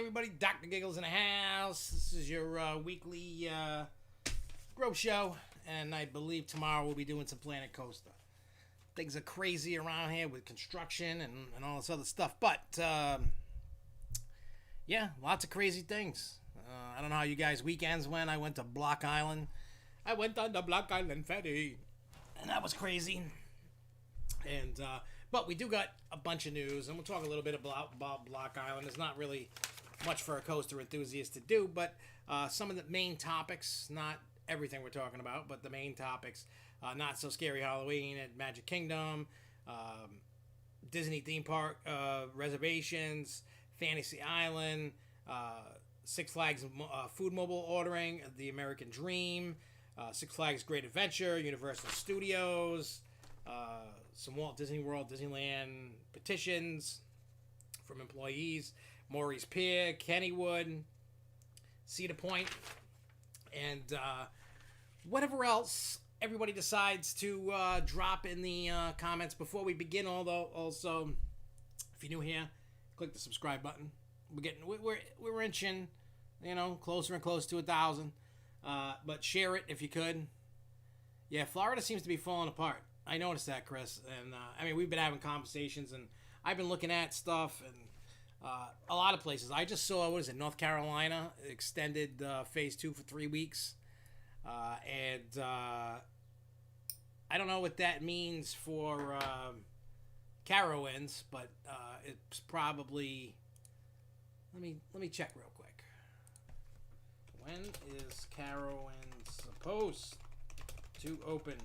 everybody? Dr. Giggles in the house. This is your weekly growth show, and I believe tomorrow we'll be doing some Planet Coaster. Things are crazy around here with construction and all this other stuff, but yeah, lots of crazy things. I don't know how you guys' weekends went. I went to Block Island. I went on the Block Island ferry, and that was crazy. And but we do got a bunch of news, and we'll talk a little bit about Block Island. There's not really much for a coaster enthusiast to do, but some of the main topics, not everything we're talking about, but the main topics. Not So Scary Halloween at Magic Kingdom, Disney theme park reservations, Fantasy Island, Six Flags food mobile ordering, The American Dream, Six Flags Great Adventure, Universal Studios, some Walt Disney World, Disneyland petitions from employees, Maurice Pier, Kennywood, Cedar Point, and whatever else everybody decides to drop in the comments. Before we begin, although, also, if you're new here, click the subscribe button. We're inching, closer and closer to 1,000. But share it if you could. Yeah, Florida seems to be falling apart. I noticed that, Chris. And we've been having conversations, and I've been looking at stuff, and a lot of places. I just saw, North Carolina extended phase 2 for 3 weeks. And I don't know what that means for Carowinds, but it's probably. Let me check real quick. When is Carowinds supposed to open?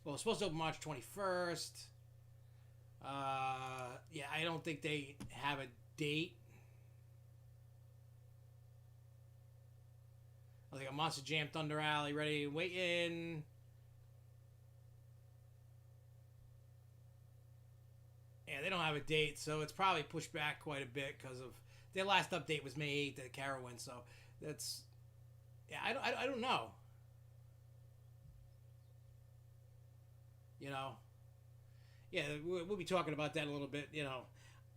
Well, it's supposed to open March 21st. Yeah, I don't think they have a date. They got Monster Jam, Thunder Alley ready and waiting. Yeah, they don't have a date, so it's probably pushed back quite a bit because of their last update was May 8th at Carowinds. So that's, yeah, I don't know. Yeah, we'll be talking about that a little bit.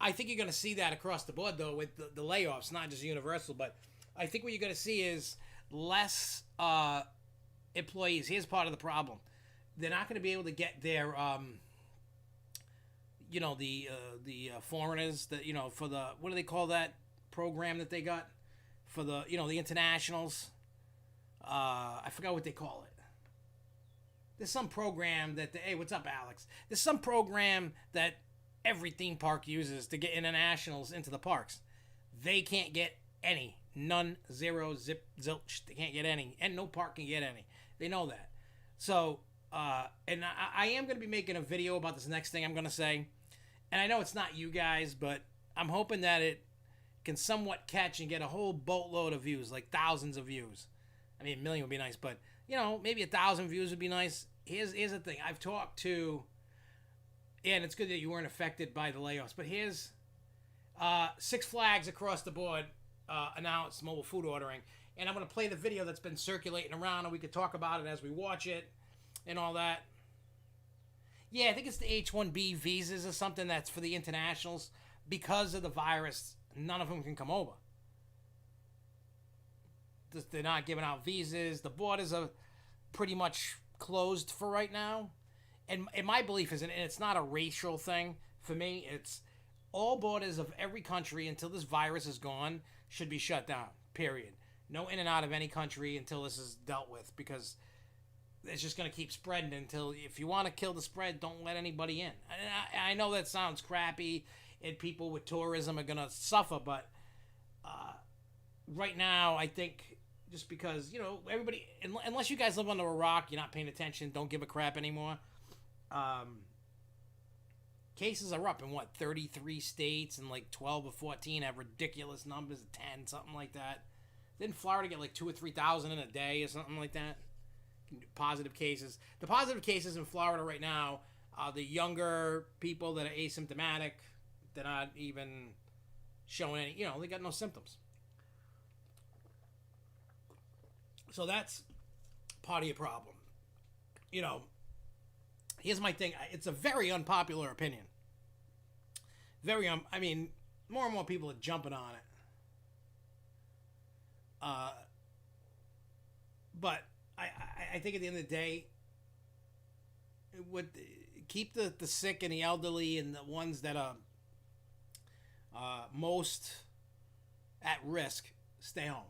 I think you're going to see that across the board though with the layoffs, not just Universal, but I think what you're going to see is less employees. Here's part of the problem: they're not going to be able to get their the foreigners that for the, what do they call that program that they got for the the internationals. I forgot what they call it. There's some program that hey, what's up, Alex? There's some program that every theme park uses to get internationals into the parks. They can't get any. None, zero, zip, zilch. They can't get any. And no park can get any. They know that. So, and I am going to be making a video about this next thing I'm going to say. And I know it's not you guys, but I'm hoping that it can somewhat catch and get a whole boatload of views, like thousands of views. I mean, 1 million would be nice, but, maybe 1,000 views would be nice. Here's the thing. I've talked to, and it's good that you weren't affected by the layoffs, but here's Six Flags across the board announced mobile food ordering. And I'm going to play the video that's been circulating around, and we could talk about it as we watch it and all that. Yeah, I think it's the H-1B visas or something that's for the internationals. Because of the virus, none of them can come over. They're not giving out visas. The borders are pretty much closed for right now. And my belief is, and it's not a racial thing for me, it's all borders of every country until this virus is gone should be shut down, period. No in and out of any country until this is dealt with, because it's just going to keep spreading until, if you want to kill the spread, don't let anybody in. And I know that sounds crappy, and people with tourism are going to suffer, but right now, I think, just because, everybody, unless you guys live under a rock, you're not paying attention, don't give a crap anymore. Cases are up in 33 states, and like 12 or 14 have ridiculous numbers of 10, something like that. Didn't Florida get like 2,000 or 3,000 in a day or something like that? Positive cases. The positive cases in Florida right now are the younger people that are asymptomatic. They're not even showing any, they got no symptoms. So that's part of your problem. Here's my thing. It's a very unpopular opinion. more and more people are jumping on it. But I think at the end of the day, would keep the sick and the elderly and the ones that are most at risk, stay home.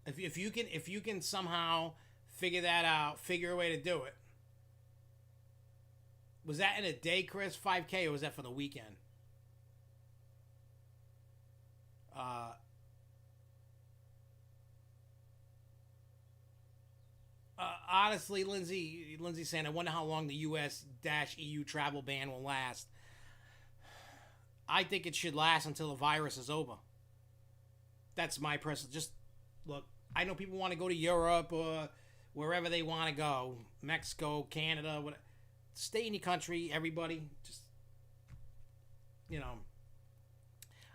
If you can somehow figure that out, figure a way to do it. Was that in a day, Chris? 5K, or was that for the weekend? Honestly, Lindsay's saying, I wonder how long the U.S.-EU travel ban will last. I think it should last until the virus is over. That's my personal. Just look, I know people want to go to Europe or wherever they want to go, Mexico, Canada, whatever. Stay in your country, everybody. Just,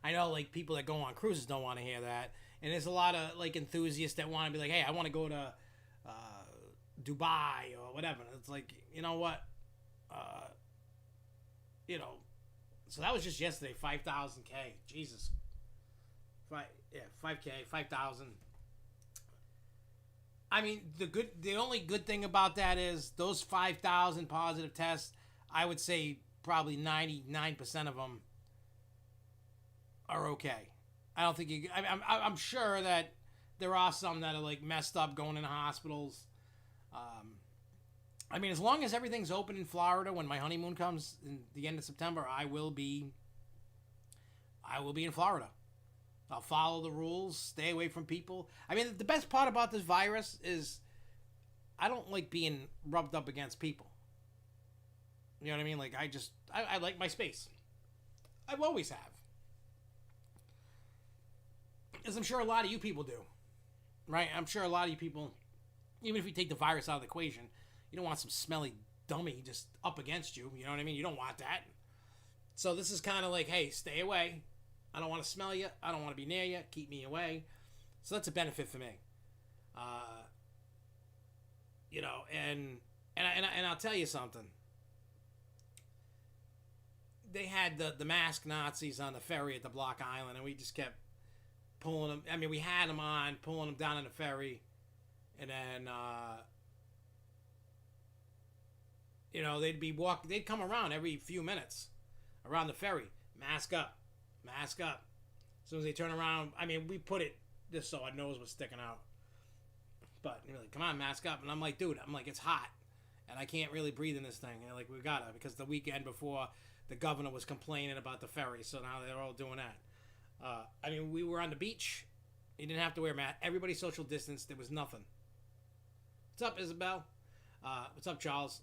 I know like people that go on cruises don't want to hear that, and there's a lot of like enthusiasts that want to be like, hey, I want to go to Dubai or whatever. It's like, you know what, So that was just yesterday, 5,000K. Jesus, 5K, 5,000. I mean, the only good thing about that is those 5,000 positive tests. I would say probably 99% of them are okay. I don't think you. I'm sure that there are some that are like messed up, going into hospitals. I mean, as long as everything's open in Florida, when my honeymoon comes in the end of September, I will be in Florida. I'll follow the rules, stay away from people. I mean, the best part about this virus is I don't like being rubbed up against people. You know what I mean? Like, I like my space. I've always have. As I'm sure a lot of you people do. Right? I'm sure a lot of you people, even if you take the virus out of the equation, you don't want some smelly dummy just up against you. You know what I mean? You don't want that. So this is kind of like, hey, stay away. I don't want to smell you. I don't want to be near you. Keep me away. So that's a benefit for me. And I'll tell you something. They had the mask Nazis on the ferry at the Block Island, and we just kept pulling them. I mean, we had them on, pulling them down on the ferry, and then they'd come around every few minutes around the ferry. Mask up. Mask up. As soon as they turn around, I mean, we put it just so our nose was sticking out. But you're like, come on, mask up. And I'm like, dude, it's hot. And I can't really breathe in this thing. And like, we gotta, because the weekend before, the governor was complaining about the ferry. So now they're all doing that. I mean, we were on the beach. You didn't have to wear a mask. Everybody social distance. There was nothing. What's up, Isabel? What's up, Charles?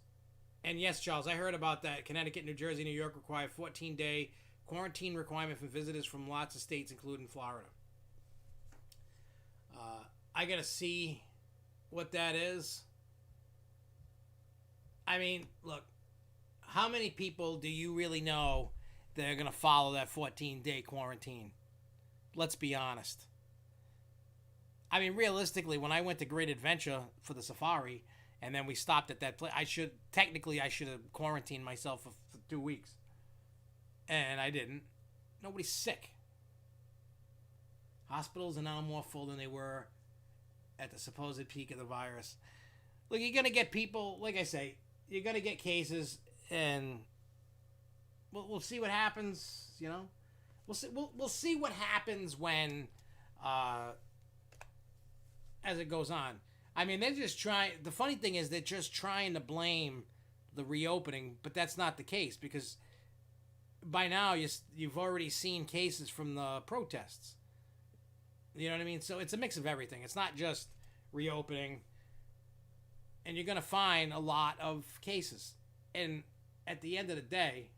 And yes, Charles, I heard about that. Connecticut, New Jersey, New York require 14-day quarantine requirement for visitors from lots of states, including Florida. I gotta see what that is. I mean, look, how many people do you really know that are gonna follow that 14-day quarantine? Let's be honest. I mean, realistically, when I went to Great Adventure for the safari, and then we stopped at that place, I should have quarantined myself for 2 weeks. And I didn't. Nobody's sick. Hospitals are now more full than they were at the supposed peak of the virus. Look, you're going to get people, like I say, you're going to get cases, and we'll see what happens, We'll see what happens when, as it goes on. I mean, they're just trying, the funny thing is they're just trying to blame the reopening, but that's not the case, because by now you've already seen cases from the protests. You know what I mean? So it's a mix of everything. It's not just reopening. And you're going to find a lot of cases. And at the end of the day,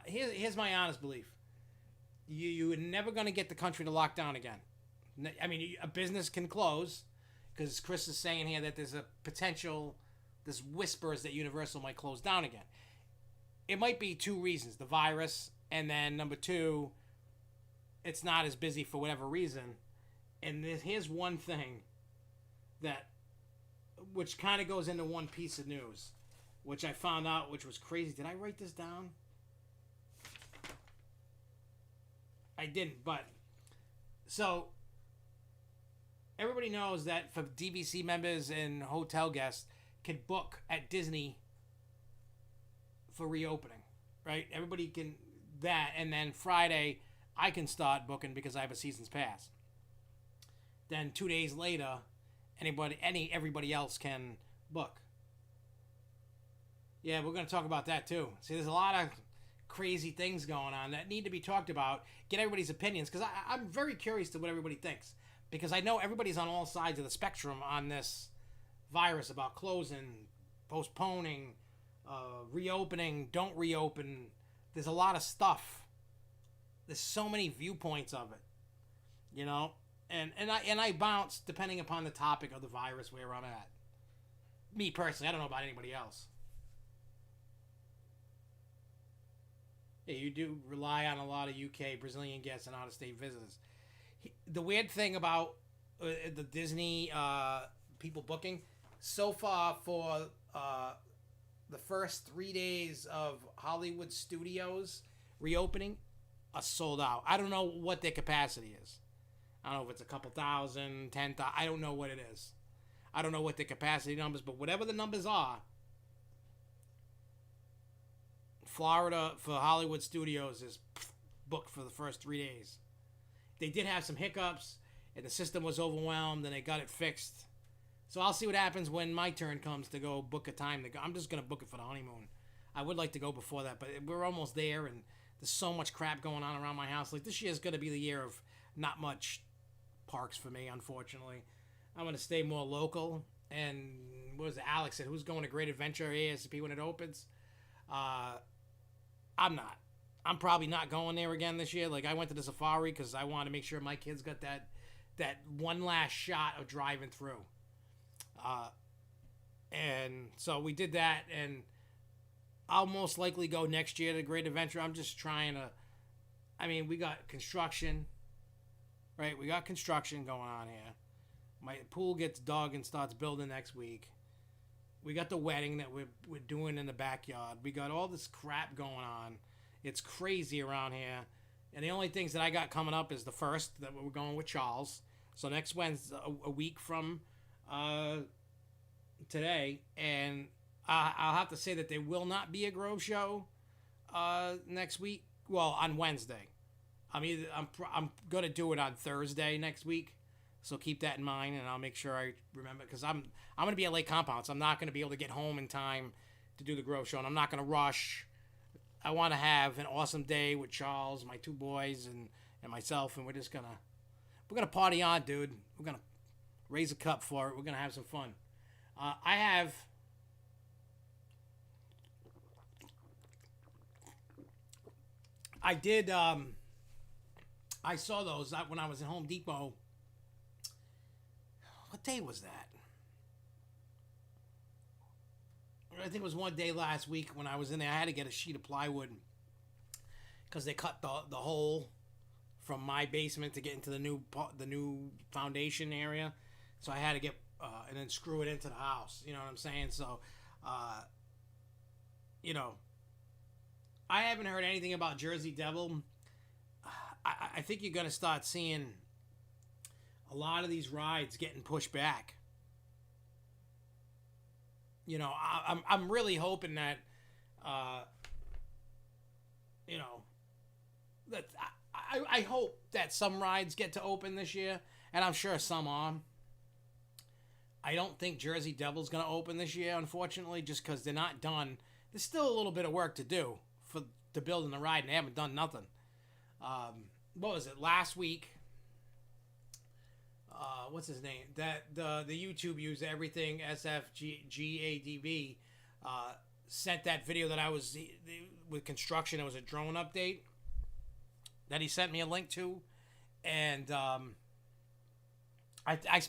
here's my honest belief. You're never going to get the country to lock down again. I mean, a business can close, because Chris is saying here that there's a potential, there's whispers that Universal might close down again. It might be two reasons: the virus, and then number two, it's not as busy for whatever reason. And here's one thing which kind of goes into one piece of news. which I found out, which was crazy. Did I write this down? I didn't, but so everybody knows that for DVC members and hotel guests can book at Disney for reopening, right? Everybody can that, and then Friday I can start booking because I have a season's pass. Then 2 days later, everybody else can book. Yeah, we're going to talk about that too. See, there's a lot of crazy things going on that need to be talked about. Get everybody's opinions, because I'm very curious to what everybody thinks, because I know everybody's on all sides of the spectrum on this virus about closing, postponing, reopening, don't reopen. There's a lot of stuff. There's so many viewpoints of it, you know, and I bounce depending upon the topic of the virus where I'm at. Me personally, I don't know about anybody else. Yeah, you do rely on a lot of UK, Brazilian guests and out-of-state visitors. The weird thing about the Disney people booking, so far for the first 3 days of Hollywood Studios reopening, are sold out. I don't know what their capacity is. I don't know if it's a couple thousand, 10,000. I don't know what it is. I don't know what the capacity numbers, but whatever the numbers are, Florida for Hollywood Studios is booked for the first 3 days. They did have some hiccups, and the system was overwhelmed, and they got it fixed. So I'll see what happens when my turn comes to go book a time to go. I'm just going to book it for the honeymoon. I would like to go before that, but we're almost there, and there's so much crap going on around my house. Like, this year is going to be the year of not much parks for me, unfortunately. I'm going to stay more local. And what was it? Alex said, who's going to Great Adventure ASP when it opens? I'm not. I'm probably not going there again this year. Like, I went to the safari because I wanted to make sure my kids got that one last shot of driving through. And so we did that, and I'll most likely go next year to Great Adventure. I'm just trying to, I mean, we got construction, right? We got construction going on here. My pool gets dug and starts building next week. We got the wedding that we're doing in the backyard. We got all this crap going on. It's crazy around here. And the only things that I got coming up is the first, that we're going with Charles. So next Wednesday, a week from today, and I'll have to say that there will not be a Grove show next week. Well, on Wednesday. I'm gonna do it on Thursday next week, so keep that in mind, and I'll make sure I remember, because I'm gonna be at Lake Compound, so I'm not gonna be able to get home in time to do the Grove show, and I'm not gonna rush. I want to have an awesome day with Charles, my two boys, and myself, and we're gonna party on, dude. We're gonna raise a cup for it. We're gonna have some fun. I saw those when I was in Home Depot. What day was that? I think it was one day last week when I was in there. I had to get a sheet of plywood because they cut the hole from my basement to get into the new foundation area. So I had to get and then screw it into the house. You know what I'm saying? So, you know, I haven't heard anything about Jersey Devil. I think you're gonna start seeing a lot of these rides getting pushed back. You know, I'm really hoping that, you know, that I hope that some rides get to open this year, and I'm sure some are. I don't think Jersey Devil's going to open this year, unfortunately, just because they're not done. There's still a little bit of work to do to build the ride, and they haven't done nothing. What was it, last week? What's his name? That the YouTube user, everything SFGADV, sent that video that I was with construction. It was a drone update that he sent me a link to, and I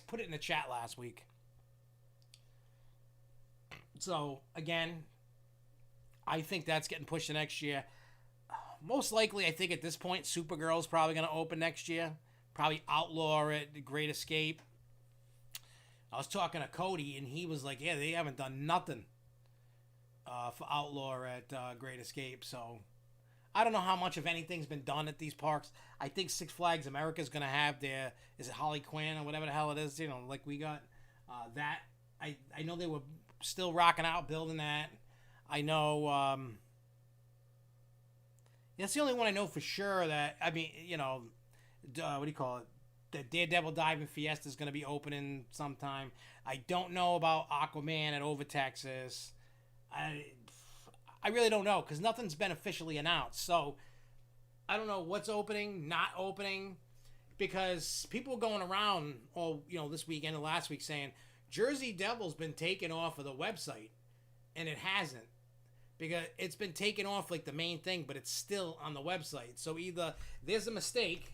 put it in the chat last week. So again, I think that's getting pushed to next year. Most likely, I think at this point, Supergirl's probably going to open next year. Probably Outlaw at The Great Escape. I was talking to Cody, and he was like, yeah, they haven't done nothing for Outlaw at Great Escape. So I don't know how much of anything's been done at these parks. I think Six Flags America is going to have their, is it Holly Quinn or whatever the hell it is, you know, like we got that. I know they were still rocking out building that. I know that's the only one I know for sure that, I mean, you know, what do you call it? The Daredevil Diving Fiesta is going to be opening sometime. I don't know about Aquaman at Over Texas. I really don't know because nothing's been officially announced. So I don't know what's opening, not opening, because people were going around all, you know, this weekend and last week saying Jersey Devil's been taken off of the website, and it hasn't, because it's been taken off like the main thing, but it's still on the website. So either there's a mistake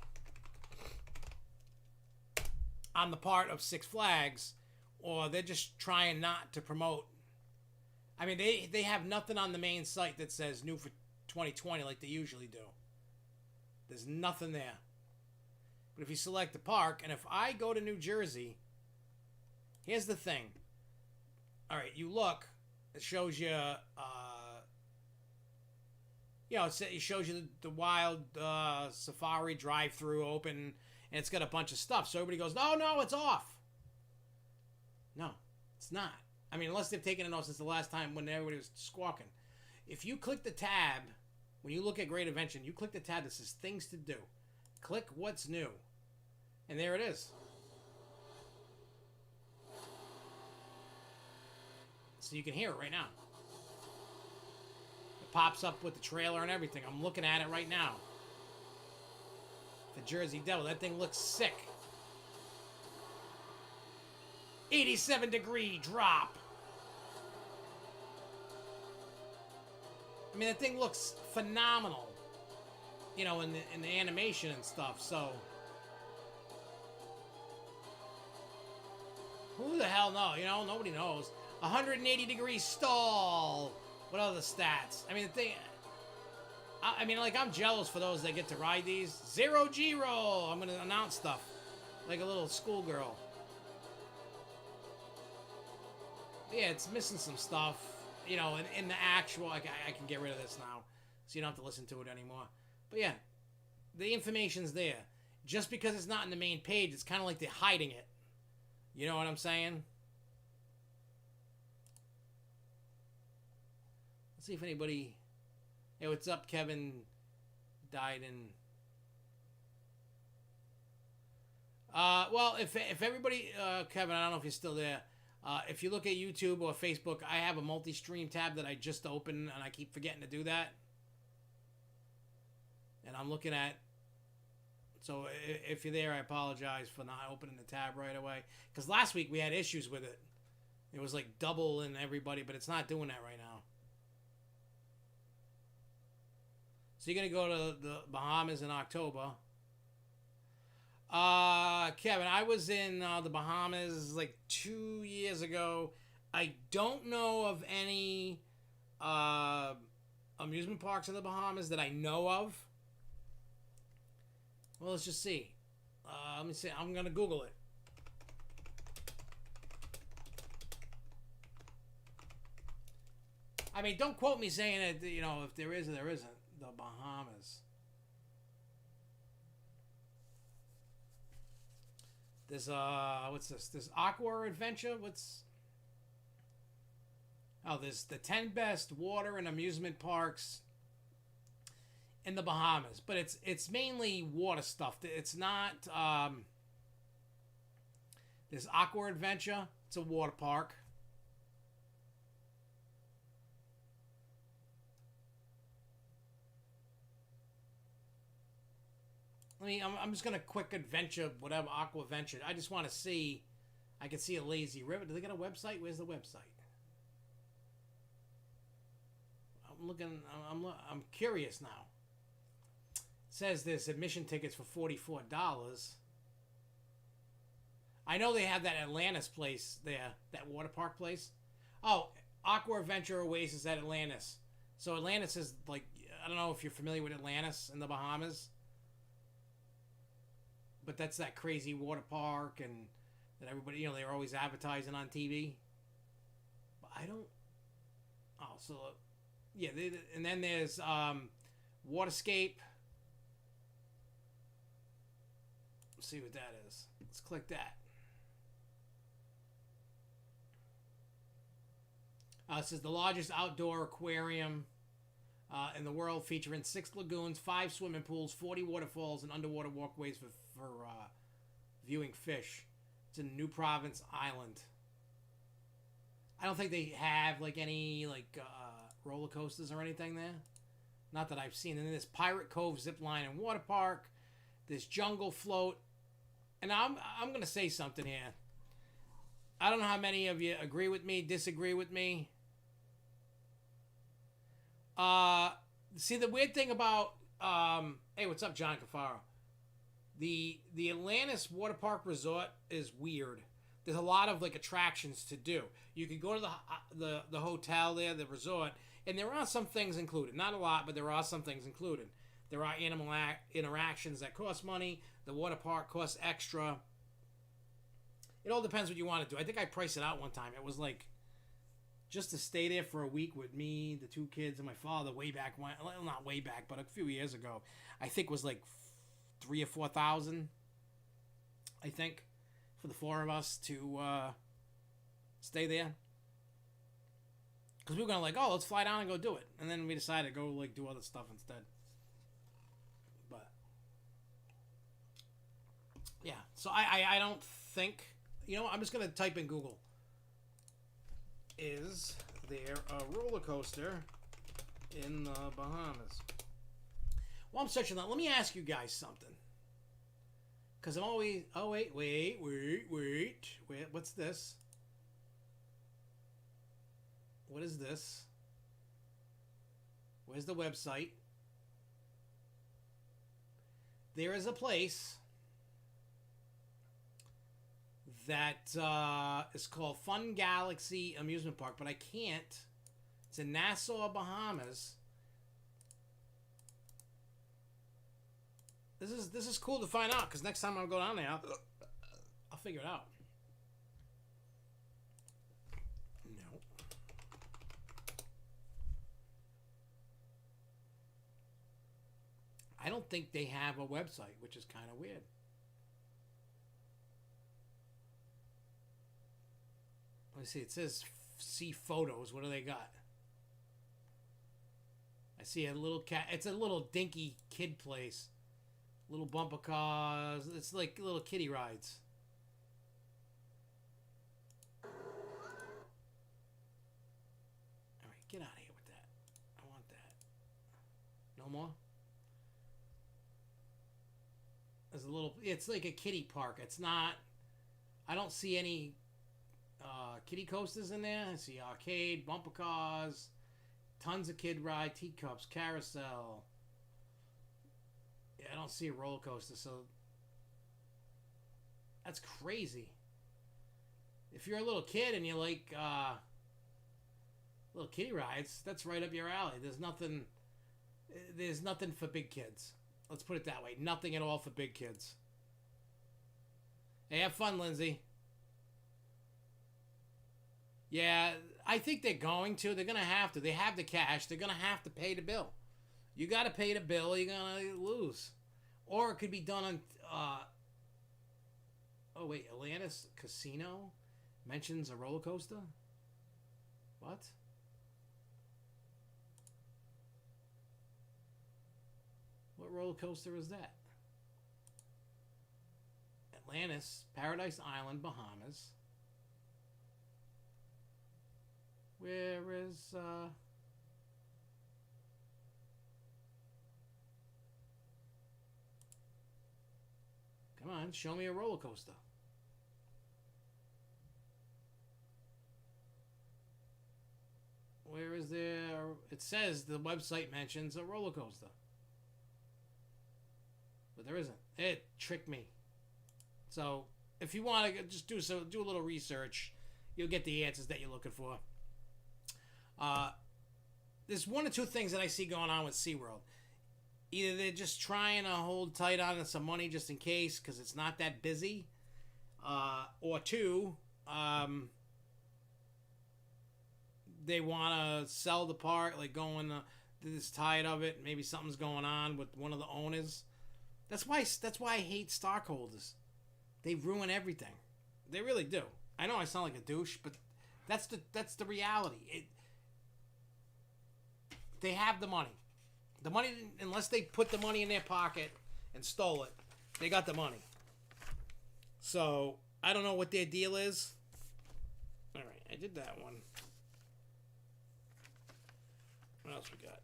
on the part of Six Flags, or they're just trying not to promote. I mean, they have nothing on the main site that says new for 2020 like they usually do. There's nothing there. But if you select the park, and if I go to New Jersey, here's the thing. All right, you look, it shows you, you know, it shows you the wild safari drive-through open, and it's got a bunch of stuff. So everybody goes, no, it's off. No, it's not. I mean, unless they've taken it off since the last time when everybody was squawking. If you click the tab, when you look at Great Adventure, you click the tab that says things to do. Click what's new. And there it is. So you can hear it right now. It pops up with the trailer and everything. I'm looking at it right now. The Jersey Devil. That thing looks sick. 87-degree drop. I mean, that thing looks phenomenal, you know, in the animation and stuff. So, who the hell knows? You know, nobody knows. 180-degree stall. What other stats? I mean, the thing. I mean, like, I'm jealous for those that get to ride these. 0 G roll. I'm gonna announce stuff like a little schoolgirl. Yeah, it's missing some stuff. You know, in the actual, I can get rid of this now, so you don't have to listen to it anymore. But yeah, the information's there. Just because it's not in the main page, it's kind of like they're hiding it. You know what I'm saying? Let's see if anybody... Hey, what's up, Kevin? Died in... Well, if everybody... Kevin, I don't know if you're still there. If you look at YouTube or Facebook, I have a multi-stream tab that I just opened, and I keep forgetting to do that. And I'm looking at... So if you're there, I apologize for not opening the tab right away. Because last week we had issues with it. It was like double in everybody, but it's not doing that right now. So you're going to go to the Bahamas in October. Kevin, I was in the Bahamas like 2 years ago. I don't know of any amusement parks in the Bahamas that I know of. Well, let's just see. Let me see. I'm going to Google it. I mean, don't quote me saying that, you know, if there is or there isn't. The Bahamas. There's what's this? There's Aqua Adventure. There's the 10 best water and amusement parks in the Bahamas, but it's mainly water stuff. It's not. There's Aqua Adventure. It's a water park. I'm just gonna quick adventure, whatever, Aqua Adventure. I just want to see. I can see a lazy river. Do they got a website? Where's the website? I'm looking. I'm curious now. It says there's admission tickets for $44. I know they have that Atlantis place there, that water park place. Oh, Aqua Adventure Oasis at Atlantis. So Atlantis is like, I don't know if you're familiar with Atlantis in the Bahamas. But that's that crazy water park, and that everybody, you know, they're always advertising on TV. But I don't Oh, so yeah, and then there's Waterscape. Let's see what that is. Let's click that. It says the largest outdoor aquarium in the world, featuring 6 lagoons, 5 swimming pools, 40 waterfalls, and underwater walkways for viewing fish. It's in New Province Island. I don't think they have like any like roller coasters or anything there. Not that I've seen. And then there's Pirate Cove Zip Line and Water Park. There's Jungle Float. And I'm gonna say something here. I don't know how many of you agree with me, disagree with me. See, the weird thing about hey, what's up, John Cafaro? The Atlantis Water Park Resort is weird. There's a lot of like attractions to do. You could go to the hotel there, the resort, and there are some things included. Not a lot, but there are some things included. There are animal interactions that cost money. The water park costs extra. It all depends what you want to do. I think I priced it out one time. It was like just to stay there for a week with me, the 2 kids, and my father way back when. Well, not way back, but a few years ago. I think was like $3,000 or $4,000. I think for the 4 of us to stay there. Because we were gonna like, oh, let's fly down and go do it, and then we decided to go like do other stuff instead. But yeah, so I don't think, you know, I'm just gonna type in Google. Is there a roller coaster in the Bahamas? While I'm searching that, let me ask you guys something. Because I'm always... Oh, wait. What's this? What is this? Where's the website? There is a place that is called Fun Galaxy Amusement Park, but I can't. It's in Nassau, Bahamas. This is cool to find out, because next time I go down there, I'll figure it out. No. I don't think they have a website, which is kind of weird. Let me see. It says see photos. What do they got? I see a little cat. It's a little dinky kid place. Little bumper cars. It's like little kiddie rides. All right, get out of here with that. I want that. No more? There's a little... It's like a kiddie park. It's not... I don't see any kiddie coasters in there. I see arcade, bumper cars, tons of kid ride, teacups, carousel. Yeah, I don't see a roller coaster, so that's crazy. If you're a little kid and you like little kiddie rides, that's right up your alley. There's nothing for big kids. Let's put it that way. Nothing at all for big kids. Hey, have fun, Lindsay. Yeah, I think they're going to. They're going to have to. They have the cash. They're going to have to pay the bill. You got to pay the bill. You're going to lose. Or it could be done on... oh, wait. Atlantis Casino mentions a roller coaster? What? What roller coaster is that? Atlantis, Paradise Island, Bahamas. Where is, come on, show me a roller coaster. Where is there... It says the website mentions a roller coaster. But there isn't. It tricked me. So, if you want to just do a little research, you'll get the answers that you're looking for. There's one or two things that I see going on with SeaWorld. Either they're just trying to hold tight on some money just in case because it's not that busy. Or two, they want to sell the park, like going this tired of it. Maybe something's going on with one of the owners. That's why I hate stockholders. They ruin everything. They really do. I know I sound like a douche, but that's the reality. They have the money. The money, unless they put the money in their pocket and stole it, they got the money. So I don't know what their deal is. All right, I did that one. What else we got?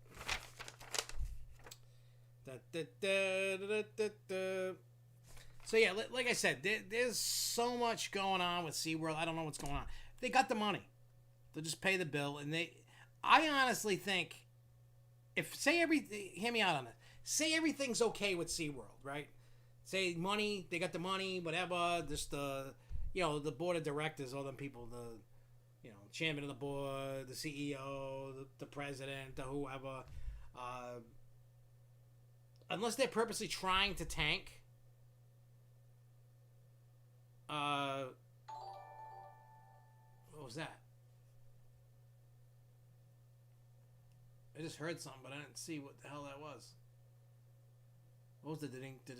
So yeah, like I said, there's so much going on with SeaWorld. I don't know what's going on. They got the money. They'll just pay the bill, and I honestly think, hear me out on it. Say everything's okay with SeaWorld, right? Say money, they got the money, whatever. Just the board of directors, all them people, the chairman of the board, the CEO, the president, the whoever. Unless they're purposely trying to tank. What was that? I just heard something, but I didn't see what the hell that was. What was the ding? I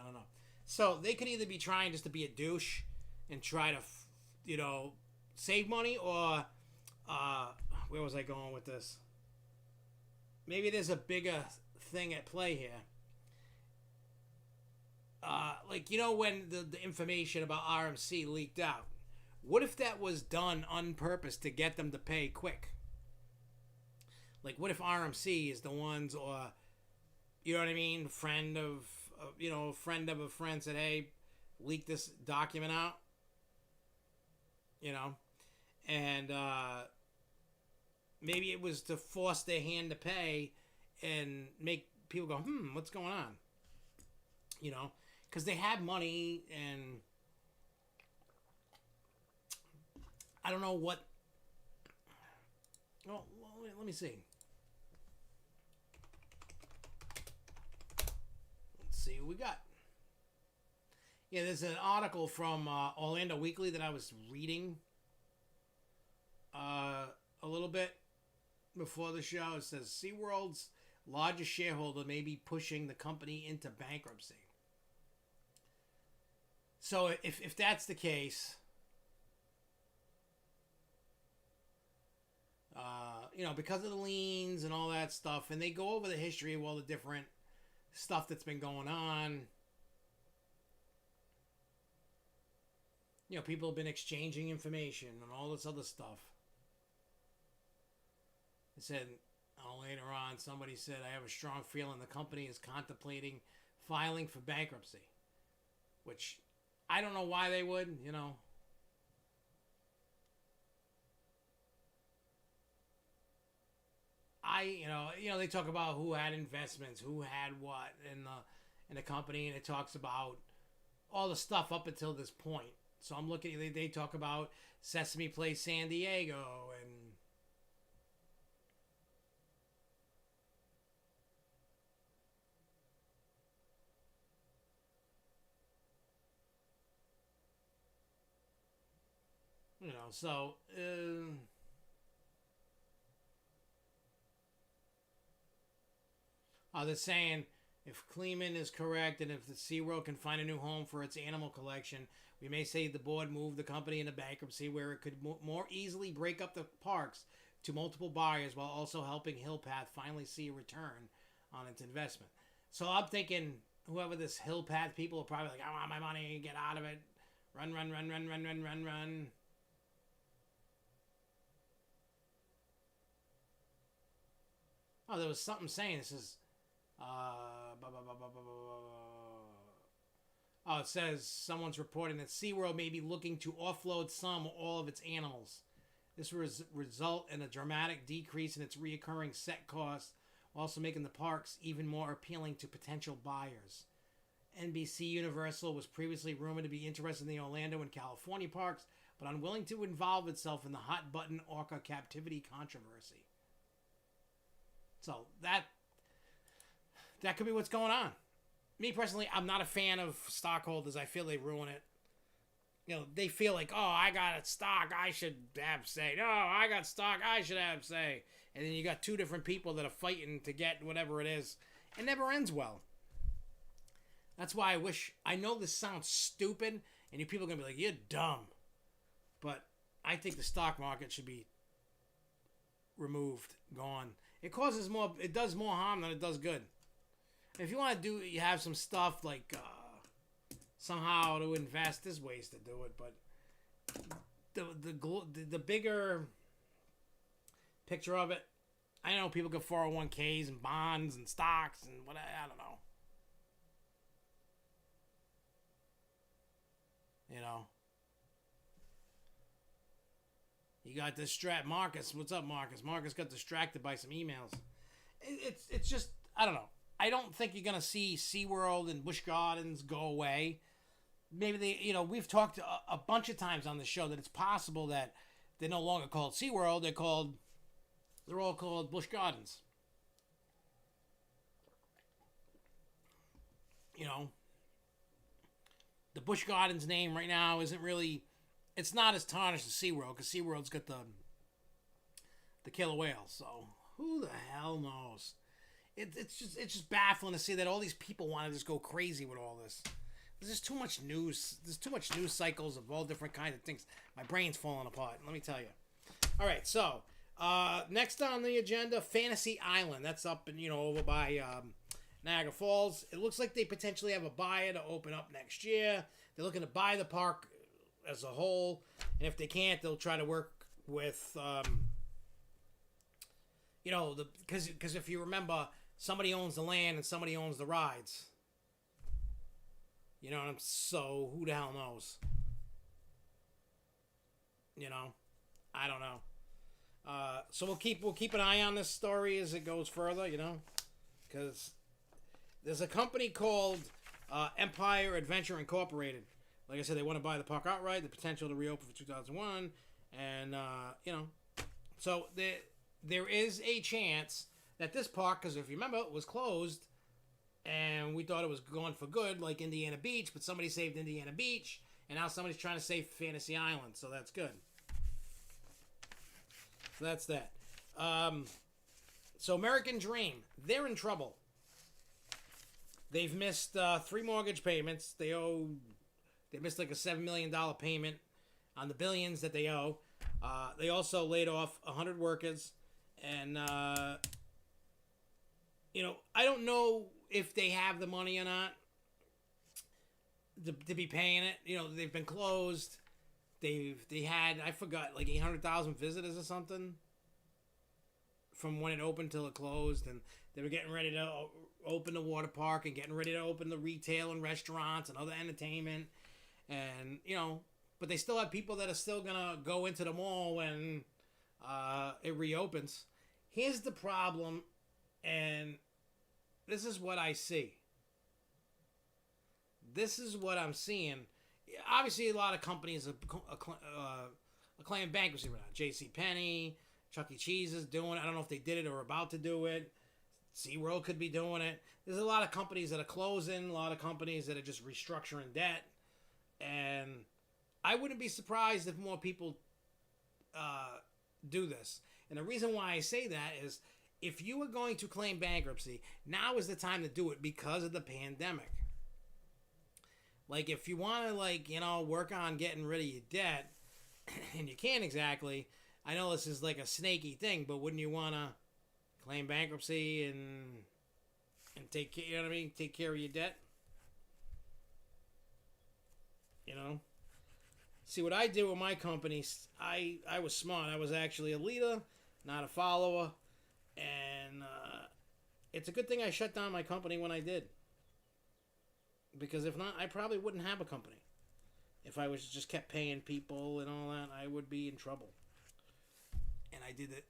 don't know. So they could either be trying just to be a douche and try to, save money, or where was I going with this? Maybe there's a bigger thing at play here. When the information about RMC leaked out, what if that was done on purpose to get them to pay quick? Like, what if RMC is the ones, or, you know what I mean, friend of a friend said, hey, leak this document out, and maybe it was to force their hand to pay and make people go, what's going on? Because they have money, and I don't know what. Well, let me see. Let's see what we got. Yeah, there's an article from Orlando Weekly that I was reading a little bit before the show. It says SeaWorld's largest shareholder may be pushing the company into bankruptcy. So if that's the case, because of the liens and all that stuff, and they go over the history of all the different stuff that's been going on. People have been exchanging information and all this other stuff. It said, later on, somebody said, I have a strong feeling the company is contemplating filing for bankruptcy. Which, I don't know why they would, they talk about who had investments, who had what in the company, and it talks about all the stuff up until this point. So I'm looking, they talk about Sesame Place San Diego, and so they're saying if Kleeman is correct, and if the SeaWorld can find a new home for its animal collection, we may say the board moved the company into bankruptcy, where it could more easily break up the parks to multiple buyers, while also helping Hillpath finally see a return on its investment. So I'm thinking whoever this Hillpath people are probably like, I want my money, get out of it, run. Oh, there was something saying this is it says someone's reporting that SeaWorld may be looking to offload some or all of its animals. This will result in a dramatic decrease in its reoccurring set costs, while also making the parks even more appealing to potential buyers. NBC Universal was previously rumored to be interested in the Orlando and California parks, but unwilling to involve itself in the hot-button orca captivity controversy. So that could be what's going on. Me personally, I'm not a fan of stockholders. I feel they ruin it. they feel like, oh, I got a stock, I should have say. No, I got stock, I should have say. And then you got two different people that are fighting to get whatever it is. It never ends well. That's why I know this sounds stupid, and you people are going to be like, you're dumb. But I think the stock market should be removed, gone. It does more harm than it does good. If you want to you have some stuff like somehow to invest, there's ways to do it, but the bigger picture of it, I know people get 401ks and bonds and stocks and what, I don't know. You got Marcus. What's up, Marcus? Marcus got distracted by some emails. It's just, I don't know. I don't think you're gonna see SeaWorld and Busch Gardens go away. Maybe we've talked a bunch of times on the show that it's possible that they're no longer called SeaWorld. They're all called Busch Gardens. The Busch Gardens name right now isn't really, it's not as tarnished as SeaWorld, because SeaWorld's got the killer whale. So who the hell knows? It's just baffling to see that all these people want to just go crazy with all this. There's just too much news. There's too much news cycles of all different kinds of things. My brain's falling apart. Let me tell you. All right, so next on the agenda, Fantasy Island. That's up over by Niagara Falls. It looks like they potentially have a buyer to open up next year. They're looking to buy the park as a whole, and if they can't, they'll try to work with because if you remember, somebody owns the land and somebody owns the rides. So who the hell knows? I don't know. So we'll keep an eye on this story as it goes further, because there's a company called Empire Adventure Incorporated. Like I said, they want to buy the park outright, the potential to reopen for 2001, and so there is a chance that this park, because if you remember, it was closed, and we thought it was gone for good, like Indiana Beach, but somebody saved Indiana Beach, and now somebody's trying to save Fantasy Island, so that's good. So that's that. So American Dream, they're in trouble. They've missed 3 mortgage payments. They missed like a $7 million payment on the billions that they owe. They also laid off 100 workers, and I don't know if they have the money or not to be paying it. They've been closed. They had, I forgot, like 800,000 visitors or something from when it opened till it closed, and they were getting ready to open the water park and getting ready to open the retail and restaurants and other entertainment, and but they still have people that are still gonna go into the mall when it reopens. Here's the problem, and this is what I see. This is what I'm seeing. Obviously, a lot of companies are claiming bankruptcy right now. J.C. Penney, Chuck E. Cheese is doing it. I don't know if they did it or about to do it. SeaWorld could be doing it. There's a lot of companies that are closing, a lot of companies that are just restructuring debt. And I wouldn't be surprised if more people do this. And the reason why I say that is, if you are going to claim bankruptcy, now is the time to do it because of the pandemic. Like, if you want to, work on getting rid of your debt, and you can't exactly, I know this is like a snaky thing, but wouldn't you want to claim bankruptcy and take care, take care of your debt? See, what I did with my company, I was smart. I was actually a leader, not a follower. And it's a good thing I shut down my company when I did. Because if not, I probably wouldn't have a company. If I was just kept paying people and all that, I would be in trouble. And I did it.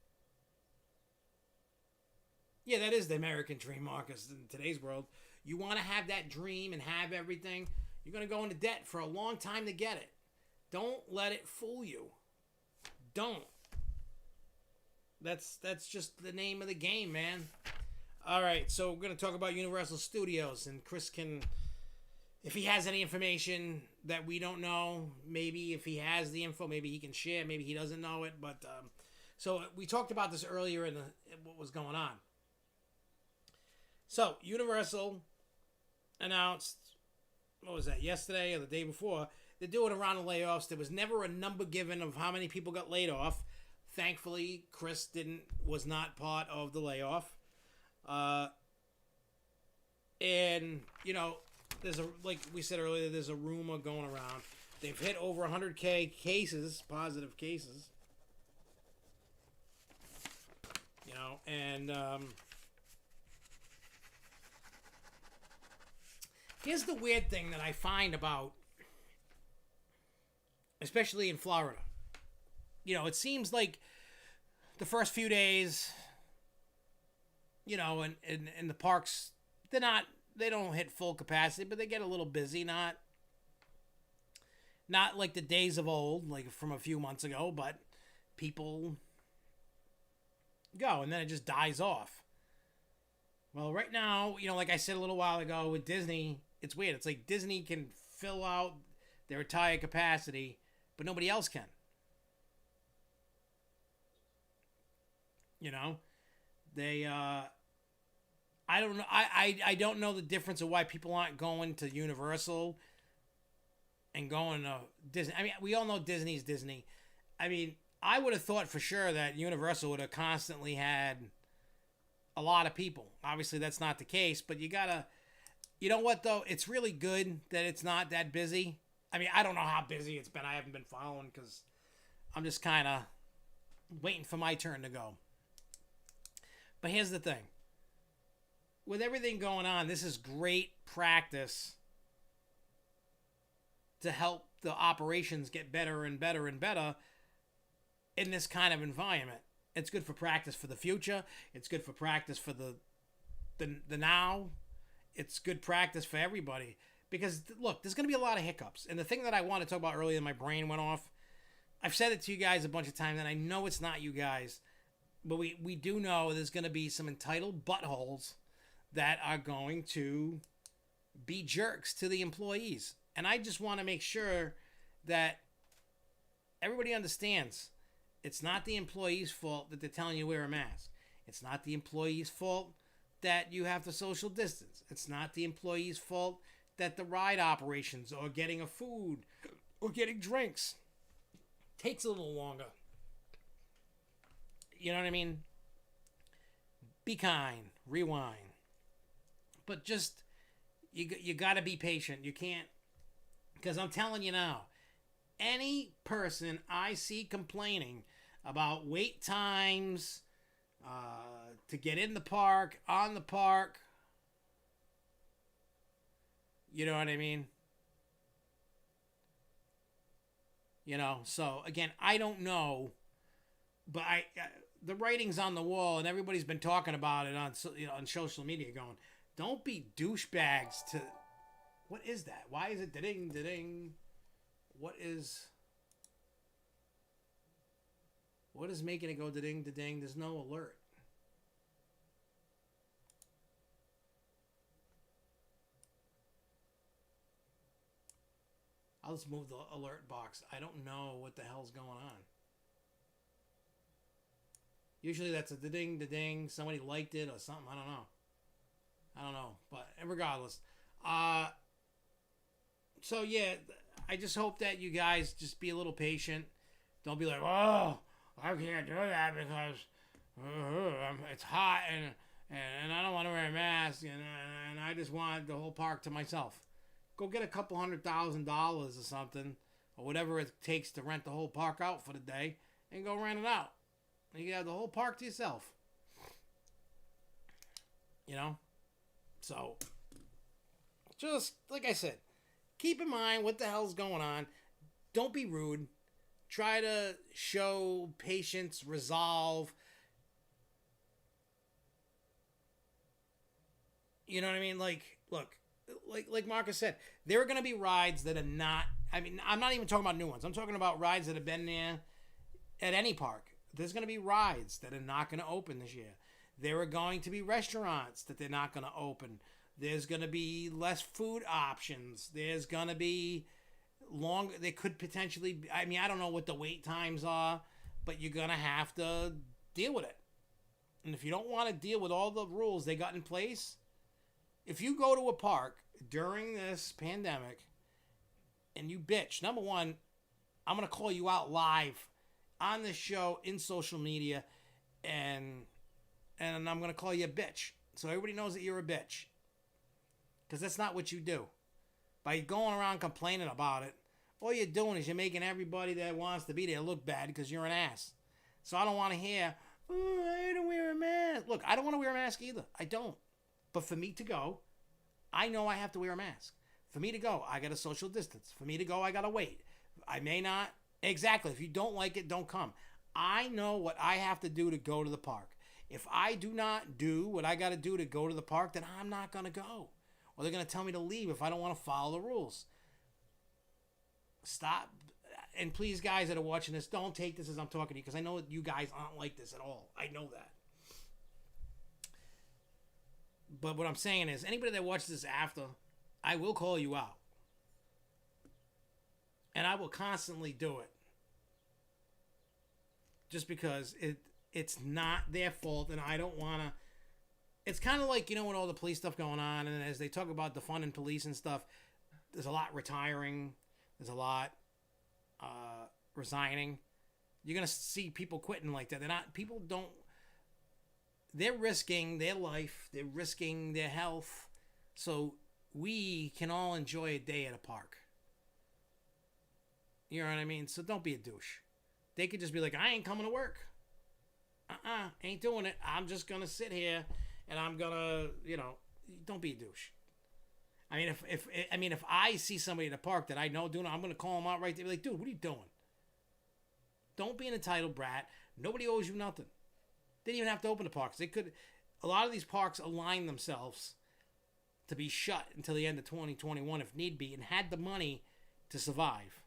Yeah, that is the American dream, Marcus, in today's world. You want to have that dream and have everything, you're going to go into debt for a long time to get it. Don't let it fool you. Don't. That's just the name of the game, man. All right, so we're going to talk about Universal Studios, and Chris can, if he has any information that we don't know. Maybe if he has the info, maybe he can share. Maybe he doesn't know it. But so we talked about this earlier in what was going on. So Universal announced, what was that, yesterday or the day before? They're doing a round of layoffs. There was never a number given of how many people got laid off. Thankfully, Chris was not part of the layoff. And there's like we said earlier, there's a rumor going around. They've hit over 100K cases, positive cases. And here's the weird thing that I find about, especially in Florida. It seems like the first few days, in the parks, they don't hit full capacity, but they get a little busy. Not like the days of old, like from a few months ago, but people go, and then it just dies off. Well, right now, like I said a little while ago with Disney, it's weird. It's like Disney can fill out their entire capacity, but nobody else can. They I don't know. I don't know the difference of why people aren't going to Universal and going to Disney. I mean, we all know Disney's Disney. I mean, I would have thought for sure that Universal would have constantly had a lot of people. Obviously, that's not the case, but you gotta. You know what though? It's really good that it's not that busy. I mean, I don't know how busy it's been. I haven't been following because I'm just kind of waiting for my turn to go. But here's the thing. With everything going on, this is great practice to help the operations get better and better and better in this kind of environment. It's good for practice for the future. It's good for practice for the now. It's good practice for everybody. Because, look, there's going to be a lot of hiccups. And the thing that I wanted to talk about earlier, my brain went off. I've said it to you guys a bunch of times, and I know it's not you guys. But we do know there's going to be some entitled buttholes that are going to be jerks to the employees. And I just want to make sure that everybody understands it's not the employee's fault that they're telling you to wear a mask. It's not the employee's fault that you have to social distance. It's not the employee's fault that the ride operations or getting a food or getting drinks takes a little longer. You know what I mean? Be kind. Rewind. But just, you got to be patient. You can't, because I'm telling you now, any person I see complaining about wait times to get in the park, on the park, you know what I mean? So again, I don't know, but the writing's on the wall, and everybody's been talking about it on social media, going, don't be douchebags to... What is that? Why is it da-ding, da-ding? What is making it go da-ding, da-ding? There's no alert. I'll just move the alert box. I don't know what the hell's going on. Usually that's a da-ding, da-ding. Somebody liked it or something. I don't know. But regardless. So, yeah, I just hope that you guys just be a little patient. Don't be like, oh, I can't do that because it's hot and I don't want to wear a mask and I just want the whole park to myself. Go get a couple $100,000 or something or whatever it takes to rent the whole park out for the day and go rent it out. And you have the whole park to yourself. So, just like I said, keep in mind what the hell's going on. Don't be rude. Try to show patience, resolve. You know what I mean? Like, look, like Marcus said, there are going to be rides that are not... I mean, I'm not even talking about new ones. I'm talking about rides that have been there at any park. There's going to be rides that are not going to open this year. There are going to be restaurants that they're not going to open. There's going to be less food options. There's going to be long. They could potentially. I mean, I don't know what the wait times are, but you're gonna have to deal with it. And if you don't want to deal with all the rules they got in place, if you go to a park during this pandemic and you bitch, number one, I'm gonna call you out live on this show in social media, and I'm gonna call you a bitch, so everybody knows that you're a bitch, because that's not what you do. By going around complaining about it, all you're doing is you're making everybody that wants to be there look bad because you're an ass. So I don't want to hear, oh, I don't wear a mask. Look, I don't want to wear a mask either. I don't. But for me to go, I know I have to wear a mask. For me to go, I got to social distance. For me to go, I got to wait. I may not. Exactly. If you don't like it, don't come. I know what I have to do to go to the park. If I do not do what I got to do to go to the park, then I'm not going to go. Or they're going to tell me to leave if I don't want to follow the rules. Stop. And please, guys that are watching this, don't take this as I'm talking to you, because I know you guys aren't like this at all. I know that. But what I'm saying is, anybody that watches this after, I will call you out. And I will constantly do it. Just because it's not their fault, and I don't want to. It's kind of like, with all the police stuff going on, and as they talk about defunding police and stuff, there's a lot retiring. There's a lot resigning. You're going to see people quitting like that. They're risking their life. They're risking their health. So we can all enjoy a day at a park. You know what I mean? So don't be a douche. They could just be like, I ain't coming to work. Ain't doing it. I'm just going to sit here and I'm going to, don't be a douche. I mean, if I see somebody at a park that I know doing it, I'm going to call them out right there. Be like, dude, what are you doing? Don't be an entitled brat. Nobody owes you nothing. They didn't even have to open the parks. A lot of these parks align themselves to be shut until the end of 2021 if need be, and had the money to survive.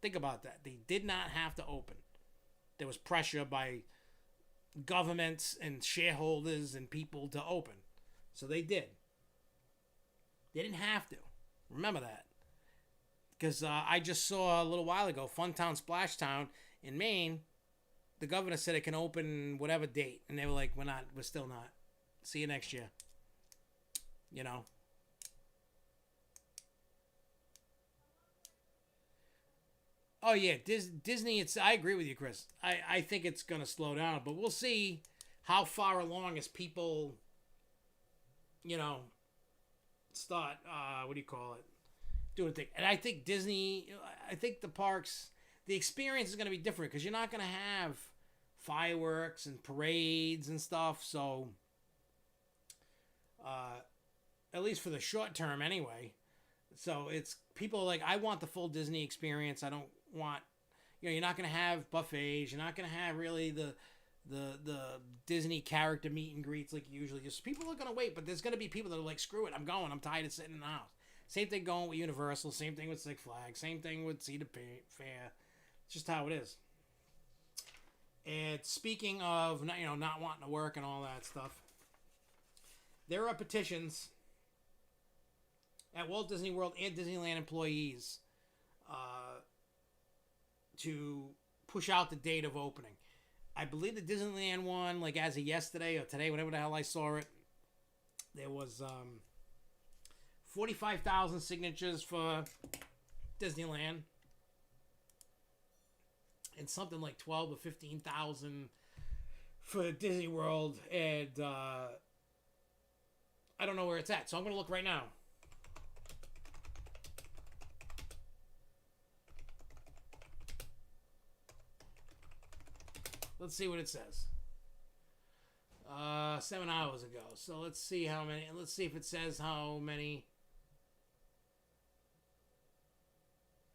Think about that. They did not have to open. There was pressure by governments and shareholders and people to open. So they did. They didn't have to. Remember that. Because I just saw a little while ago, Funtown Splashtown in Maine, the governor said it can open whatever date. And they were like, we're still not. See you next year. Oh, yeah, Disney, I agree with you, Chris. I think it's going to slow down, but we'll see how far along as people, start, doing a thing. And I think Disney, I think the parks, the experience is going to be different because you're not going to have fireworks and parades and stuff. So, at least for the short term anyway. So it's people are like, I want the full Disney experience. I don't want, you're not going to have buffets. You're not going to have really the Disney character meet and greets like usually. Just people are going to wait, but there's going to be people that are like, screw it, I'm going. I'm tired of sitting in the house. Same thing going with Universal. Same thing with Six Flags. Same thing with Cedar Fair. It's just how it is. And speaking of, not wanting to work and all that stuff, there are petitions at Walt Disney World and Disneyland employees to push out the date of opening. I believe the Disneyland one, like as of yesterday or today, whatever the hell I saw it, there was 45,000 signatures for Disneyland and something like 12 or 15,000 for Disney World, and I don't know where it's at, so I'm going to look right now. Let's see what it says. 7 hours ago. So let's see how many. Let's see if it says how many.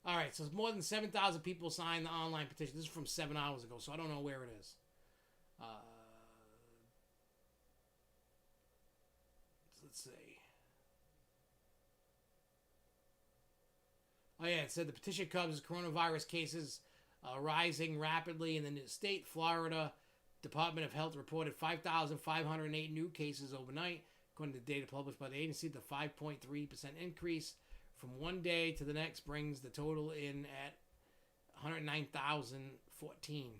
All right. So more than 7,000 people signed the online petition. This is from 7 hours ago. So I don't know where it is. Let's see. Oh yeah, it said the petition covers coronavirus cases rising rapidly in the new state. Florida Department of Health reported 5,508 new cases overnight, according to data published by the agency. The 5.3% increase from one day to the next brings the total in at 109,014.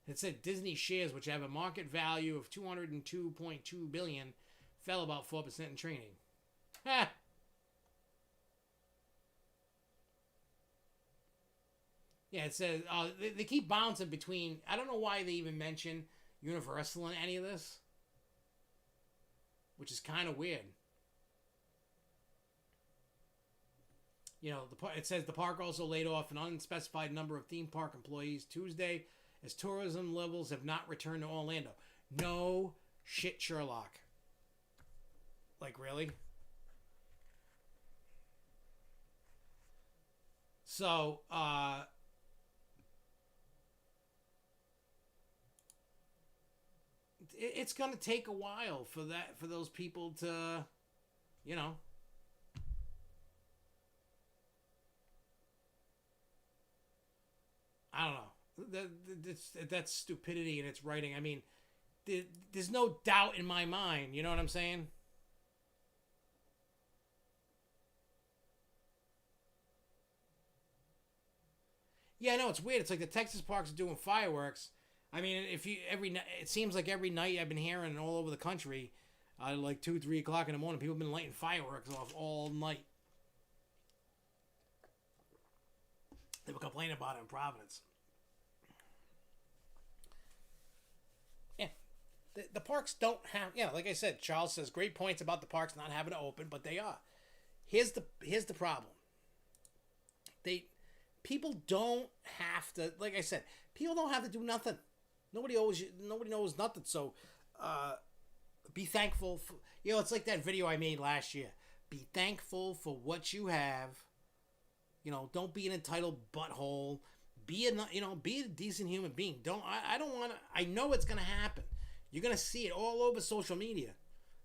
It said Disney shares, which have a market value of $202.2 billion, fell about 4% in trading. Ha! Yeah, it says they keep bouncing between. I don't know why they even mention Universal in any of this, which is kind of weird. You know, it says the park also laid off an unspecified number of theme park employees Tuesday as tourism levels have not returned to Orlando. No shit, Sherlock. Like, really? So, it's going to take a while for those people to, you know. I don't know. That's stupidity in its writing. I mean, there's no doubt in my mind. You know what I'm saying? Yeah, no, it's weird. It's like the Texas parks are doing fireworks. I mean, if you it seems like every night I've been hearing all over the country, like 2, 3 o'clock in the morning, people have been lighting fireworks off all night. They were complaining about it in Providence. Yeah, the parks don't have. Yeah, like I said, Charles says great points about the parks not having to open, but they are. Here's the problem. People don't have to. Like I said, people don't have to do nothing. Nobody knows nothing. So, be thankful for. You know, it's like that video I made last year. Be thankful for what you have. You know, don't be an entitled butthole. Be a decent human being. I don't want to. I know it's gonna happen. You're gonna see it all over social media.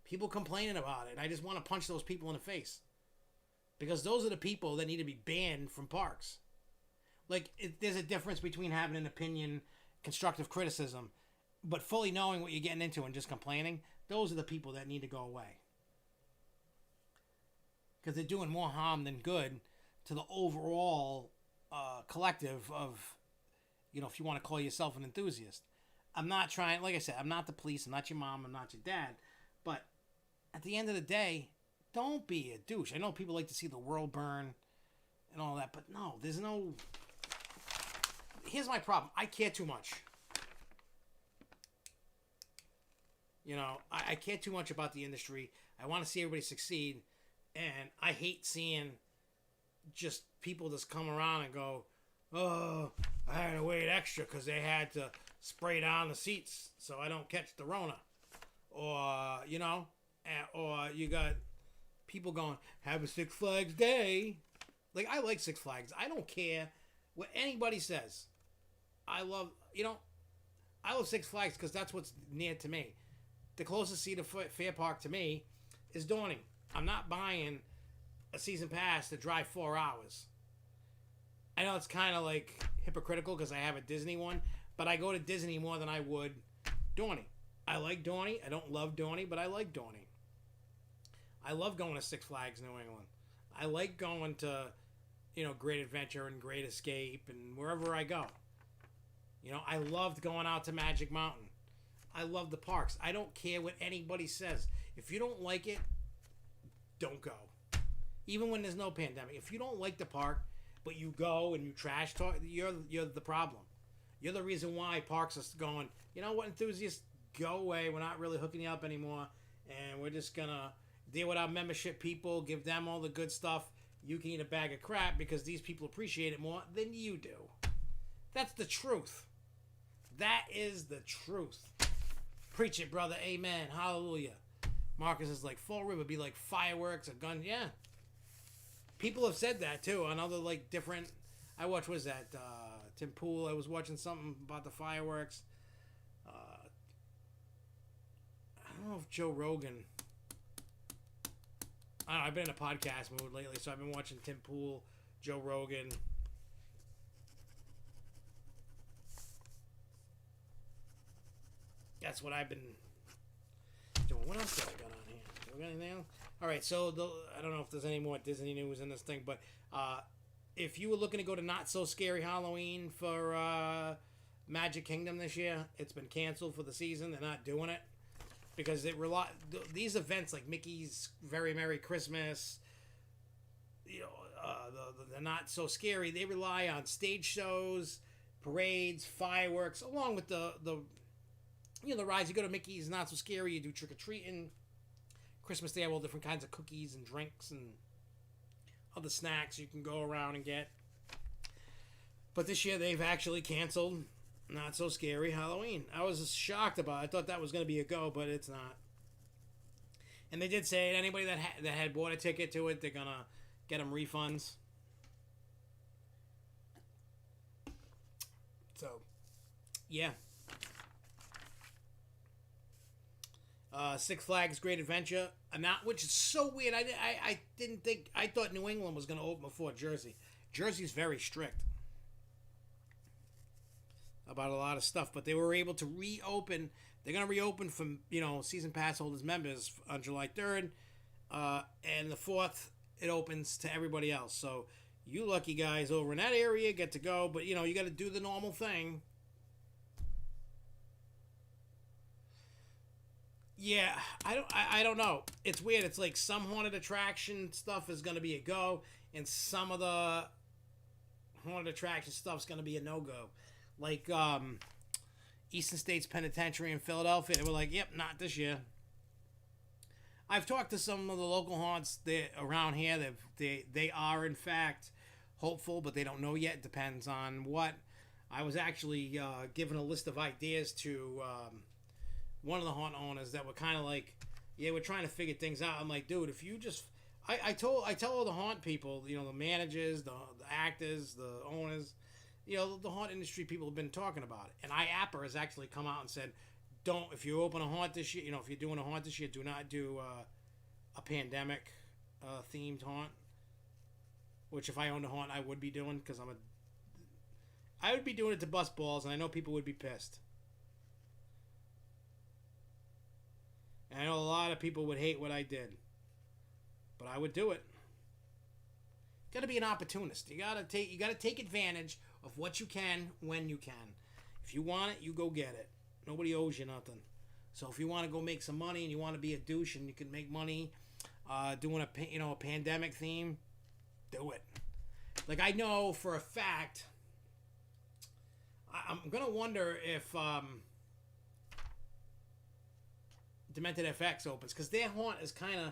People complaining about it. And I just want to punch those people in the face. Because those are the people that need to be banned from parks. Like, there's a difference between having an opinion, constructive criticism, but fully knowing what you're getting into and just complaining. Those are the people that need to go away. Because they're doing more harm than good to the overall collective of, you know, if you want to call yourself an enthusiast. I'm not trying, like I said, I'm not the police, I'm not your mom, I'm not your dad. But at the end of the day, don't be a douche. I know people like to see the world burn and all that, but no, there's no... Here's my problem. I care too much. You know, I care too much about the industry. I want to see everybody succeed. And I hate seeing just people just come around and go, oh, I had to wait extra because they had to spray down the seats so I don't catch the Rona. Or, you know, or you got people going, have a Six Flags day. Like, I like Six Flags. I don't care what anybody says. I love Six Flags because that's what's near to me. The closest Cedar Fair Park to me is Dorney. I'm not buying a season pass to drive 4 hours. I know it's kind of like hypocritical because I have a Disney one, but I go to Disney more than I would Dorney. I like Dorney. I don't love Dorney, but I like Dorney. I love going to Six Flags New England. I like going to, Great Adventure and Great Escape and wherever I go. I loved going out to Magic Mountain. I love the parks. I don't care what anybody says. If you don't like it, don't go. Even when there's no pandemic. If you don't like the park, but you go and you trash talk, you're the problem. You're the reason why parks are going, you know what, enthusiasts, go away. We're not really hooking you up anymore. And we're just going to deal with our membership people, give them all the good stuff. You can eat a bag of crap because these people appreciate it more than you do. That's the truth. That is the truth. Preach it, brother. Amen. Hallelujah. Marcus is like, Fall River be like fireworks, a gun. Yeah. People have said that too on other different. I watched, what was that? Tim Pool. I was watching something about the fireworks. I don't know if Joe Rogan. I don't know, I've been in a podcast mood lately, so I've been watching Tim Pool, Joe Rogan. That's what I've been. doing? What else did I got on here? Do we got anything else? All right, so I don't know if there's any more Disney news in this thing, but if you were looking to go to Not So Scary Halloween for Magic Kingdom this year, it's been canceled for the season. They're not doing it because these events like Mickey's Very Merry Christmas, you know, the Not So Scary, they rely on stage shows, parades, fireworks, along with the rides. You go to Mickey's Not So Scary, you do trick or treating. Christmas Day, have all different kinds of cookies and drinks and other snacks you can go around and get. But this year they've actually canceled Not So Scary Halloween. I was shocked about it. I thought that was going to be a go, but it's not. And they did say anybody that had bought a ticket to it, they're going to get them refunds. So, yeah. Six Flags Great Adventure, which is so weird. I didn't think, I thought New England was going to open before Jersey. Jersey's very strict about a lot of stuff, but they were able to reopen. They're going to reopen from, season pass holders members on July 3rd, and the 4th, it opens to everybody else. So you lucky guys over in that area get to go, but, you got to do the normal thing. Yeah, I don't know. It's weird. It's like some haunted attraction stuff is going to be a go, and some of the haunted attraction stuff is going to be a no-go. Like Eastern States Penitentiary in Philadelphia, they were like, yep, not this year. I've talked to some of the local haunts around here. They are, in fact, hopeful, but they don't know yet. It depends on what. I was actually given a list of ideas to one of the haunt owners that were kind of like, yeah, we're trying to figure things out. I'm like, dude, if you just, I tell all the haunt people, the managers, the actors, the owners, the haunt industry people have been talking about it. And IAPA has actually come out and said, if you open a haunt this year, if you're doing a haunt this year, do not do a pandemic themed haunt. Which if I owned a haunt, I would be doing, because I would be doing it to bust balls, and I know people would be pissed. And I know a lot of people would hate what I did, but I would do it. Got to be an opportunist. You got to take advantage of what you can when you can. If you want it, you go get it. Nobody owes you nothing. So if you want to go make some money and you want to be a douche and you can make money doing a pandemic theme, do it. Like, I know for a fact, I'm gonna wonder if Demented FX opens, because their haunt is kind of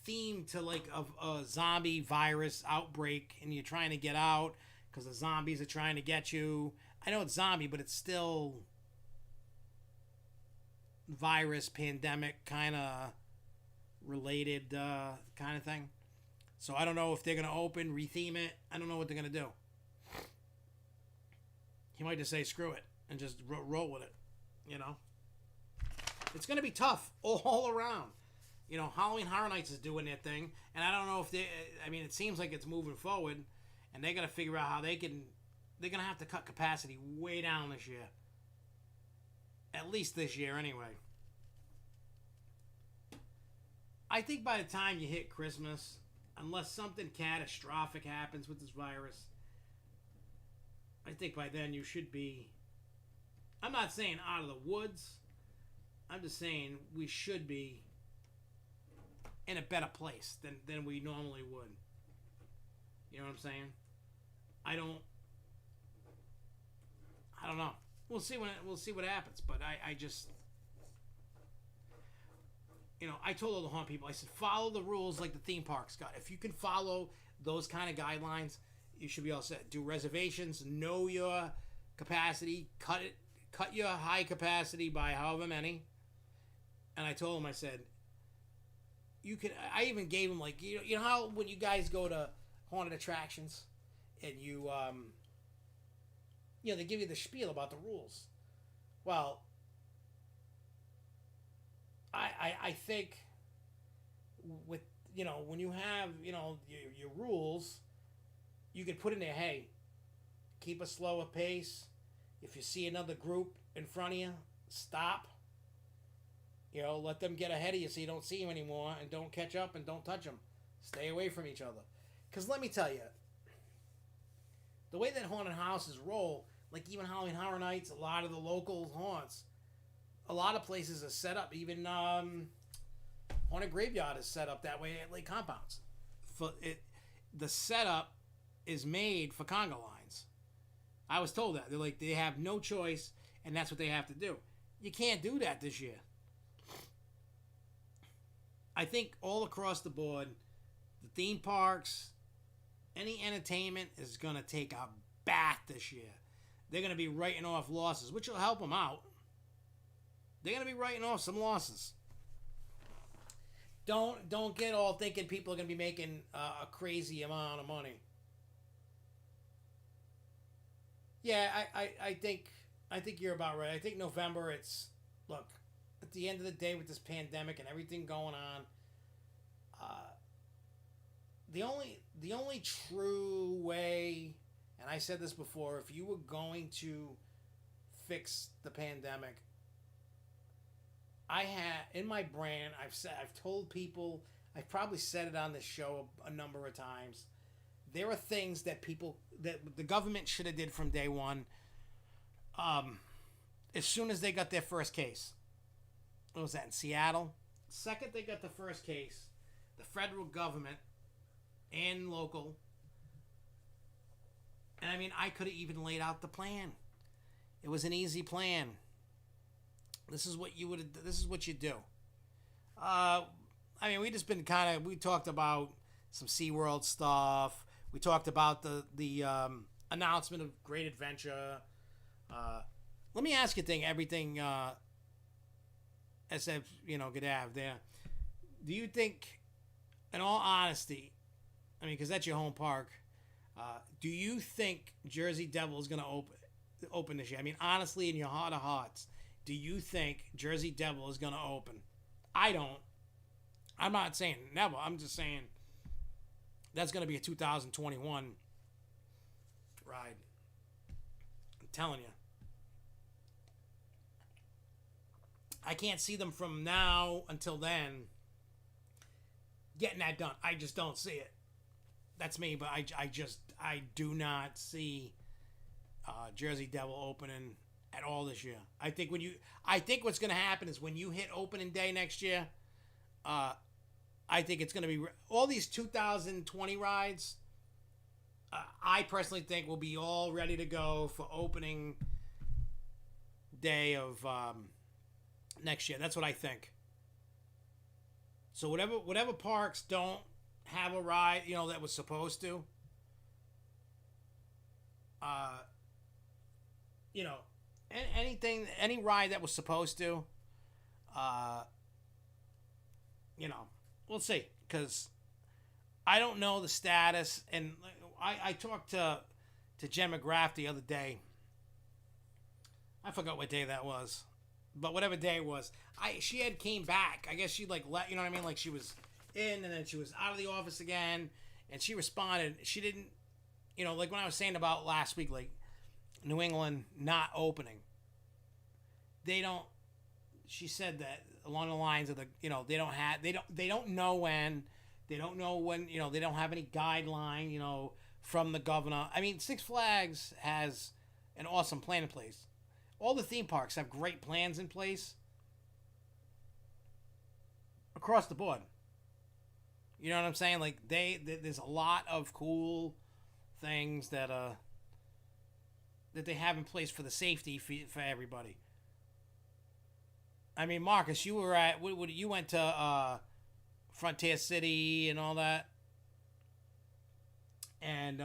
themed to like a zombie virus outbreak, and you're trying to get out because the zombies are trying to get you. I know it's zombie, but it's still virus, pandemic kind of related kind of thing. So I don't know if they're going to open, retheme it. I don't know what they're going to do. He might just say screw it and just roll with it, It's going to be tough all around. Halloween Horror Nights is doing their thing, and I don't know if it seems like it's moving forward, and they got to figure out how they're going to have to cut capacity way down this year. At least this year, anyway. I think by the time you hit Christmas, unless something catastrophic happens with this virus, I think by then you should be, I'm not saying out of the woods, I'm just saying we should be in a better place than we normally would. You know what I'm saying? I don't know. We'll see what happens, but I just, I told all the haunt people, I said, follow the rules like the theme parks got. If you can follow those kind of guidelines, you should be all set. Do reservations, know your capacity, cut your high capacity by however many. And I told them, I said, I even gave them, like, you know how when you guys go to haunted attractions and you, they give you the spiel about the rules. Well, I think with, when you have, your rules, you could put in there, hey, keep a slower pace. If you see another group in front of you, stop. You know, let them get ahead of you so you don't see them anymore, and don't catch up and don't touch them. Stay away from each other. Because let me tell you, the way that haunted houses roll, like even Halloween Horror Nights, a lot of the local haunts, a lot of places are set up. Even Haunted Graveyard is set up that way at lake compounds. The setup is made for conga lines. I was told that. They're like, they have no choice, and that's what they have to do. You can't do that this year. I think all across the board, the theme parks, any entertainment is going to take a bath this year. They're going to be writing off losses, which will help them out. They're going to be writing off some losses. Don't get all thinking people are going to be making a crazy amount of money. Yeah, I think you're about right. I think November, it's, look, at the end of the day with this pandemic and everything going on, the only true way, and I said this before, if you were going to fix the pandemic, I had in my brand, I've told people, I've probably said it on this show a number of times. There are things that the government should have did from day one. As soon as they got their first case, what was that, in Seattle? Second they got the first case, the federal government and local, and I mean, I could have even laid out the plan. It was an easy plan. This is what you would. This is what you do. I mean, we talked about some SeaWorld stuff. We talked about the announcement of Great Adventure. Let me ask you everything SF, could have there. Do you think, in all honesty, I mean, because that's your home park, do you think Jersey Devil is going to open this year? I mean, honestly, in your heart of hearts, do you think Jersey Devil is going to open? I don't. I'm not saying never. I'm just saying that's going to be a 2021 ride. I'm telling you. I can't see them from now until then getting that done. I just don't see it. That's me, but I do not see Jersey Devil opening at all this year. I think what's going to happen is when you hit opening day next year, I think it's going to be all these 2020 rides. I personally think will be all ready to go for opening day of next year. That's what I think. So whatever parks don't have a ride, that was supposed to, any ride that was supposed to, we'll see, because I don't know the status, and I talked to Jen McGrath the other day. I forgot what day that was, but whatever day it was, she had came back. I guess she let, like she was in and then she was out of the office again, and she responded. She didn't, like when I was saying about last week, like New England not opening. She said that along the lines of they don't know when, they don't have any guideline, from the governor. I mean, Six Flags has an awesome plan in place. All the theme parks have great plans in place across the board. You know what I'm saying? Like there's a lot of cool things that they have in place for the safety for everybody. I mean, Marcus, you were at you went to Frontier City and all that, and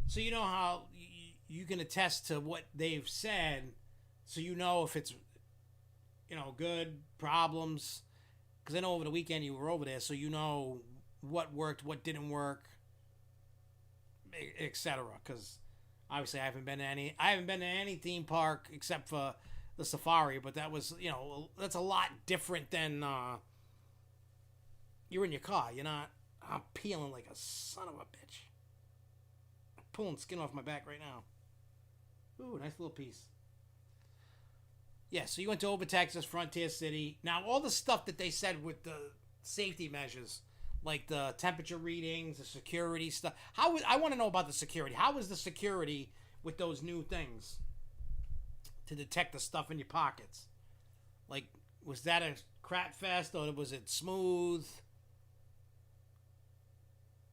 so you know how you can attest to what they've said, so if it's good, problems. Because I know over the weekend you were over there, so what worked, what didn't work, etc. Because obviously I haven't been to any theme park except for the safari, but that was that's a lot different than you're in your car. You're not. I'm peeling like a son of a bitch. I'm pulling skin off my back right now. Ooh, nice little piece. Yeah, so you went to Over Texas, Frontier City. Now, all the stuff that they said with the safety measures, like the temperature readings, the security stuff. I want to know about the security. How is the security with those new things to detect the stuff in your pockets? Like, was that a crap fest or was it smooth?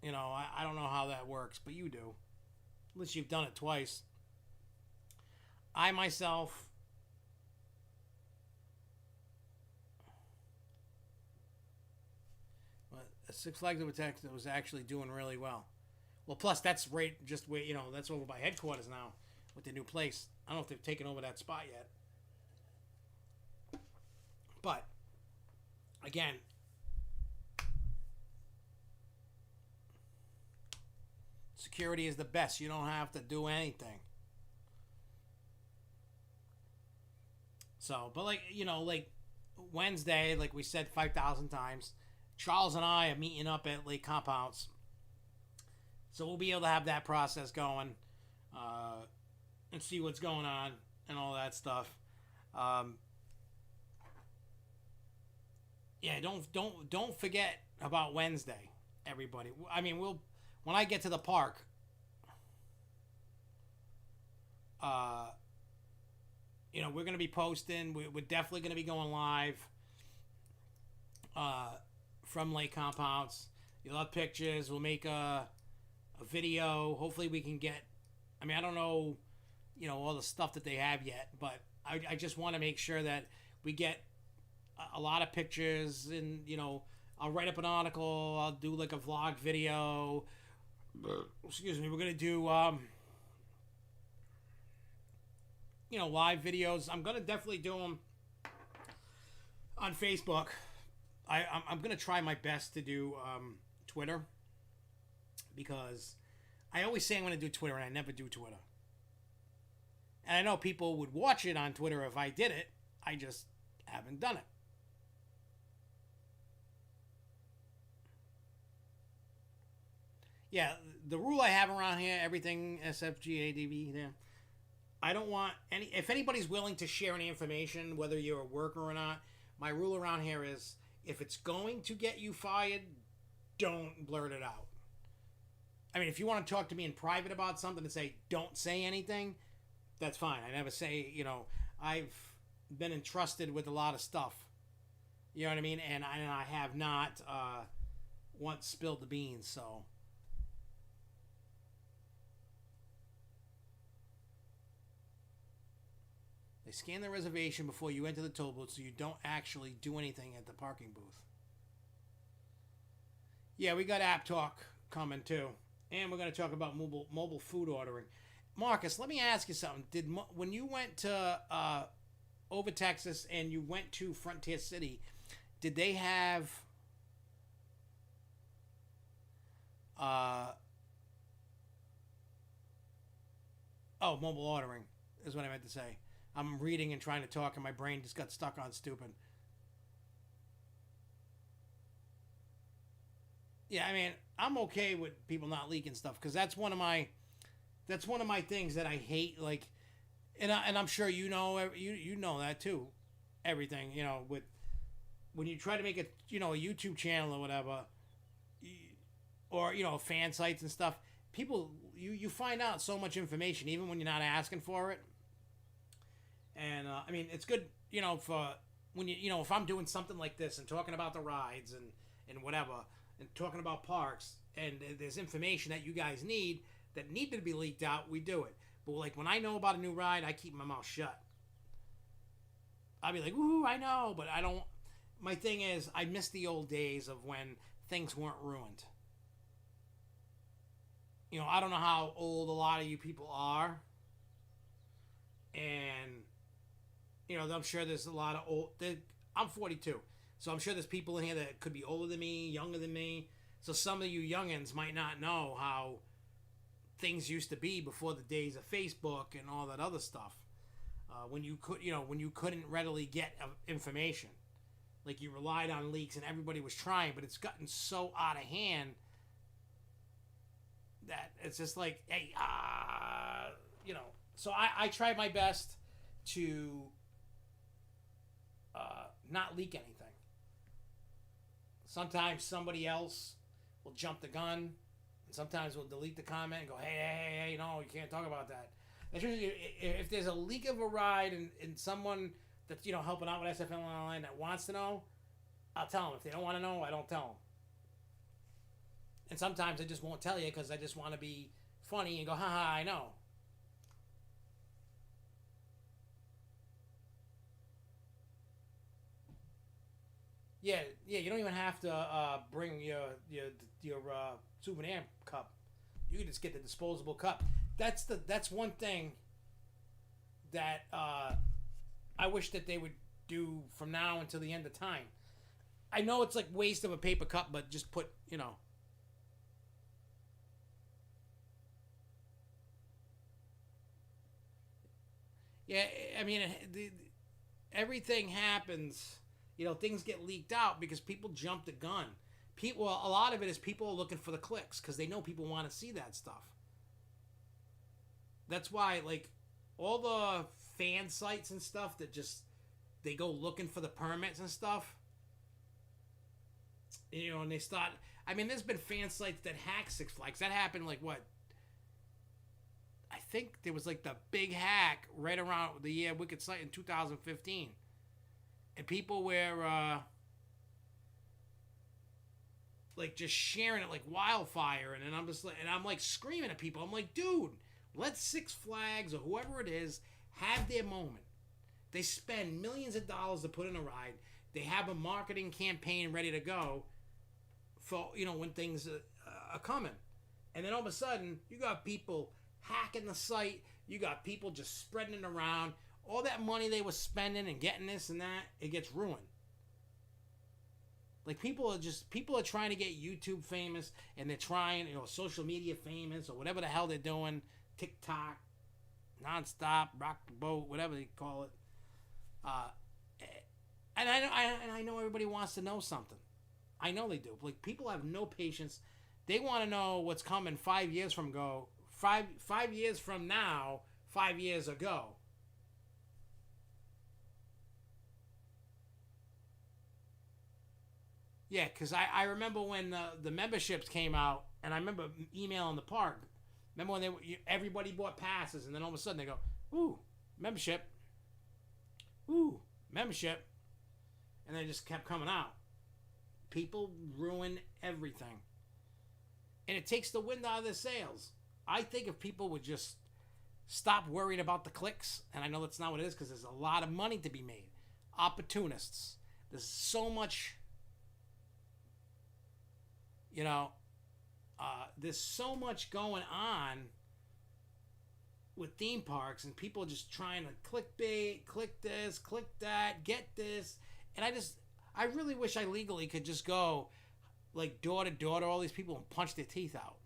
You know, I don't know how that works, but you do. At least you've done it twice. I myself, Six Flags Over Texas was actually doing really well. Well, plus that's right, just wait, that's over by headquarters now with the new place. I don't know if they've taken over that spot yet, but again, security is the best. You don't have to do anything. So, but like Wednesday, like we said 5,000 times, Charles and I are meeting up at Lake Compounds. So we'll be able to have that process going and see what's going on and all that stuff. Yeah, don't forget about Wednesday, everybody. I mean, when I get to the park, we're going to be posting. We're definitely going to be going live from Lake Compounds. You'll have pictures. We'll make a video. Hopefully we can get, I don't know, all the stuff that they have yet, but I just want to make sure that we get a lot of pictures and, I'll write up an article. I'll do like a vlog video. Excuse me. We're going to do, live videos. I'm going to definitely do them on Facebook. I'm going to try my best to do Twitter, because I always say I'm going to do Twitter and I never do Twitter. And I know people would watch it on Twitter if I did it. I just haven't done it. Yeah, the rule I have around here, everything SFGADV there, I don't want any, if anybody's willing to share any information, whether you're a worker or not, my rule around here is, if it's going to get you fired, don't blurt it out. I mean, if you want to talk to me in private about something and say, don't say anything, that's fine. I never say, I've been entrusted with a lot of stuff. You know what I mean? And I have not once spilled the beans, so. They scan the reservation before you enter the toll booth, so you don't actually do anything at the parking booth. Yeah, we got App Talk coming too. And we're going to talk about mobile food ordering. Marcus, let me ask you something. When you went to Over Texas and you went to Frontier City, did they have mobile ordering is what I meant to say. I'm reading and trying to talk and my brain just got stuck on stupid. Yeah, I mean, I'm okay with people not leaking stuff, because that's one of my things that I hate. Like, and I'm sure you know that too. Everything, with when you try to make a YouTube channel or whatever, or fan sites and stuff, people you find out so much information even when you're not asking for it. And I mean, it's good, for when if I'm doing something like this and talking about the rides and whatever, and talking about parks, and there's information that you guys need that needed to be leaked out, we do it. But like when I know about a new ride, I keep my mouth shut. I'll be like, "Ooh, I know," but I don't. My thing is, I miss the old days of when things weren't ruined. I don't know how old a lot of you people are, and I'm sure there's a lot of old. I'm 42, so I'm sure there's people in here that could be older than me, younger than me. So some of you youngins might not know how things used to be before the days of Facebook and all that other stuff. When you couldn't readily get information, like you relied on leaks and everybody was trying, but it's gotten so out of hand that it's just like, hey, So I try my best to not leak anything. Sometimes somebody else will jump the gun, and sometimes we'll delete the comment and go, hey, no, you can't talk about that. If there's a leak of a ride and someone that's helping out with SFNEOnline that wants to know, I'll tell them. If they don't want to know, I don't tell them. And sometimes I just won't tell you because I just want to be funny and go, haha, I know. Yeah, you don't even have to bring your souvenir cup. You can just get the disposable cup. That's one thing that I wish that they would do from now until the end of time. I know it's like waste of a paper cup, but just put, Yeah, I mean, everything happens. Things get leaked out because people jump the gun. A lot of it is people are looking for the clicks because they know people want to see that stuff. That's why, like, all the fan sites and stuff that they go looking for the permits and stuff. And they start. I mean, there's been fan sites that hack Six Flags. That happened like what? I think there was like the big hack right around the year Wicked Site in 2015. And people were like just sharing it like wildfire, and then I'm like screaming at people. I'm like, dude, let Six Flags or whoever it is have their moment. They spend millions of dollars to put in a ride. They have a marketing campaign ready to go for when things are coming, and then all of a sudden you got people hacking the site. You got people just spreading it around. All that money they were spending and getting this and that, it gets ruined. Like people are trying to get YouTube famous, and they're trying, social media famous or whatever the hell they're doing, TikTok, nonstop, rock the boat, whatever they call it. And I know everybody wants to know something. I know they do. Like people have no patience. They want to know what's coming 5 years from now, 5 years ago. Yeah, because I remember when the memberships came out, and I remember emailing the park. Remember when everybody bought passes, and then all of a sudden they go, ooh, membership. Ooh, membership. And they just kept coming out. People ruin everything. And it takes the wind out of their sails. I think if people would just stop worrying about the clicks, and I know that's not what it is because there's a lot of money to be made. Opportunists. There's so much... there's so much going on with theme parks, and people are just trying to clickbait, click this, click that, get this, and I really wish I legally could just go like door to door to all these people and punch their teeth out.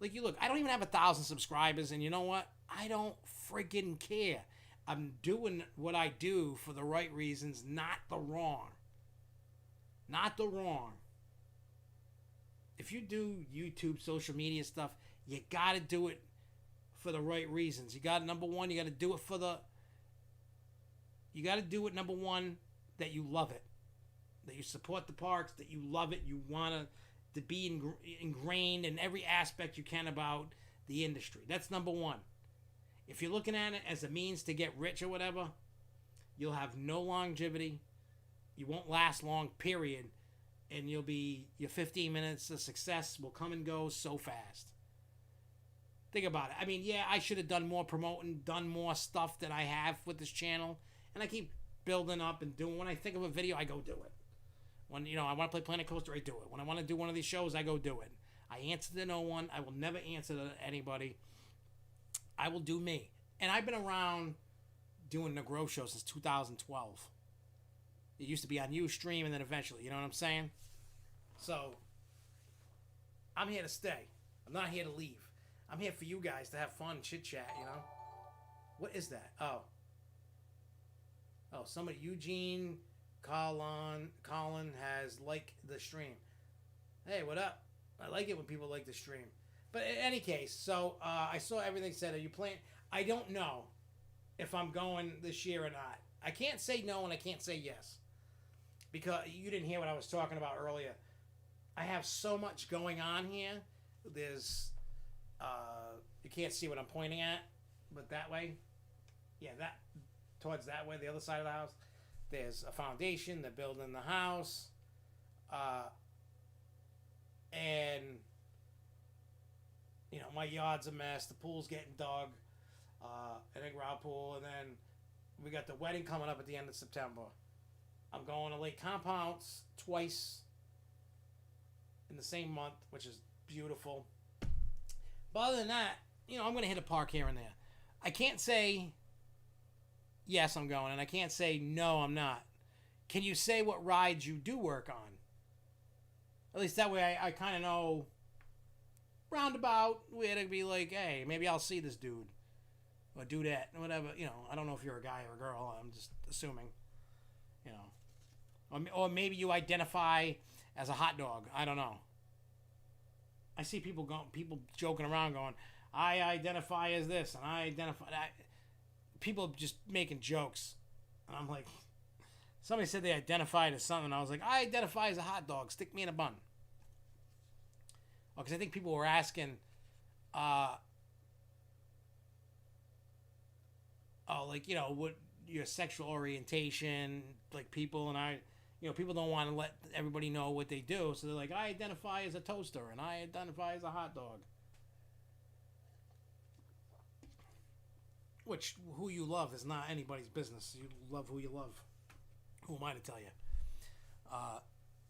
Like, you look, I don't even have 1,000 subscribers, and you know what? I don't friggin' care. I'm doing what I do for the right reasons, not the wrong. Not the wrong. If you do YouTube, social media stuff, you gotta do it for the right reasons. You gotta, number one, you gotta do it number one, that you love it. That you support the parks, that you love it, you want to be ingrained in every aspect you can about the industry. That's number one. If you're looking at it as a means to get rich or whatever, you'll have no longevity. You won't last long, period. And your 15 minutes of success will come and go so fast. Think about it. I mean, yeah, I should have done more promoting, done more stuff that I have with this channel. And I keep building up and doing. When I think of a video, I go do it. When, I want to play Planet Coaster, I do it. When I want to do one of these shows, I go do it. I answer to no one. I will never answer to anybody. I will do me. And I've been around doing the Grow Show since 2012. It used to be on Ustream, and then eventually, you know what I'm saying? So, I'm here to stay. I'm not here to leave. I'm here for you guys to have fun, chit-chat, What is that? Oh, somebody, Eugene Colin has liked the stream. Hey, what up? I like it when people like the stream. But in any case, so I saw everything said. Are you playing? I don't know if I'm going this year or not. I can't say no and I can't say yes. Because you didn't hear what I was talking about earlier. I have so much going on here. There's, you can't see what I'm pointing at, but that way, yeah, that, towards that way, the other side of the house, there's a foundation, they're building the house, and, you know, my yard's a mess, the pool's getting dug, an in-ground pool, and then we got the wedding coming up at the end of September. I'm going to Lake Compounce twice in the same month, which is beautiful. But other than that, you know, I'm going to hit a park here and there. I can't say yes, I'm going, and I can't say no, I'm not. Can you say what rides you do work on? At least that way I kind of know roundabout where to be like, hey, maybe I'll see this dude or dudette, whatever. You know, I don't know if you're a guy or a girl. I'm just assuming, you know. Or maybe you identify as a hot dog. I don't know. I see people joking around going, I identify as this, and I identify... people just making jokes. And I'm like... Somebody said they identified as something. I was like, I identify as a hot dog. Stick me in a bun. Because I think people were asking... like, you know, what your sexual orientation, like people, and I... You know, people don't want to let everybody know what they do, so they're like, I identify as a toaster, and I identify as a hot dog. Which, who you love is not anybody's business. You love who you love. Who am I to tell you?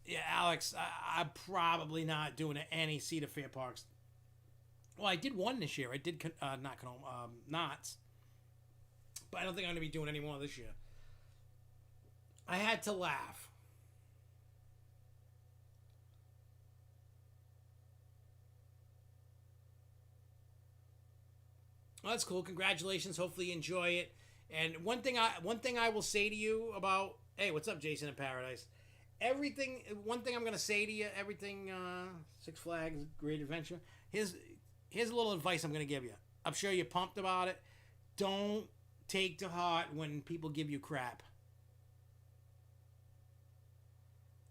Yeah, Alex, I'm probably not doing any Cedar Fair parks. Well, I did one this year. I did, Knott's. But I don't think I'm going to be doing any more this year. I had to laugh. Well, that's cool. Congratulations. Hopefully you enjoy it. And one thing I will say to you about, hey, what's up, Jason in Paradise? One thing I'm gonna say to you, Six Flags Great Adventure. Here's a little advice I'm gonna give you. I'm sure you're pumped about it. Don't take to heart when people give you crap.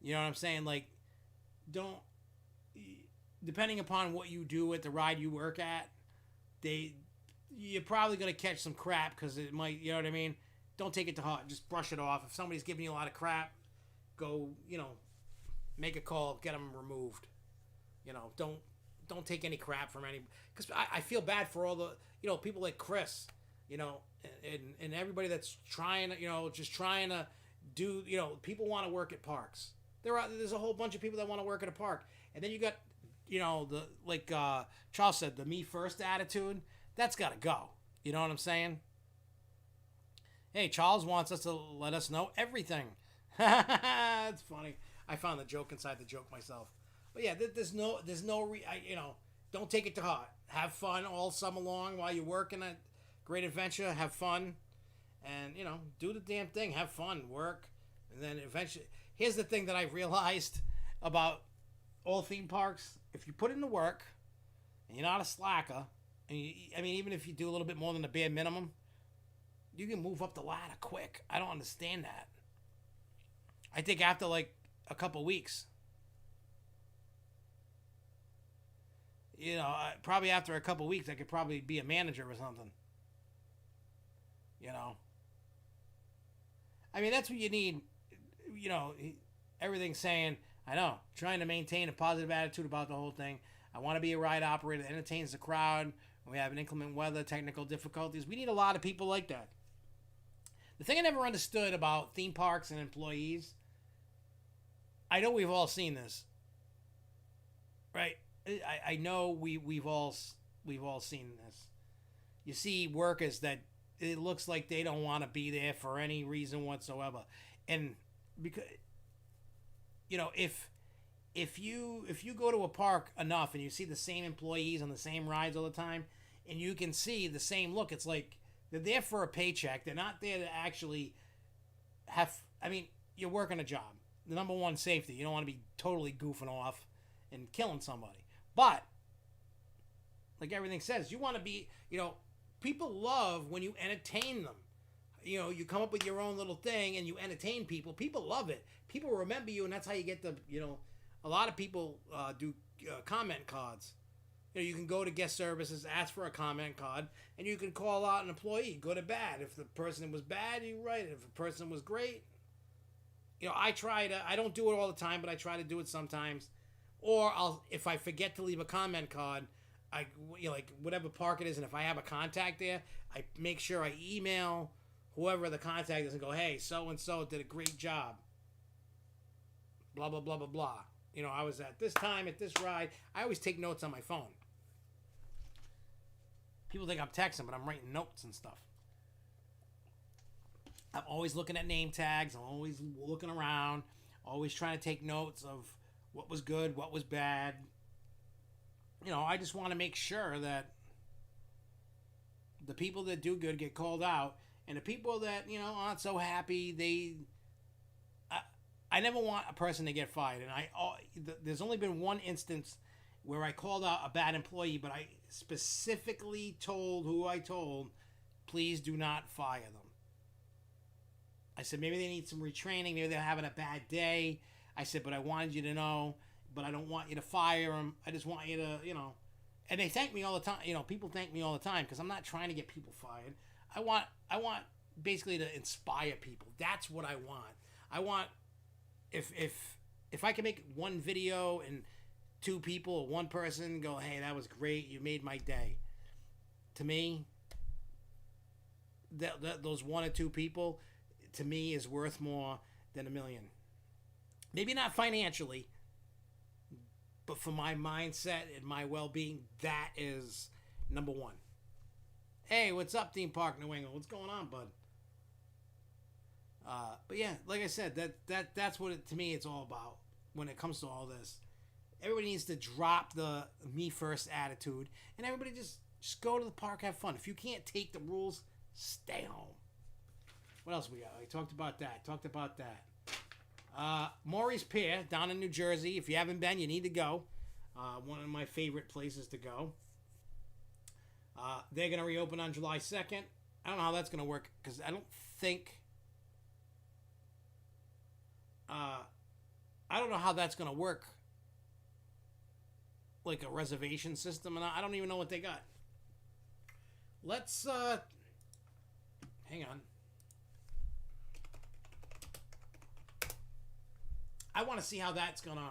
You know what I'm saying? Like, don't. Depending upon what you do at the ride you work at, you're probably going to catch some crap because it might, you know what I mean? Don't take it to heart. Just brush it off. If somebody's giving you a lot of crap, go, you know, make a call, get them removed. You know, don't take any crap from any, because I feel bad for all the, you know, people like Chris, you know, and everybody that's trying to, you know, just trying to do, you know, people want to work at parks. There's a whole bunch of people that want to work at a park. And then you got, you know, the, like Charles said, the me first attitude. That's got to go. You know what I'm saying? Hey, Charles wants us to let us know everything. It's funny. I found the joke inside the joke myself. But yeah, there's no, you know, don't take it to heart. Have fun all summer long while you're working at Great Adventure. Have fun. And, you know, do the damn thing. Have fun. Work. And then eventually, here's the thing that I realized about all theme parks. If you put in the work and you're not a slacker, and I mean, even if you do a little bit more than the bare minimum, you can move up the ladder quick. I don't understand that. I think after like a couple weeks, you know, probably after a couple weeks, I could probably be a manager or something. You know, I mean, that's what you need. You know, everything's saying, I know, trying to maintain a positive attitude about the whole thing. I want to be a ride operator that entertains the crowd. We have an inclement weather, technical difficulties. We need a lot of people like that. The thing I never understood about theme parks and employees, I know we've all seen this, right? I know we've all seen this. You see workers that it looks like they don't want to be there for any reason whatsoever, and because, you know, if you go to a park enough and you see the same employees on the same rides all the time, and you can see the same look, it's like they're there for a paycheck. They're not there to actually have, I mean, you're working a job. The number one, safety. You don't want to be totally goofing off and killing somebody. But, like everything says, you want to be, you know, people love when you entertain them. you come up with your own little thing and you entertain people. People love it. People remember you, and that's how you get a lot of people do comment cards. You can go to guest services, ask for a comment card, and you can call out an employee, good or bad. If the person was bad, you write it. If the person was great, I don't do it all the time, but I try to do it sometimes. Or if I forget to leave a comment card, like whatever park it is, and if I have a contact there, I make sure I email whoever the contact is and go, hey, so-and-so did a great job. Blah, blah, blah, blah, blah. I was at this time, at this ride. I always take notes on my phone. People think I'm texting, but I'm writing notes and stuff. I'm always looking at name tags. I'm always looking around. Always trying to take notes of what was good, what was bad. I just want to make sure that the people that do good get called out, and the people that aren't so happy, I never want a person to get fired. And there's only been one instance where I called out a bad employee, but I specifically told who I told, please do not fire them. I said, maybe they need some retraining. Maybe they're having a bad day. I said, but I wanted you to know, but I don't want you to fire them. I just want you to, and they thank me all the time. People thank me all the time because I'm not trying to get people fired. I want basically to inspire people. That's what I want. I want, if I can make one video and two people or one person go, hey, that was great, you made my day. To me, those one or two people, to me, is worth more than $1 million. Maybe not financially, but for my mindset and my well-being, that is number one. Hey, what's up, Theme Park New England? What's going on, bud? But yeah, like I said, that's what to me it's all about when it comes to all this. Everybody needs to drop the me first attitude, and everybody just go to the park, have fun. If you can't take the rules, stay home. What else we got? I talked about that. Maury's Pier down in New Jersey. If you haven't been, you need to go. One of my favorite places to go. They're going to reopen on July 2nd. I don't know how that's going to work because I don't think... I don't know how that's going to work. Like a reservation system. And I don't even know what they got. Let's... hang on. I want to see how that's going to...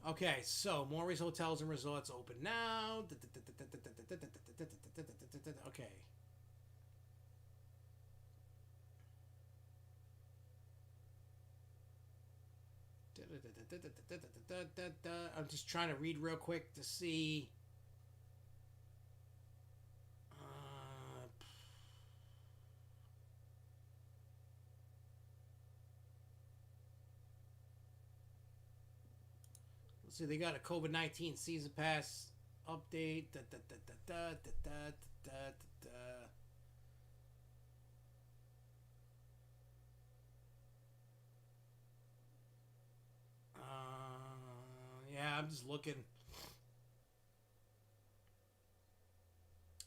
Okay, so Maury's Hotels and Resorts open now. Okay. I'm just trying to read real quick to see. Let's see, they got a COVID-19 season pass update. Yeah, I'm just looking.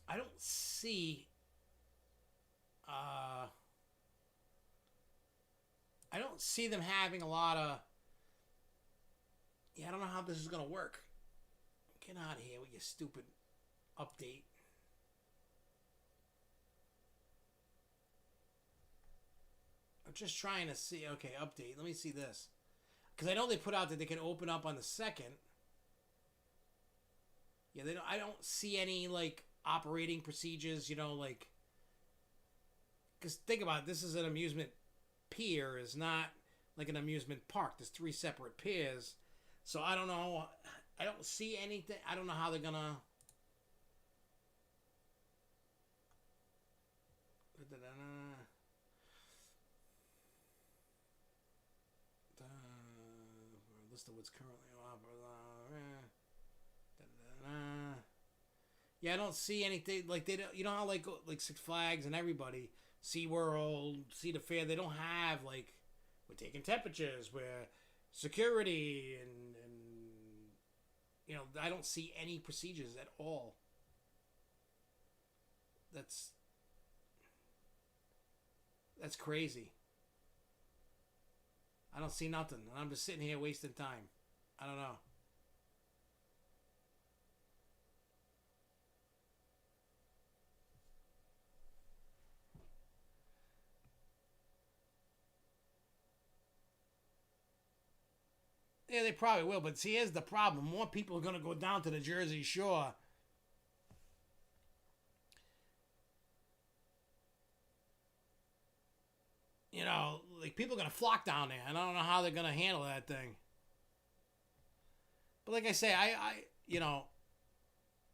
I don't see. I don't see them having a lot of. Yeah, I don't know how this is gonna work. Get out of here with your stupid update. I'm just trying to see. Okay, update. Let me see this. Because I know they put out that they can open up on the 2nd. Yeah, they don't. I don't see any like operating procedures. Like. Because think about it, this is an amusement pier. It's not like an amusement park. There's 3 separate piers. So I don't know. I don't see anything. I don't know how they're gonna. List of what's currently Yeah, I don't see anything like they don't. How like Six Flags and everybody, SeaWorld, Cedar Fair, they don't have like we're taking temperatures, we're security and I don't see any procedures at all. That's That's crazy. I don't see nothing. And I'm just sitting here wasting time. I don't know. Yeah, they probably will. But see, here's the problem. More people are going to go down to the Jersey Shore. You know, like people are going to flock down there. And I don't know how they're going to handle that thing. But like I say, you know,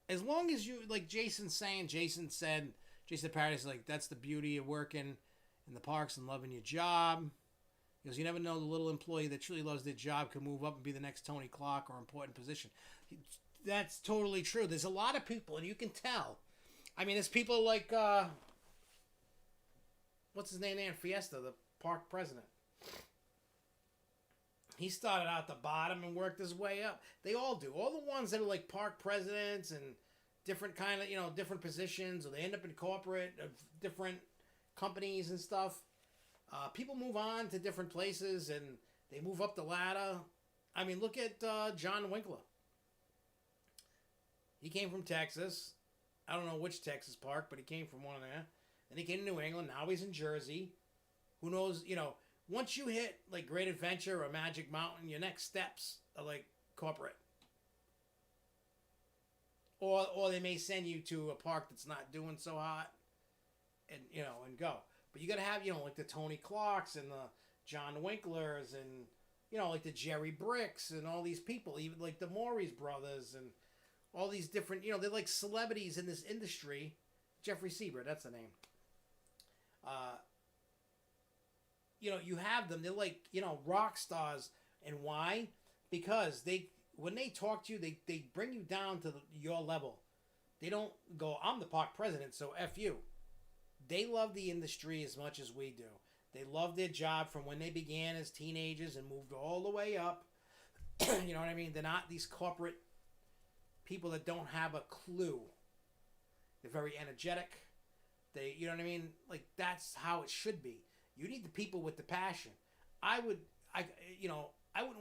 as long as you, like Jason's saying, Jason Paradis, like, that's the beauty of working in the parks and loving your job. Because you never know, the little employee that truly loves their job can move up and be the next Tony Clark or important position. That's totally true. There's a lot of people, and you can tell. I mean, there's people like, what's his name there? Fiesta, the park president. He started out the bottom and worked his way up. They all do. All the ones that are like park presidents and different kind of, you know, different positions, or they end up in corporate of different companies and stuff. People move on to different places and they move up the ladder. I mean, look at John Winkler. He came from Texas. I don't know which Texas park, but he came from one of there. Then he came to New England. Now he's in Jersey. Who knows, you know, once you hit like Great Adventure or Magic Mountain, your next steps are like corporate. Or they may send you to a park that's not doing so hot and, you know, and go. But you got to have, you know, like the Tony Clarks and the John Winklers and, you know, like the Jerry Bricks and all these people, even like the Maurice brothers and all these different, you know, they're like celebrities in this industry. Jeffrey Sieber, that's the name. You know, you have them. They're like, you know, rock stars. And why? Because when they talk to you, they bring you down to your level. They don't go, I'm the park president, so F you. They love the industry as much as we do. They love their job from when they began as teenagers and moved all the way up. You know what I mean? They're not these corporate people that don't have a clue. They're very energetic. You know what I mean? Like, that's how it should be. You need the people with the passion. I wouldn't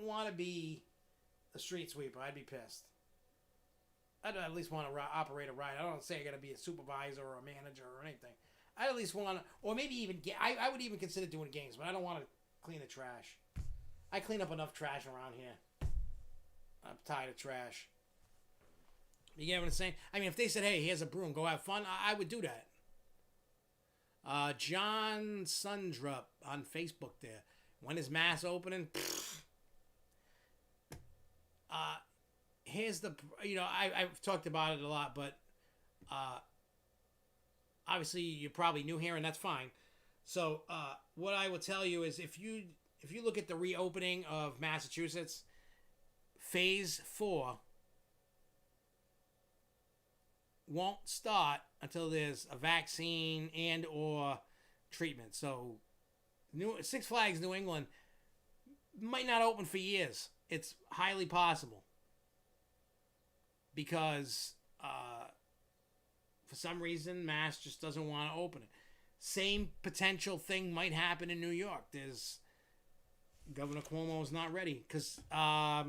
want to be a street sweeper. I'd be pissed. I'd at least want to operate a ride. I don't say I got to be a supervisor or a manager or anything. I at least want to, or maybe even I would even consider doing games, but I don't want to clean the trash. I clean up enough trash around here. I'm tired of trash. You get what I'm saying? I mean, if they said, "Hey, here's a broom, go have fun," I would do that. John Sundrup on Facebook there. When is Mass opening? Here's the, you know, I've talked about it a lot, but obviously you're probably new here, and that's fine. So what I will tell you is if you look at the reopening of Massachusetts, phase 4 won't start until there's a vaccine and or treatment. So Six Flags New England might not open for years. It's highly possible. Because for some reason, Mass just doesn't want to open it. Same potential thing might happen in New York. There's Governor Cuomo is not ready because Huck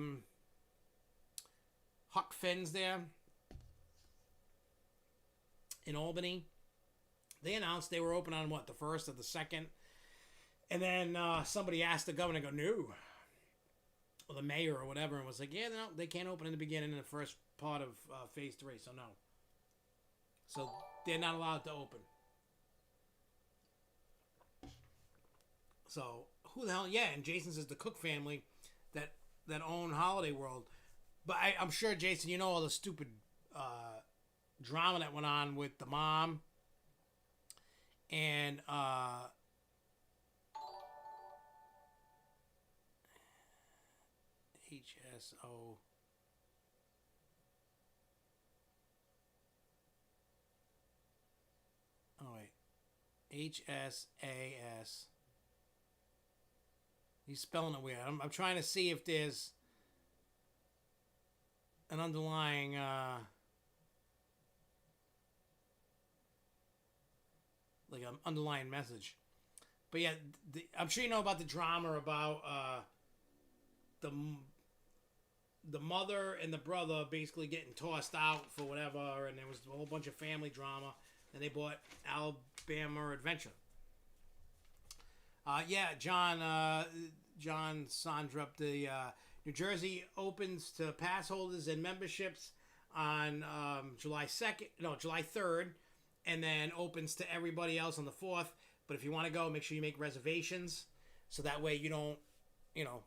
Finn's there in Albany. They announced they were open on what, the 1st or the 2nd, and then somebody asked the governor, go, no, or the mayor or whatever, and was like, yeah, no, they can't open in the beginning in the first part of phase 3, so no. So they're not allowed to open. So who the hell? Yeah, and Jason's is the Cook family that own Holiday World. But I'm sure, Jason, you know all the stupid drama that went on with the mom and HSO. Oh wait, HSAS. He's spelling it weird. I'm trying to see if there's an underlying like an underlying message. But yeah, I'm sure you know about the drama about the the mother and the brother basically getting tossed out for whatever, and there was a whole bunch of family drama, and they bought Alabama Adventure. Yeah, John Sondrup, the New Jersey opens to pass holders and memberships on July 2nd, no, July 3rd, and then opens to everybody else on the 4th. But if you want to go, make sure you make reservations, so that way you don't, you know,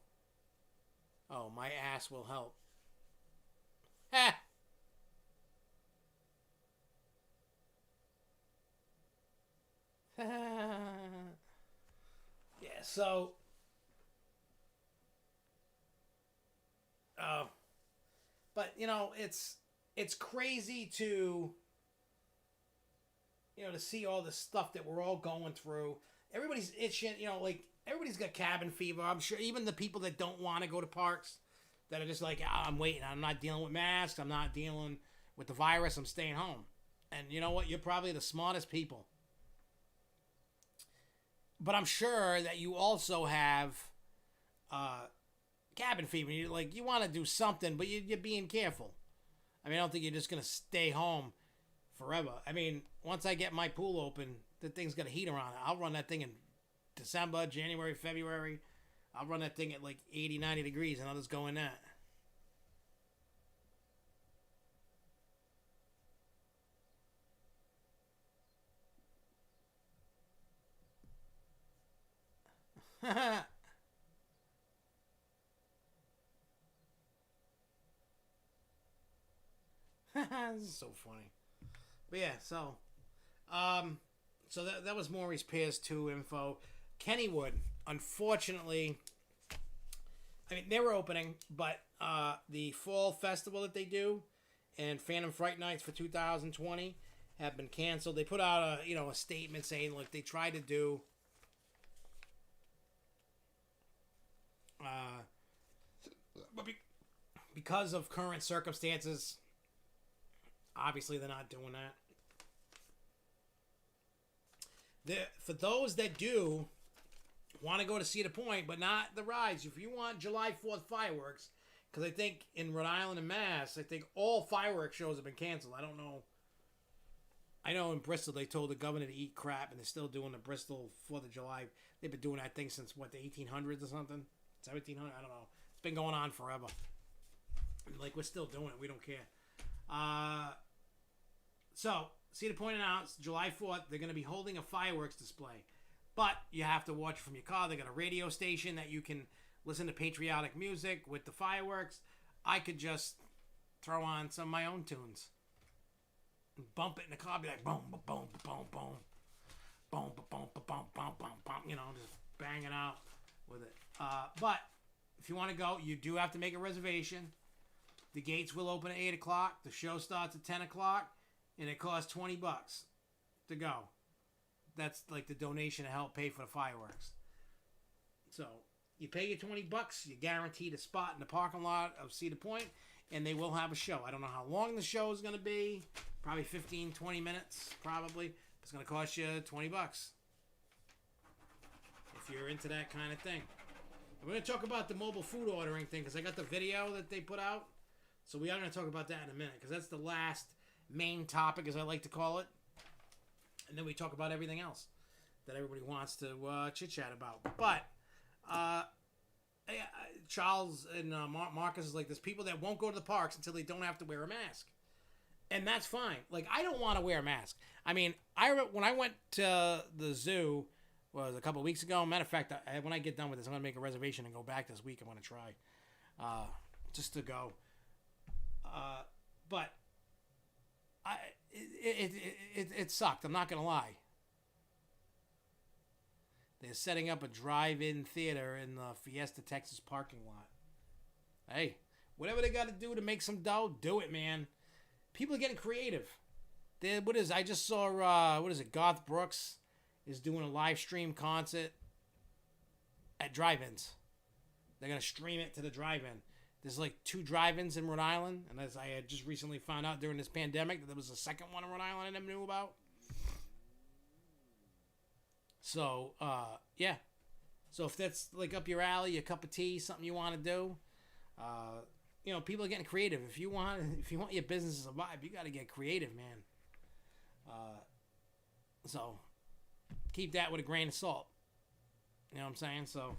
oh, my ass will help. Ha! Yeah, so, uh, but you know, it's crazy to, you know, to see all the stuff that we're all going through. Everybody's itching, you know, like everybody's got cabin fever. I'm sure even the people that don't want to go to parks, that are just like, I'm waiting. I'm not dealing with masks. I'm not dealing with the virus. I'm staying home. And you know what? You're probably the smartest people. But I'm sure that you also have cabin fever. You're like, you want to do something, but you're being careful. I mean, I don't think you're just going to stay home forever. I mean, once I get my pool open, the thing's got a heater on it. I'll run that thing in December, January, February. I'll run that thing at like 80, 90 degrees, and I'll just go in that. This is so funny. But yeah, um, so that was Maurice Pierce 2 info. Kennywood, unfortunately, I mean, they were opening, but the fall festival that they do and Phantom Fright Nights for 2020 have been canceled. They put out a statement saying, like, they tried to do but because of current circumstances, obviously they're not doing that. For those that do want to go to Cedar Point, but not the rides, if you want July 4th fireworks, because I think in Rhode Island and Mass, I think all fireworks shows have been canceled. I don't know. I know in Bristol they told the governor to eat crap, and they're still doing the Bristol 4th of July. They've been doing that thing since, what, the 1800s or something? 1700? I don't know. It's been going on forever. Like, we're still doing it. We don't care. So, Cedar Point announced July 4th, they're going to be holding a fireworks display. But you have to watch from your car. They got a radio station that you can listen to patriotic music with the fireworks. I could just throw on some of my own tunes and bump it in the car. Be like, boom, boom, boom, boom, boom, boom, boom, boom, boom, boom, boom, boom. You know, just bang it out with it. But if you want to go, you do have to make a reservation. The gates will open at 8 o'clock. The show starts at 10 o'clock. And it costs $20 to go. That's like the donation to help pay for the fireworks. So you pay your $20, you're guaranteed a spot in the parking lot of Cedar Point, and they will have a show. I don't know how long the show is going to be. Probably 15, 20 minutes, probably. It's going to cost you $20 if you're into that kind of thing. And we're going to talk about the mobile food ordering thing because I got the video that they put out. So we are going to talk about that in a minute because that's the last main topic, as I like to call it. And then we talk about everything else that everybody wants to chit-chat about. But Charles and Marcus is like, there's people that won't go to the parks until they don't have to wear a mask. And that's fine. Like, I don't want to wear a mask. I mean, when I went to the zoo, was a couple of weeks ago. Matter of fact, when I get done with this, I'm going to make a reservation and go back this week. I'm going to try just to go. But it sucked. I'm not gonna lie. They're setting up a drive-in theater in the Fiesta, Texas parking lot. Hey, whatever they got to do to make some dough, do it, man. People are getting creative. I just saw Garth Brooks is doing a live stream concert at drive-ins. They're gonna stream it to the drive-in. There's like 2 drive-ins in Rhode Island, and as I had just recently found out during this pandemic that there was a second one in Rhode Island I never knew about. So, yeah. So if that's like up your alley, a cup of tea, something you want to do, people are getting creative. If you want your business to survive, you got to get creative, man. So keep that with a grain of salt. You know what I'm saying? So,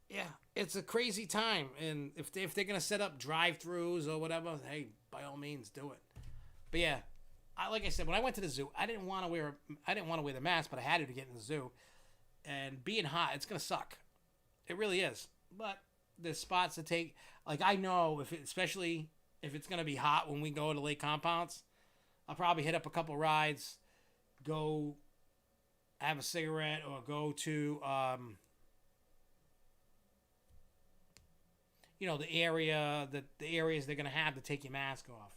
yeah, it's a crazy time, and if they're gonna set up drive-throughs or whatever, hey, by all means, do it. But yeah, like I said, when I went to the zoo, I didn't want to wear the mask, but I had to get in the zoo. And being hot, it's gonna suck. It really is. But there's spots to take. Like I know especially if it's gonna be hot when we go to lake compounds, I'll probably hit up a couple rides, go have a cigarette, or go to the areas they're gonna have to take your mask off.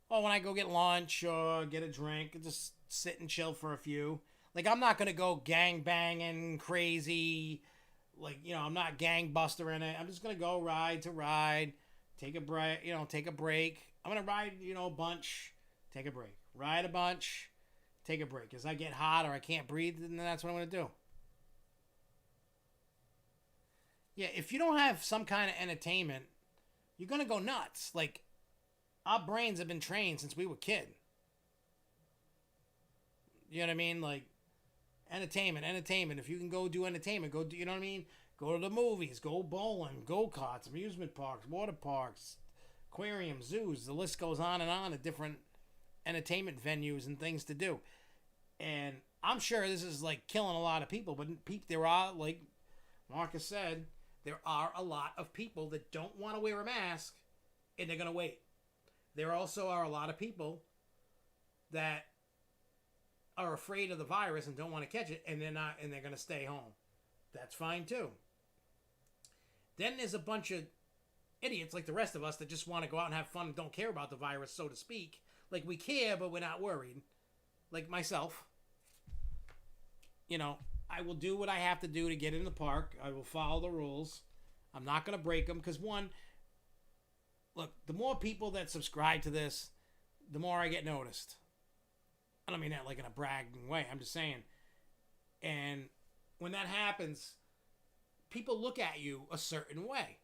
Or when I go get lunch or get a drink, just sit and chill for a few. Like I'm not gonna go gang banging crazy. Like I'm not gangbuster in it. I'm just gonna go ride to ride, take a break. Take a break. I'm gonna ride a bunch, take a break. Ride a bunch, take a break. As I get hot or I can't breathe, then that's what I'm gonna do. Yeah, if you don't have some kind of entertainment, you're gonna go nuts. Like our brains have been trained since we were kid. You know what I mean? Like entertainment. If you can go do entertainment, go do. You know what I mean? Go to the movies, go bowling, go karts, amusement parks, water parks, aquariums, zoos. The list goes on of different entertainment venues and things to do. And I'm sure this is like killing a lot of people, but there are, like Marcus said, there are a lot of people that don't want to wear a mask and they're going to wait. There also are a lot of people that are afraid of the virus and don't want to catch it, and they're going to stay home. That's fine too. Then there's a bunch of idiots like the rest of us that just want to go out and have fun and don't care about the virus, so to speak. Like we care, but we're not worried. Like myself. I will do what I have to do to get in the park. I will follow the rules. I'm not going to break them because look, the more people that subscribe to this, the more I get noticed. I don't mean that like in a bragging way. I'm just saying. And when that happens, people look at you a certain way.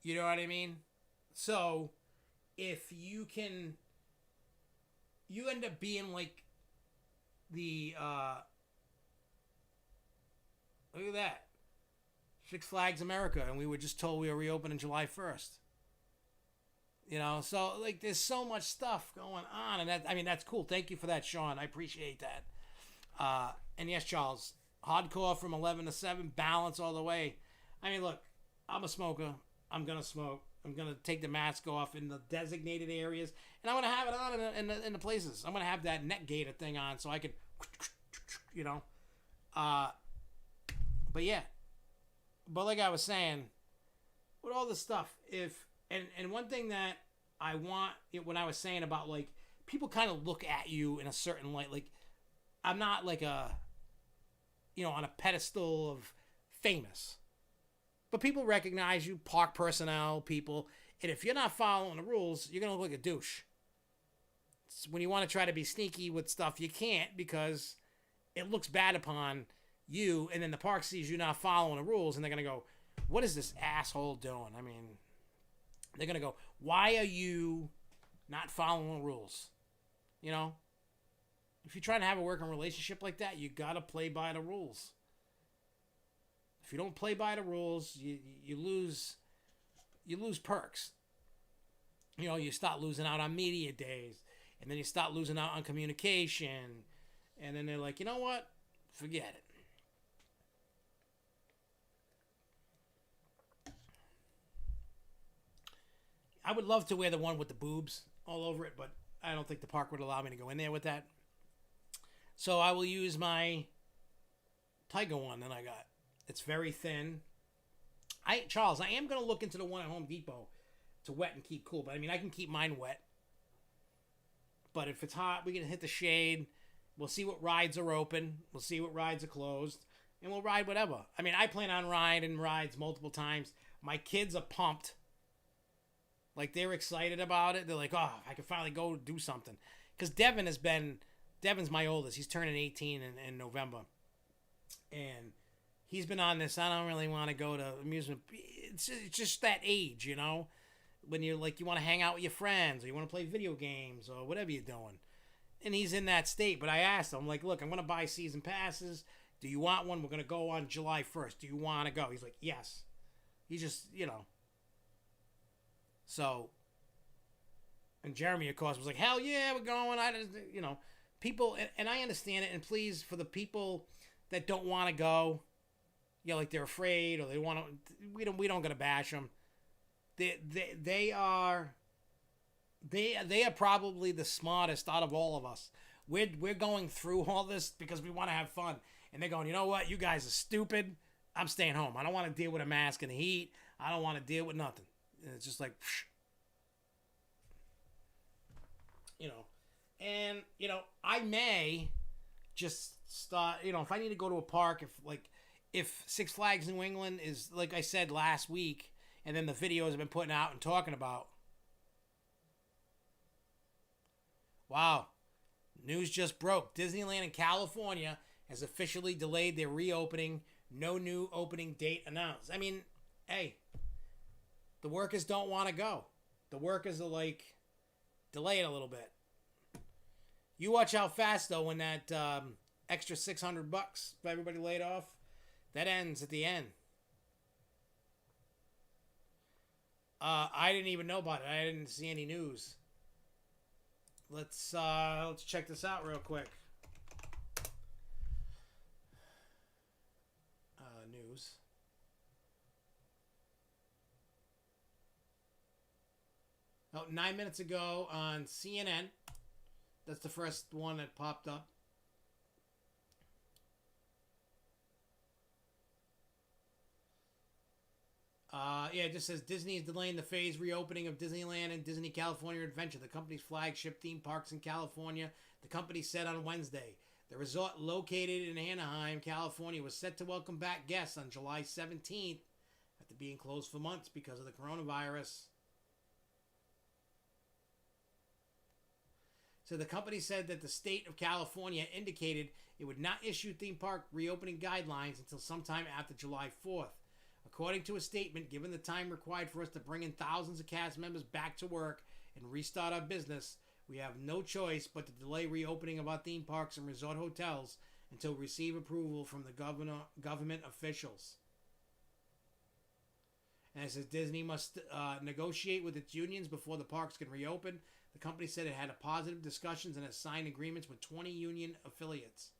You know what I mean? So, if you end up being like the, look at that. Six Flags America, and we were just told we were reopening July 1st. So like there's so much stuff going on, and that's cool. Thank you for that, Sean. I appreciate that. And yes, Charles, hardcore from 11 to 7, balance all the way. Look, I'm a smoker. I'm gonna smoke. I'm gonna take the mask off in the designated areas, and I'm gonna have it on in the places. I'm gonna have that neck gaiter thing on so I can, But yeah, but like I was saying, with all this stuff, And one thing that I want, when I was saying about like people kind of look at you in a certain light, like I'm not like on a pedestal of famous, but people recognize you, park personnel, people, and if you're not following the rules, you're gonna look like a douche. When you want to try to be sneaky with stuff, you can't because it looks bad upon you, and then the park sees you not following the rules, and they're gonna go, "What is this asshole doing?" They're going to go, why are you not following the rules? If you're trying to have a working relationship like that, you got to play by the rules. If you don't play by the rules, you lose perks. You start losing out on media days, and then you start losing out on communication, and then they're like, you know what? Forget it. I would love to wear the one with the boobs all over it, but I don't think the park would allow me to go in there with that. So I will use my Tiger one that I got. It's very thin. Charles, I am going to look into the one at Home Depot to wet and keep cool, but I can keep mine wet. But if it's hot, we can hit the shade. We'll see what rides are open. We'll see what rides are closed. And we'll ride whatever. I plan on riding rides multiple times. My kids are pumped. Like, they're excited about it. They're like, oh, I can finally go do something. because Devin's my oldest. He's turning 18 in November, and he's been on this. I don't really want to go to amusement. It's just that age, you know, when you're like you want to hang out with your friends or you want to play video games or whatever you're doing. And he's in that state. But I asked him, like, look, I'm going to buy season passes. Do you want one? We're going to go on July 1st. Do you want to go? He's like, yes. He just, you know. So, and Jeremy, of course, was like, hell yeah, we're going. I just, you know, people, and I understand it. And please, for the people that don't want to go, you know, like they're afraid or they want to, we don't going to bash them. They are probably the smartest out of all of us. We're going through all this because we want to have fun. And they're going, you know what? You guys are stupid. I'm staying home. I don't want to deal with a mask in the heat. I don't want to deal with nothing. And it's just like, you know. And, you know, I may just start, you know, if I need to go to a park, if Six Flags New England is, like I said last week, and then the videos I've been putting out and talking about. Wow. News just broke. Disneyland in California has officially delayed their reopening. No new opening date announced. I mean, hey, the workers don't want to go. The workers are like, delay it a little bit. You watch how fast, though, when that extra $600 for everybody laid off, that ends at the end. I didn't even know about it. I didn't see any news. Let's check this out real quick. News. Oh, 9 minutes ago on CNN. That's the first one that popped up. Yeah, it just says Disney is delaying the phased reopening of Disneyland and Disney California Adventure, the company's flagship theme parks in California. The company said on Wednesday. The resort located in Anaheim, California, was set to welcome back guests on July 17th after being closed for months because of the coronavirus. So the company said that the state of California indicated it would not issue theme park reopening guidelines until sometime after July 4th. According to a statement, given the time required for us to bring in thousands of cast members back to work and restart our business, we have no choice but to delay reopening of our theme parks and resort hotels until we receive approval from the government officials. And it says Disney must negotiate with its unions before the parks can reopen. The company said it had positive discussions and has signed agreements with 20 union affiliates.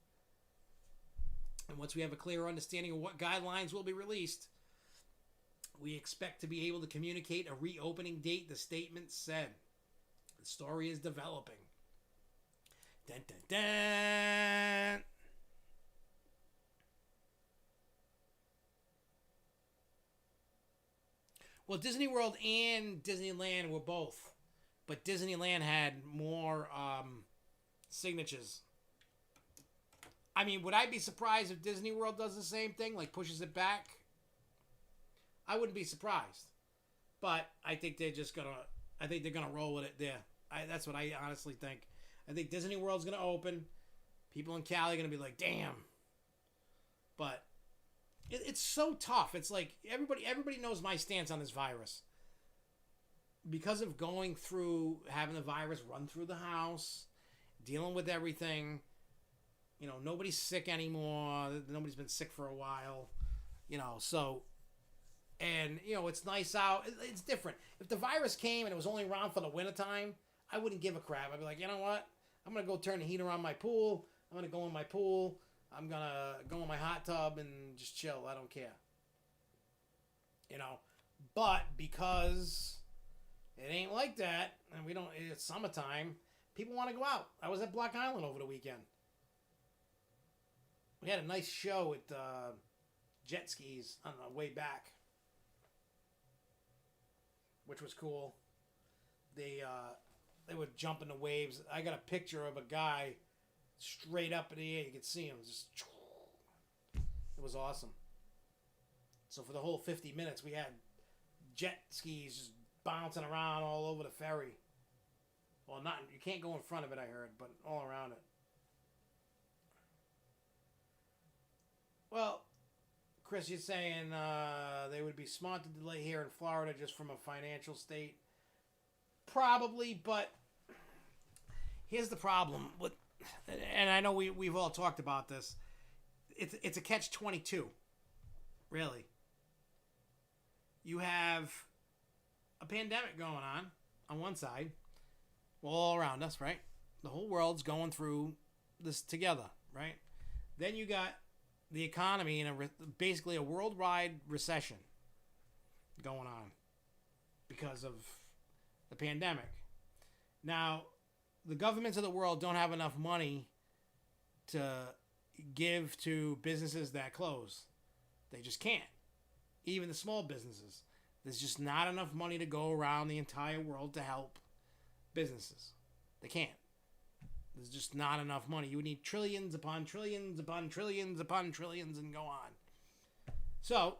And once we have a clearer understanding of what guidelines will be released, we expect to be able to communicate a reopening date, the statement said. The story is developing. Dun, dun, dun. Well, Disney World and Disneyland were both. But Disneyland had more signatures. I mean, would I be surprised if Disney World does the same thing? Like pushes it back? I wouldn't be surprised. But I think they're going to roll with it there. That's what I honestly think. I think Disney World's going to open. People in Cali are going to be like, damn. But it's so tough. It's like everybody knows my stance on this virus. Because of going through, having the virus run through the house, dealing with everything, you know, nobody's sick anymore. Nobody's been sick for a while, you know, so, and, you know, it's nice out. It's different. If the virus came and it was only around for the wintertime, I wouldn't give a crap. I'd be like, you know what? I'm going to go turn the heater on my pool. I'm going to go in my pool. I'm going to go in my hot tub and just chill. I don't care. You know, but because it ain't like that, and it's summertime, people want to go out. I was at Block Island over the weekend. We had a nice show with jet skis on the way back, which was cool. They would jump in the waves. I got a picture of a guy straight up in the air. You could see him. It was awesome. So for the whole 50 minutes, we had jet skis just bouncing around all over the ferry. Well, not you can't go in front of it. I heard, but all around it. Well, Chris, you're saying they would be smart to delay here in Florida just from a financial state. Probably, but here's the problem with, and I know we've all talked about this. It's a catch-22, really. You have a pandemic going on one side, well, all around us, right? The whole world's going through this together, right? Then you got the economy in basically a worldwide recession going on because of the pandemic. Now, the governments of the world don't have enough money to give to businesses that close. They just can't. Even the small businesses. There's just not enough money to go around the entire world to help businesses. They can't. There's just not enough money. You would need trillions upon trillions upon trillions upon trillions and go on. So,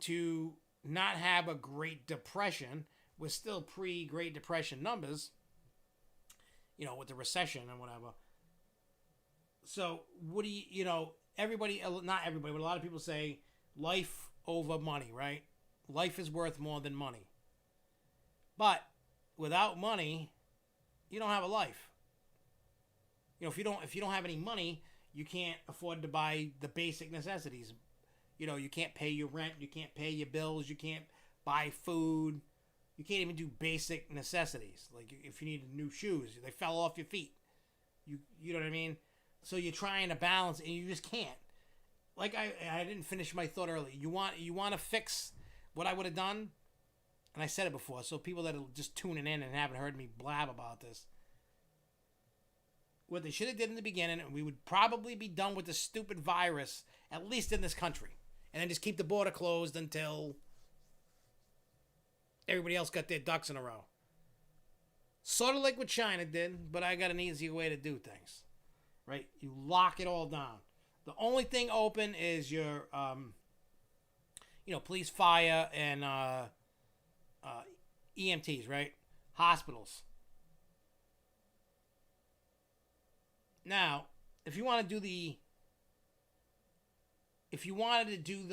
to not have a Great Depression, we're still pre-Great Depression numbers, with the recession and whatever. So, what do everybody, not everybody, but a lot of people say life over money, right? Life is worth more than money. But without money, you don't have a life. If you don't have any money, you can't afford to buy the basic necessities. You can't pay your rent, you can't pay your bills, you can't buy food. You can't even do basic necessities. Like if you need new shoes, they fell off your feet. You know what I mean? So you're trying to balance and you just can't. Like I didn't finish my thought earlier. You want to fix what I would have done? And I said it before, so people that are just tuning in and haven't heard me blab about this. What they should have did in the beginning, and we would probably be done with this stupid virus, at least in this country. And then just keep the border closed until everybody else got their ducks in a row. Sort of like what China did, but I got an easier way to do things. Right? You lock it all down. The only thing open is your, police, fire, and EMTs, right? Hospitals. Now, if you wanted to do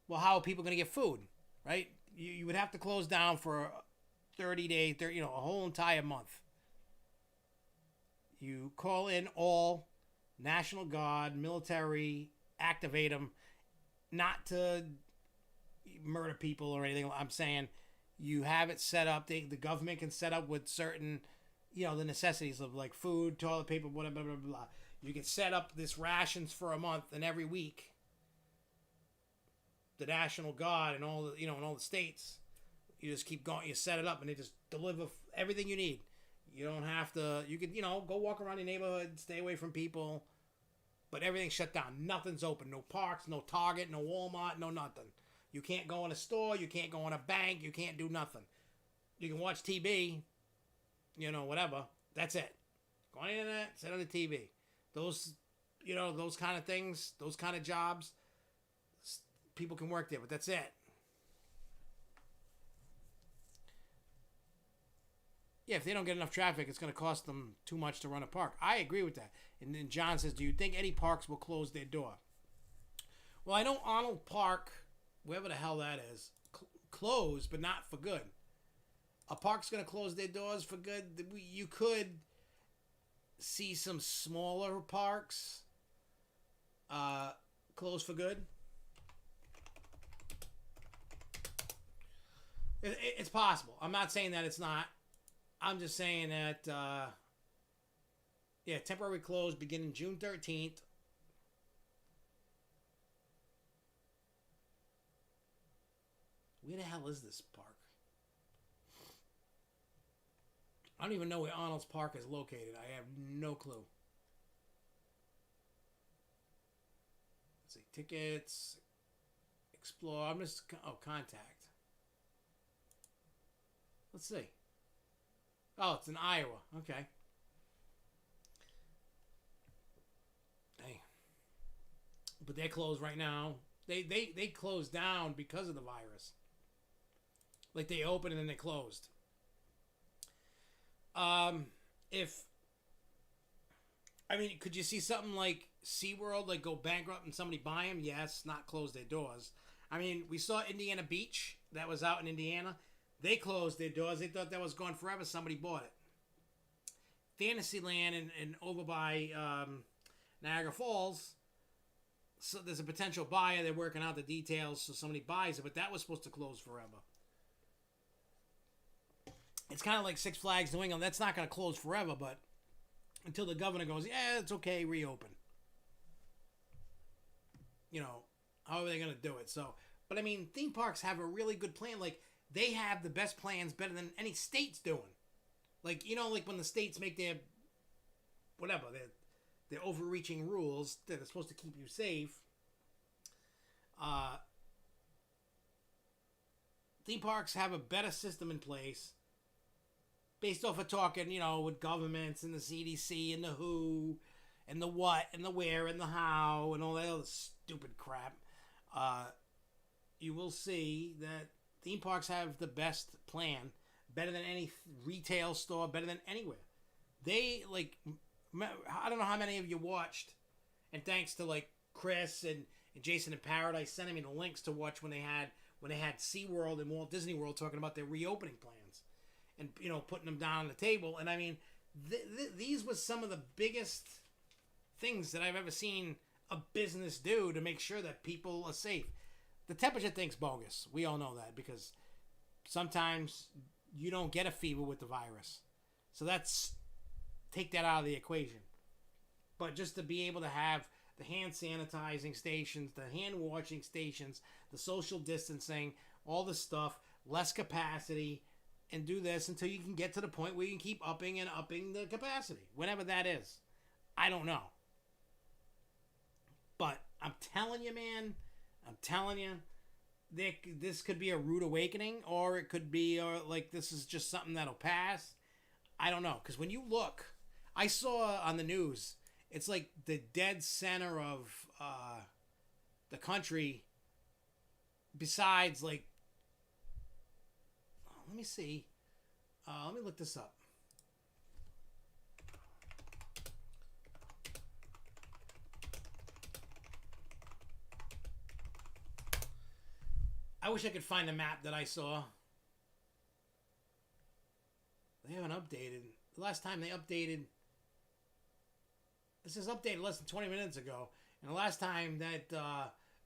well, how are people going to get food, right? You would have to close down for 30 days, a whole entire month. You call in all National Guard, military, activate them, not to murder people or anything. I'm saying you have it set up. The government can set up with certain, the necessities of like food, toilet paper, whatever, blah, blah, blah. You can set up this rations for a month, and every week, the National Guard and all the, in all the states, you just keep going. You set it up, and they just deliver everything you need. You don't have to. You can, go walk around your neighborhood, stay away from people, but everything's shut down. Nothing's open. No parks, no Target, no Walmart, no nothing. You can't go in a store. You can't go in a bank. You can't do nothing. You can watch TV. Whatever. That's it. Go on the internet, sit on the TV. Those, those kind of things, those kind of jobs, people can work there, but that's it. Yeah, if they don't get enough traffic, it's going to cost them too much to run a park. I agree with that. And then John says, do you think any parks will close their door? Well, I know Arnold Park, wherever the hell that is, closed, but not for good. A park's going to close their doors for good. You could see some smaller parks close for good. It's possible. I'm not saying that it's not. I'm just saying that, temporary close beginning June 13th. Where the hell is this park? I don't even know where Arnold's Park is located. I have no clue. Let's see. Tickets. Explore. I'm just... contact. Let's see. Oh, it's in Iowa. Okay. Hey. But they're closed right now. They closed down because of the virus. Like they opened and then they closed. If I mean, could you see something like SeaWorld like go bankrupt and somebody buy them? Yes, not close their doors. I mean, we saw Indiana Beach that was out in Indiana. They closed their doors. They thought that was gone forever. Somebody bought it. Fantasyland and over by Niagara Falls. So there's a potential buyer. They're working out the details so somebody buys it, but that was supposed to close forever. It's kind of like Six Flags New England. That's not going to close forever, but until the governor goes, yeah, it's okay, reopen. You know, how are they going to do it? So, but I mean, theme parks have a really good plan. Like, they have the best plans, better than any state's doing. Like, you know, like when the states make their, whatever, their overreaching rules that are supposed to keep you safe. Theme parks have a better system in place based off of talking, you know, with governments and the CDC and the WHO and the what and the where and the how and all that other stupid crap. You will see that theme parks have the best plan, better than any retail store, better than anywhere. They, like, I don't know how many of you watched, and thanks to, like, Chris and Jason in Paradise sending me the links to watch when they had SeaWorld and Walt Disney World talking about their reopening plans and, you know, putting them down on the table. And I mean, these was some of the biggest things that I've ever seen a business do to make sure that people are safe. The temperature thing's bogus. We all know that because sometimes you don't get a fever with the virus. So take that out of the equation. But just to be able to have the hand sanitizing stations, the hand washing stations, the social distancing, all the stuff, less capacity, and do this until you can get to the point where you can keep upping and upping the capacity. Whenever that is. I don't know. But I'm telling you, man, this could be a rude awakening, or it could be like this is just something that'll pass. I don't know. Because when you look, I saw on the news, it's like the dead center of the country, besides, like, let me see. Let me look this up. I wish I could find a map that I saw. They haven't updated. The last time they updated... This is updated less than 20 minutes ago. And the last time that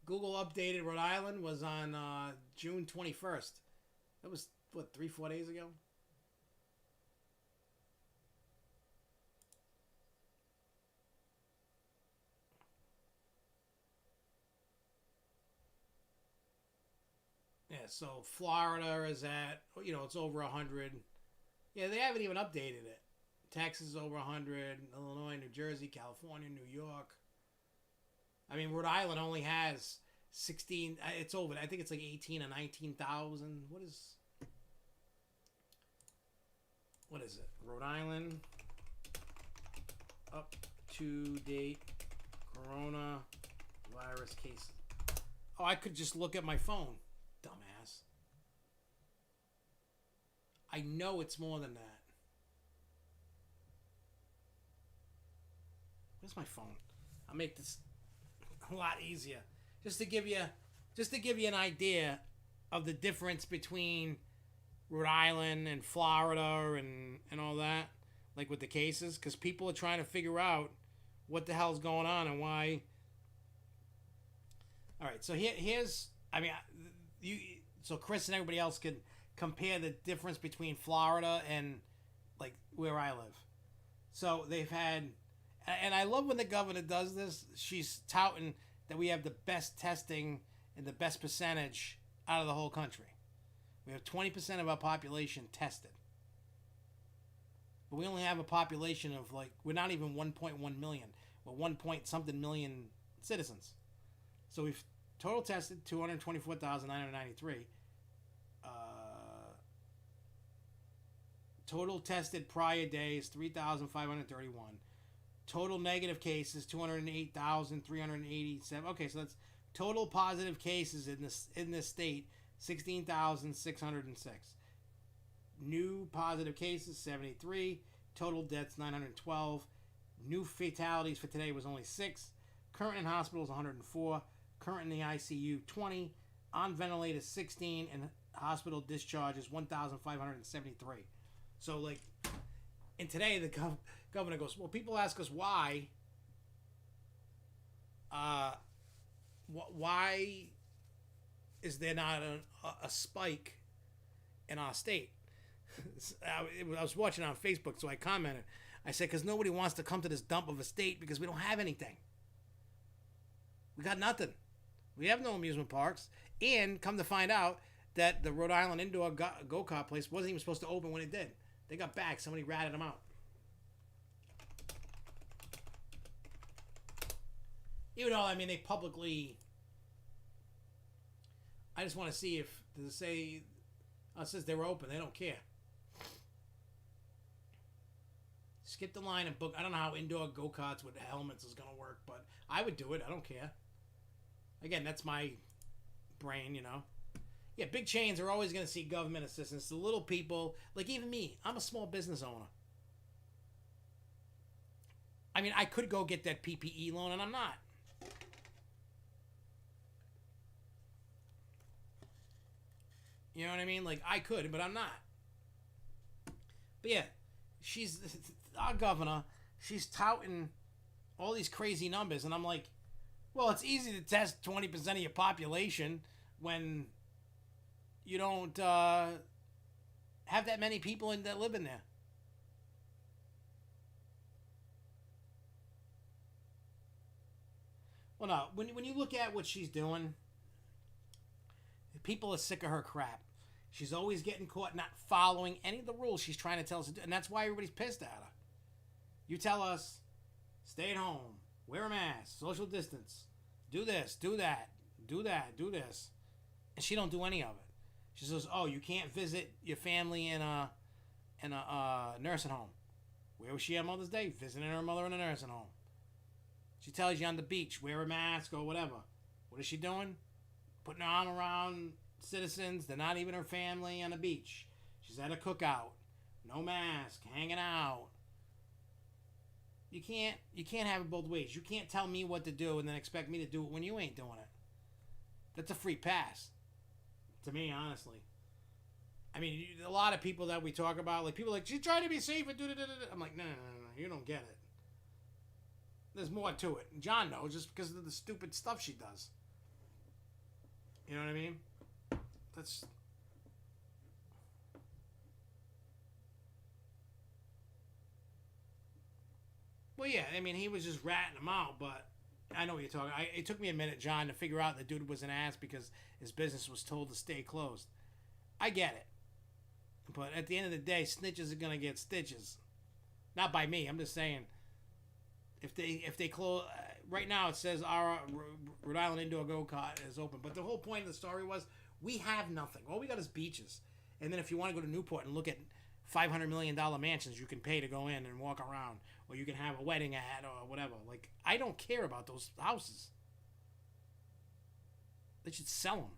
Google updated Rhode Island was on June 21st. That was, what, 3-4 days ago? Yeah, so Florida is at, you know, it's over 100. Yeah, they haven't even updated it. Texas is over 100. Illinois, New Jersey, California, New York. I mean, Rhode Island only has 16. It's over. I think it's like 18 or 19,000. What is it? Rhode Island. Up to date coronavirus cases. Oh, I could just look at my phone. Dumbass. I know it's more than that. Where's my phone? I'll make this a lot easier. Just to give you an idea of the difference between Rhode Island and Florida and all that, like with the cases, because people are trying to figure out what the hell's going on and why. All right, so here's, I mean, so Chris and everybody else can compare the difference between Florida and, like, where I live. So they've had, and I love when the governor does this. She's touting that we have the best testing and the best percentage out of the whole country. We have 20% of our population tested. But we only have a population of, like, we're not even 1.1 million. We're 1 point something million citizens. So we've total tested 224,993. Total tested prior days 3,531. Total negative cases 208,387. Okay, so that's total positive cases in this state 16,606. New positive cases, 73. Total deaths, 912. New fatalities for today was only 6. Current in hospitals, 104. Current in the ICU, 20. On ventilators, 16. And hospital discharges, 1,573. So, like, and today the governor goes, well, people ask us why. Why is there not a spike in our state? I was watching on Facebook, so I commented. I said, because nobody wants to come to this dump of a state because we don't have anything. We got nothing. We have no amusement parks. And come to find out that the Rhode Island indoor go-kart place wasn't even supposed to open when it did. They got back. Somebody ratted them out. Even though, I mean, they publicly... I just want to see if... Does it say... it says they were open. They don't care. Skip the line and book. I don't know how indoor go-karts with helmets is going to work, but I would do it. I don't care. Again, that's my brain, you know. Yeah, big chains are always going to see government assistance. The little people, like even me, I'm a small business owner. I mean, I could go get that PPE loan, and I'm not. You know what I mean? Like, I could, but I'm not. But yeah, she's our governor. She's touting all these crazy numbers, and I'm like, well, it's easy to test 20% of your population when you don't have that many people that live in there. Well, no, when you look at what she's doing, people are sick of her crap. She's always getting caught not following any of the rules she's trying to tell us to do, and that's why everybody's pissed at her. You tell us, stay at home, wear a mask, social distance, do this, do that, do that, do this, and she don't do any of it. She says, "Oh, you can't visit your family in a nursing home." Where was she on Mother's Day? Visiting her mother in a nursing home. She tells you on the beach, wear a mask or whatever. What is she doing? Putting her arm around citizens. They're not even her family on the beach. She's at a cookout. No mask. Hanging out. You can't have it both ways. You can't tell me what to do and then expect me to do it when you ain't doing it. That's a free pass. To me, honestly. I mean, a lot of people that we talk about, like people like, she's trying to be safe and do da. I'm like, no, you don't get it. There's more to it. John knows just because of the stupid stuff she does. You know what I mean? That's... Well, yeah, I mean, he was just ratting him out, but I know what you're talking. It took me a minute, John, to figure out the dude was an ass because his business was told to stay closed. I get it. But at the end of the day, snitches are going to get stitches. Not by me. I'm just saying, if they close... right now, it says our Rhode Island indoor go-kart is open. But the whole point of the story was, we have nothing. All we got is beaches. And then if you want to go to Newport and look at $500 million mansions you can pay to go in and walk around, or you can have a wedding at or whatever. Like, I don't care about those houses. They should sell them.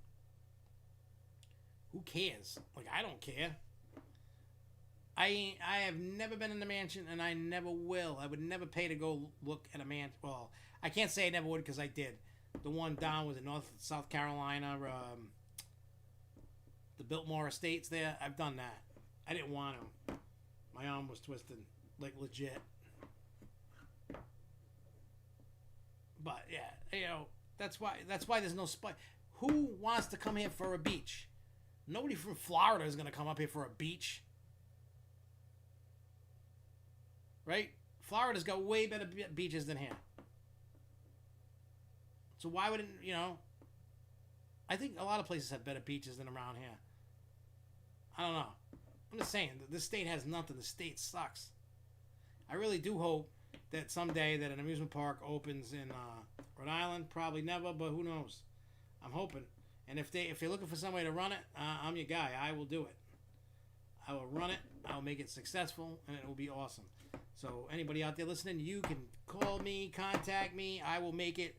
Who cares? Like, I don't care. I have never been in a mansion, and I never will. I would never pay to go look at a mansion. Well, I can't say I never would because I did. The one down was in South Carolina, the Biltmore Estates there. I've done that. I didn't want to. My arm was twisted, like legit. But yeah, you know, that's why there's no spike. Who wants to come here for a beach? Nobody from Florida is gonna come up here for a beach, right? Florida's got way better beaches than here. So why wouldn't, you know? I think a lot of places have better beaches than around here. I don't know. I'm just saying, this state has nothing. The state sucks. I really do hope that someday that an amusement park opens in Rhode Island. Probably never, but who knows? I'm hoping. And if you're looking for somebody to run it, I'm your guy. I will do it. I will run it. I'll make it successful, and it will be awesome. So anybody out there listening, you can call me, contact me. I will make it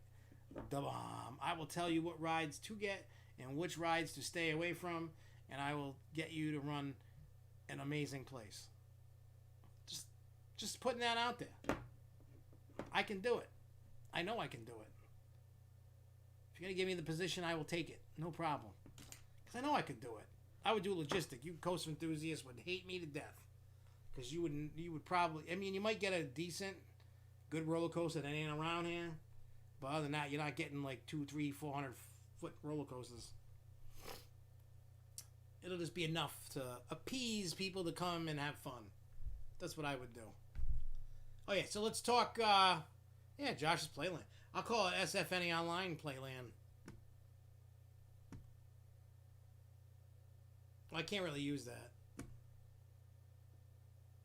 the bomb. I will tell you what rides to get and which rides to stay away from, and I will get you to run an amazing place. Just putting that out there. I can do it. I know I can do it. If you're going to give me the position, I will take it. No problem. Because I know I could do it. I would do logistic. You Coast Enthusiast would hate me to death. Because you would probably... I mean, you might get a decent, good roller coaster that ain't around here. But other than that, you're not getting like 200, 300, 400 foot roller coasters. It'll just be enough to appease people to come and have fun. That's what I would do. Oh, yeah. So let's talk... yeah, Josh's Playland. I'll call it SFNEOnline Playland. Well, I can't really use that.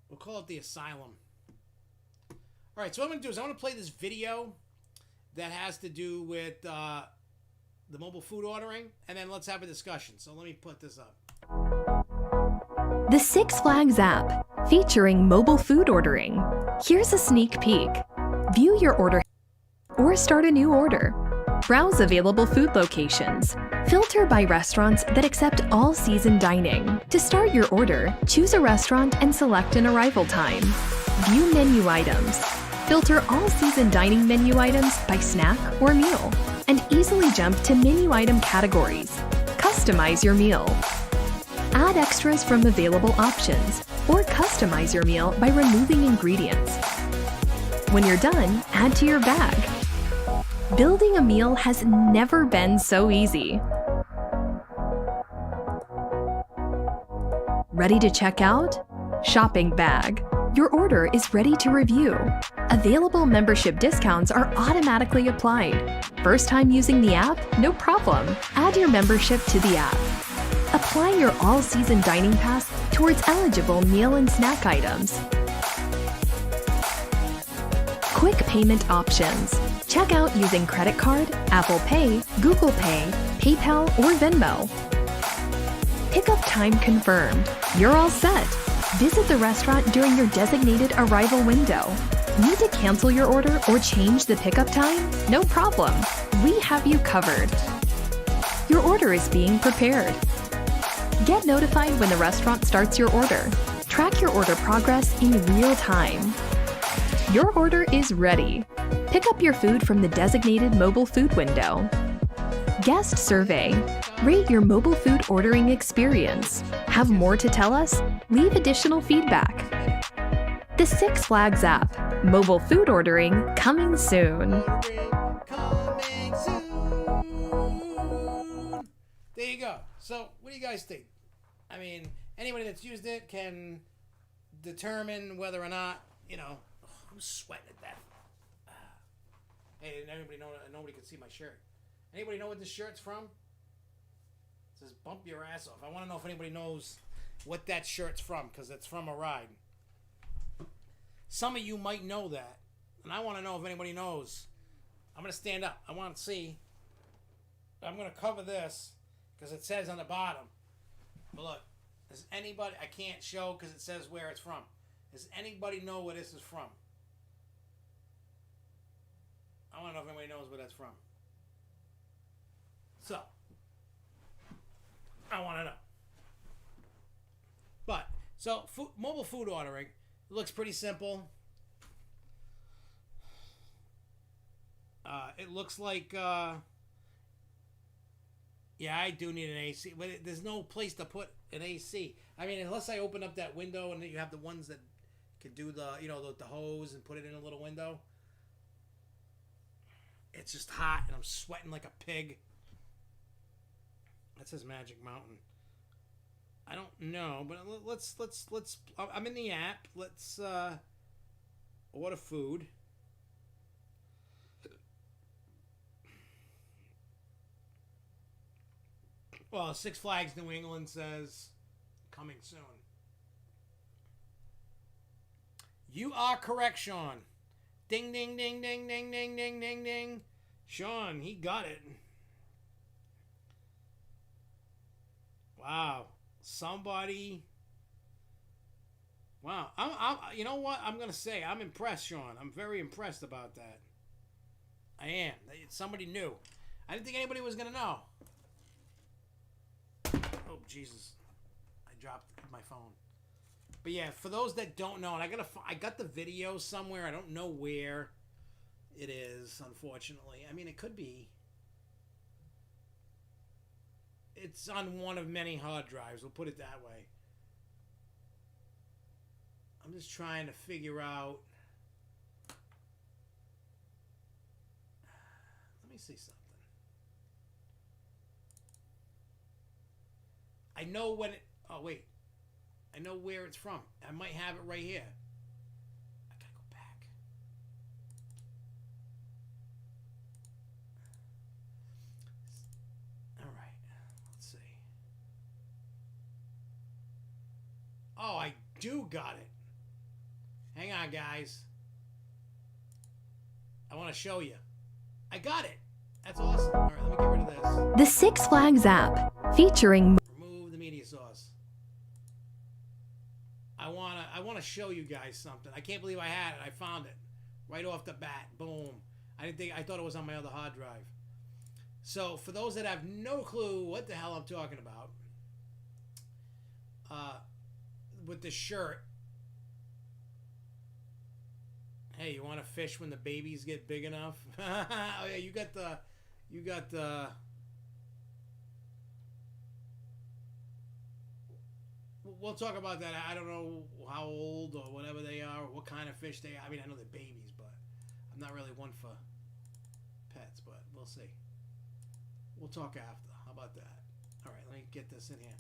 We'll call it the Asylum. All right, so what I'm going to do is I'm going to play this video that has to do with the mobile food ordering, and then let's have a discussion. So let me put this up. The Six Flags app, featuring mobile food ordering. Here's a sneak peek. View your order or start a new order. Browse available food locations. Filter by restaurants that accept all-season dining. To start your order, choose a restaurant and select an arrival time. View menu items. Filter all-season dining menu items by snack or meal, and easily jump to menu item categories. Customize your meal. Add extras from available options, or customize your meal by removing ingredients. When you're done, add to your bag. Building a meal has never been so easy. Ready to check out? Shopping bag. Your order is ready to review. Available membership discounts are automatically applied. First time using the app? No problem. Add your membership to the app. Apply your all-season dining pass towards eligible meal and snack items. Quick payment options. Check out using credit card, Apple Pay, Google Pay, PayPal, or Venmo. Pickup time confirmed. You're all set. Visit the restaurant during your designated arrival window. Need to cancel your order or change the pickup time? No problem. We have you covered. Your order is being prepared. Get notified when the restaurant starts your order. Track your order progress in real time. Your order is ready. Pick up your food from the designated mobile food window. Guest survey. Rate your mobile food ordering experience. Have more to tell us? Leave additional feedback. The Six Flags app. Mobile food ordering coming soon. Coming soon. There you go. So, what do you guys think? I mean, anybody that's used it can determine whether or not, you know, I'm sweating at that. Hey, nobody can see my shirt. Anybody know what this shirt's from? It says bump your ass off. I want to know if anybody knows what that shirt's from, because it's from a ride. Some of you might know that, and I want to know if anybody knows. I'm going to stand up. I want to see. I'm going to cover this, because it says on the bottom. But look, does anybody... I can't show because it says where it's from. Does anybody know where this is from? I want to know if anybody knows where that's from. So, I want to know. But, so, mobile food ordering looks pretty simple. It looks like, yeah, I do need an AC, but there's no place to put an AC. I mean, unless I open up that window and then you have the ones that can do the, you know, the hose and put it in a little window. It's just hot and I'm sweating like a pig. That says Magic Mountain. I don't know, but let's I'm in the app. Let's order food. Well, Six Flags New England says coming soon. You are correct, Sean. Ding, ding, ding, ding, ding, ding, ding, ding, ding. Sean, he got it. Wow. Somebody. Wow. You know what? I'm going to say, I'm impressed, Sean. I'm very impressed about that. I am. Somebody knew. I didn't think anybody was going to know. Oh, Jesus. I dropped my phone. But yeah, for those that don't know, and I got the video somewhere. I don't know where it is, unfortunately. I mean, it could be. It's on one of many hard drives. We'll put it that way. I'm just trying to figure out. Let me see something. I know when it. Oh wait. I know where it's from. I might have it right here. I gotta go back. All right. Let's see. Oh, I do got it. Hang on, guys. I want to show you. I got it. That's awesome. All right, let me get rid of this. The Six Flags app, featuring Remove the media source. I wanna show you guys something. I can't believe I had it. I found it right off the bat. Boom. I thought it was on my other hard drive. So for those that have no clue what the hell I'm talking about, with the shirt. Hey, you want to fish when the babies get big enough? Oh yeah, you got the. We'll talk about that. I don't know how old or whatever they are, or what kind of fish they are. I mean, I know they're babies, but I'm not really one for pets, but we'll see. We'll talk after. How about that? All right, let me get this in here.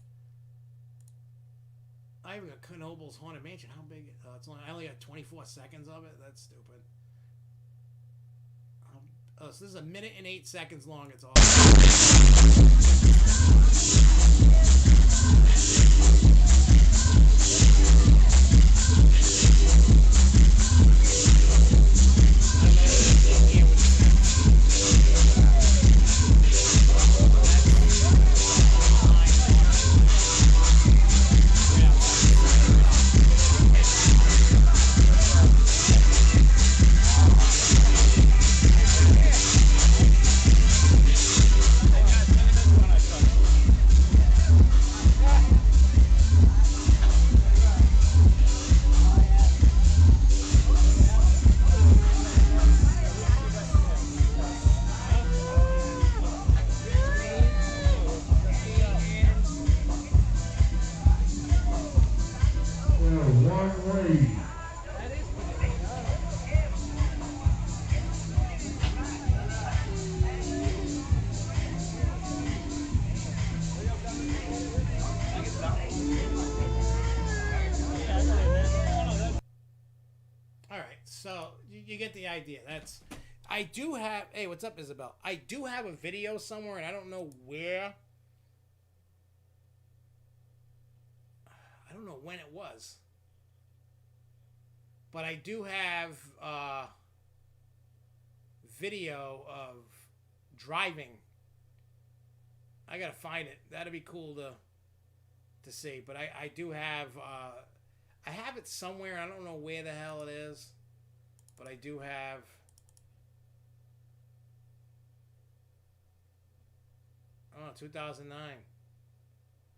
I even got Knobel's Haunted Mansion. How big? I only got 24 seconds of it. That's stupid. So this is 1 minute and 8 seconds long. It's all. So you get the idea. I do have. Hey, what's up, Isabel? I do have a video somewhere, and I don't know where. I don't know when it was, but I do have video of driving. I gotta find it. That'd be cool to see. But I do have. I have it somewhere. I don't know where the hell it is. But I do have. Oh, 2009.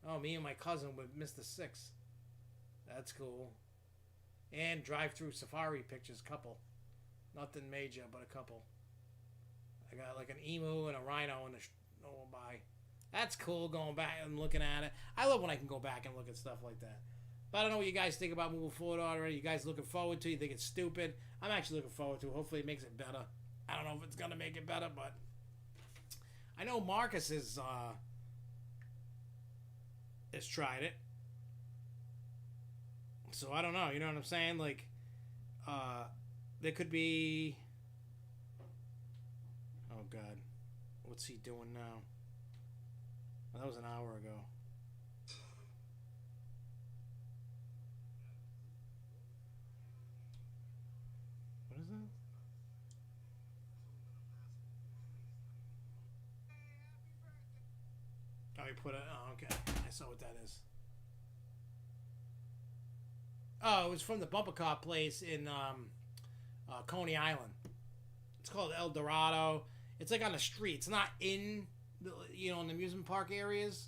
Oh, me and my cousin with Mr. Six. That's cool. And drive-through safari pictures, couple. Nothing major, but a couple. I got like an emu and a rhino in the go by. That's cool going back and looking at it. I love when I can go back and look at stuff like that. But I don't know what you guys think about moving forward already. You guys looking forward to it? You think it's stupid? I'm actually looking forward to it. Hopefully it makes it better. I don't know if it's going to make it better, but I know Marcus has tried it. So I don't know. You know what I'm saying? Like, there could be... Oh, God. What's he doing now? Well, that was an hour ago. What is that? Oh, he put it... Oh, okay. I saw what that is. Oh, it was from the bumper car place in Coney Island. It's called El Dorado. It's like on the street. It's not in the, in the amusement park areas.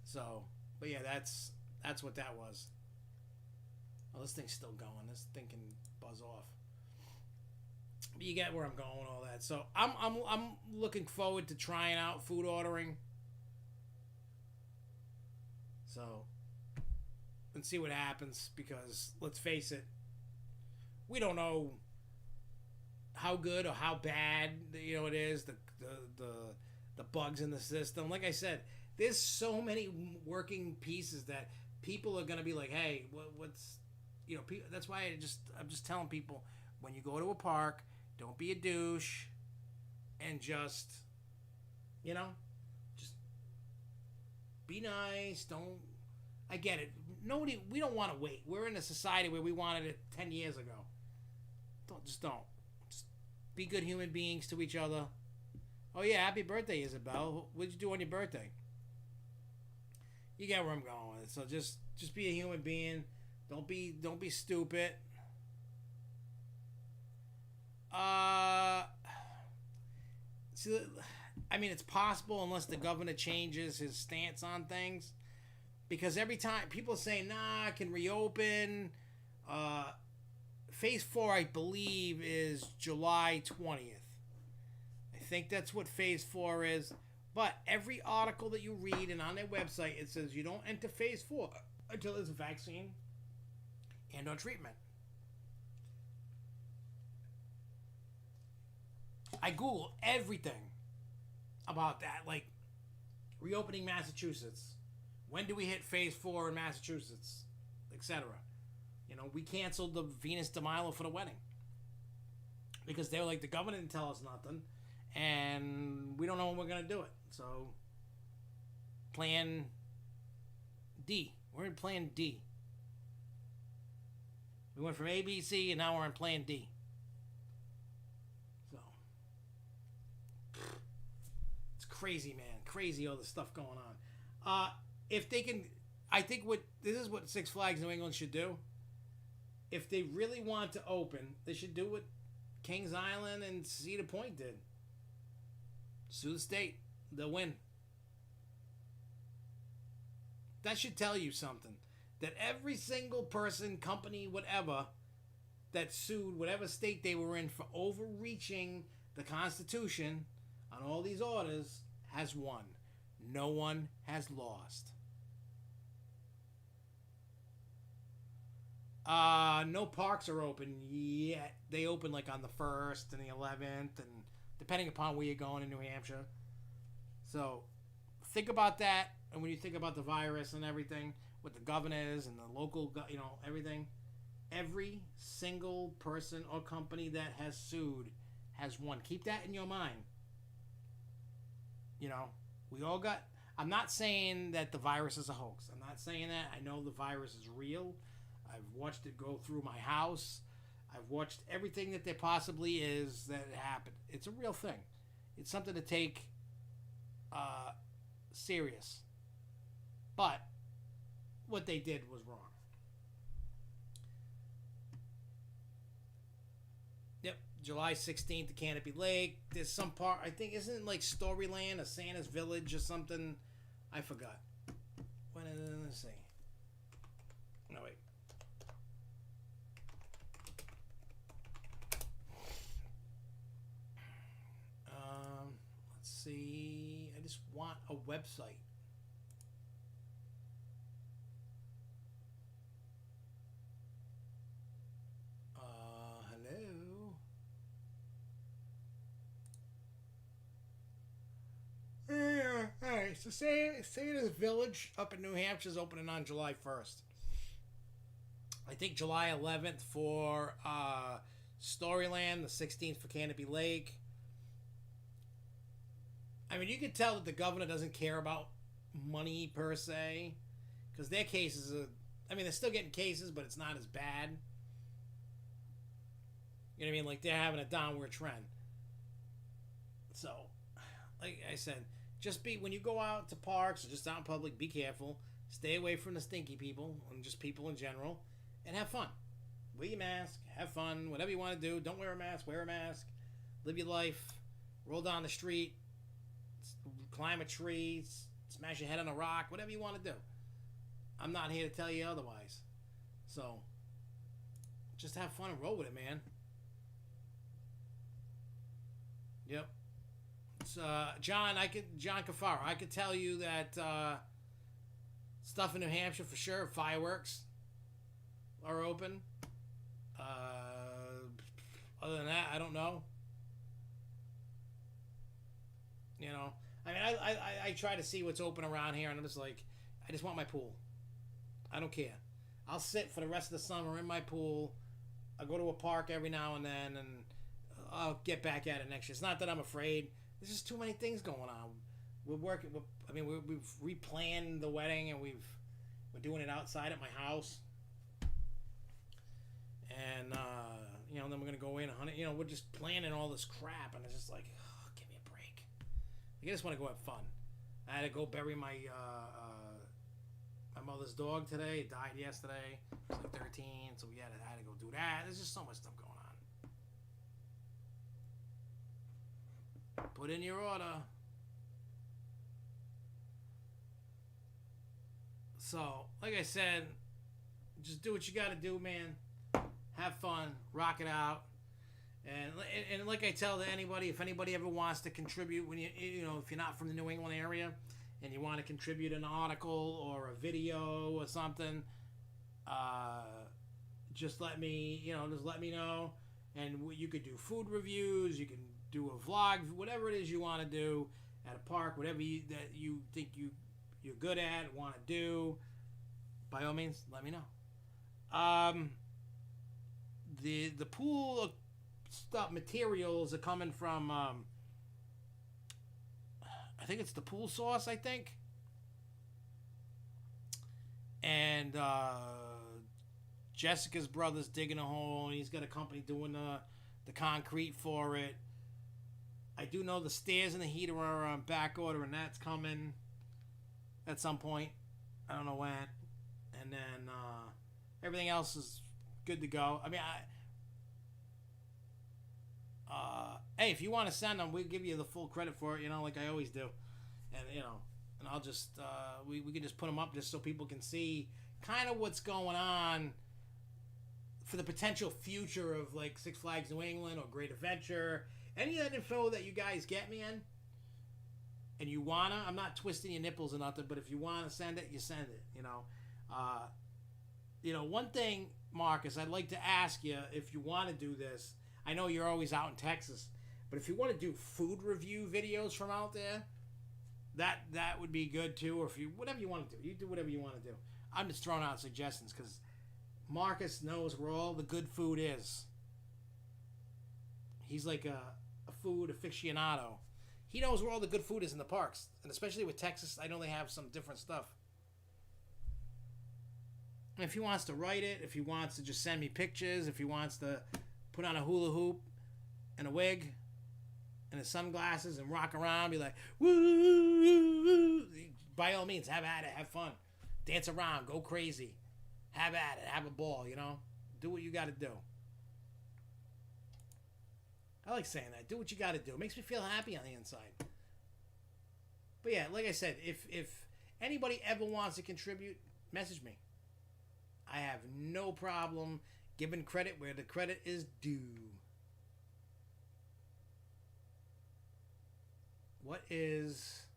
So, But yeah, that's what that was. Oh, this thing's still going. This thing can buzz off. But you get where I'm going with all that. So I'm looking forward to trying out food ordering. So let's see what happens, because let's face it, we don't know how good or how bad it is, the bugs in the system. Like I said, there's so many working pieces that people are gonna be like, hey, what's that's why I'm just telling people, when you go to a park, don't be a douche, and just just be nice. Don't. I get it. We don't want to wait. We're in a society where we wanted it 10 years ago. Don't. Just be good human beings to each other. Oh yeah, happy birthday, Isabel. What'd you do on your birthday? You get where I'm going with it. So just be a human being. Don't be stupid. See, I mean, it's possible unless the governor changes his stance on things. Because every time people say, nah, I can reopen. Phase 4, I believe, is July 20th. I think that's what Phase 4 is. But every article that you read and on their website, it says you don't enter Phase 4 until there's a vaccine and or treatment. I Google everything about that, like reopening Massachusetts. When do we hit Phase 4 in Massachusetts, etc.? We canceled the Venus de Milo for the wedding because they were like, the government didn't tell us nothing, and we don't know when we're gonna do it. So, Plan D. We're in Plan D. We went from A, B, C, and now we're in Plan D. So, it's crazy, man. Crazy, all the stuff going on. If they can, I think this is what Six Flags New England should do. If they really want to open, they should do what Kings Island and Cedar Point did. Sue the state. They'll win. That should tell you something. That every single person, company, whatever, that sued whatever state they were in for overreaching the Constitution on all these orders has won. No one has lost. No parks are open yet. They open like on the 1st and the 11th, and depending upon where you're going in New Hampshire. So think about that, and when you think about the virus and everything, with the governors and the local, everything, every single person or company that has sued has won. Keep that in your mind. We all got. I'm not saying that the virus is a hoax. I'm not saying that. I know the virus is real. I've watched it go through my house. I've watched everything that there possibly is that happened. It's a real thing. It's something to take serious. But what they did was wrong. Yep, July 16th to Canopy Lake. There's some part, I think, isn't it like Storyland or Santa's Village or something? I forgot. Let's see. No, wait. Let's see. I just want a website. Hello. Yeah. All right. So Santa's Village up in New Hampshire is opening on July 1st. I think July 11th for Storyland, the 16th for Canopy Lake. I mean, you can tell that the governor doesn't care about money per se, because their cases are, they're still getting cases, but it's not as bad. You know what I mean? Like, they're having a downward trend. So, like I said, when you go out to parks or just out in public, be careful. Stay away from the stinky people and just people in general, and have fun. Wear your mask, have fun, whatever you want to do. Don't wear a mask, wear a mask. Live your life. Roll down the street. Climb a tree. Smash your head on a rock. Whatever you want to do. I'm not here to tell you otherwise. So, just have fun and roll with it, man. Yep. It's, John Cafaro, I could tell you that stuff in New Hampshire for sure. Fireworks are open. Other than that, I don't know. You know, I mean, I try to see what's open around here, and I'm just like, I just want my pool. I don't care. I'll sit for the rest of the summer in my pool. I'll go to a park every now and then, and I'll get back at it next year. It's not that I'm afraid. There's just too many things going on. We're working. We've replanned the wedding, and we're doing it outside at my house. And you know, then we're gonna go in 100. You know, we're just planning all this crap, and it's just like, oh, give me a break. Like, I just want to go have fun. I had to go bury my mother's dog today. It died yesterday. It was like 13, so I had to go do that. There's just so much stuff going on. Put in your order. So, like I said, just do what you got to do, man. Have fun, rock it out, and like I tell to anybody, if anybody ever wants to contribute, when you know, if you're not from the New England area and you want to contribute an article or a video or something, just let me know, and you could do food reviews, you can do a vlog, whatever it is you want to do at a park, whatever that you think you're good at, want to do, by all means, let me know. The pool stuff materials are coming from I think it's the Pool Source, I think, and Jessica's brother's digging a hole, and he's got a company doing the concrete for it. I do know the stairs and the heater are on back order, and that's coming at some point. I don't know when. And then everything else is good to go. I mean, hey, if you want to send them, we'll give you the full credit for it, you know, like I always do. And, you know, and I'll just, we can just put them up just so people can see kind of what's going on for the potential future of, like, Six Flags New England or Great Adventure. Any of that info that you guys get, man, and you wanna, I'm not twisting your nipples or nothing, but if you want to send it, you send it, you know. You know, one thing, Marcus, I'd like to ask you, if you want to do this, I know you're always out in Texas, but if you want to do food review videos from out there, that would be good too. Or if you, whatever you want to do, you do whatever you want to do. I'm just throwing out suggestions because Marcus knows where all the good food is. He's like a food aficionado. He knows where all the good food is in the parks, and especially with Texas, I know they have some different stuff. If he wants to write it, if he wants to just send me pictures, if he wants to put on a hula hoop and a wig and his sunglasses and rock around, be like, woo, by all means, have at it, have fun. Dance around, go crazy. Have at it, have a ball, you know? Do what you got to do. I like saying that. Do what you got to do. It makes me feel happy on the inside. But yeah, like I said, if anybody ever wants to contribute, message me. I have no problem giving credit where the credit is due. What is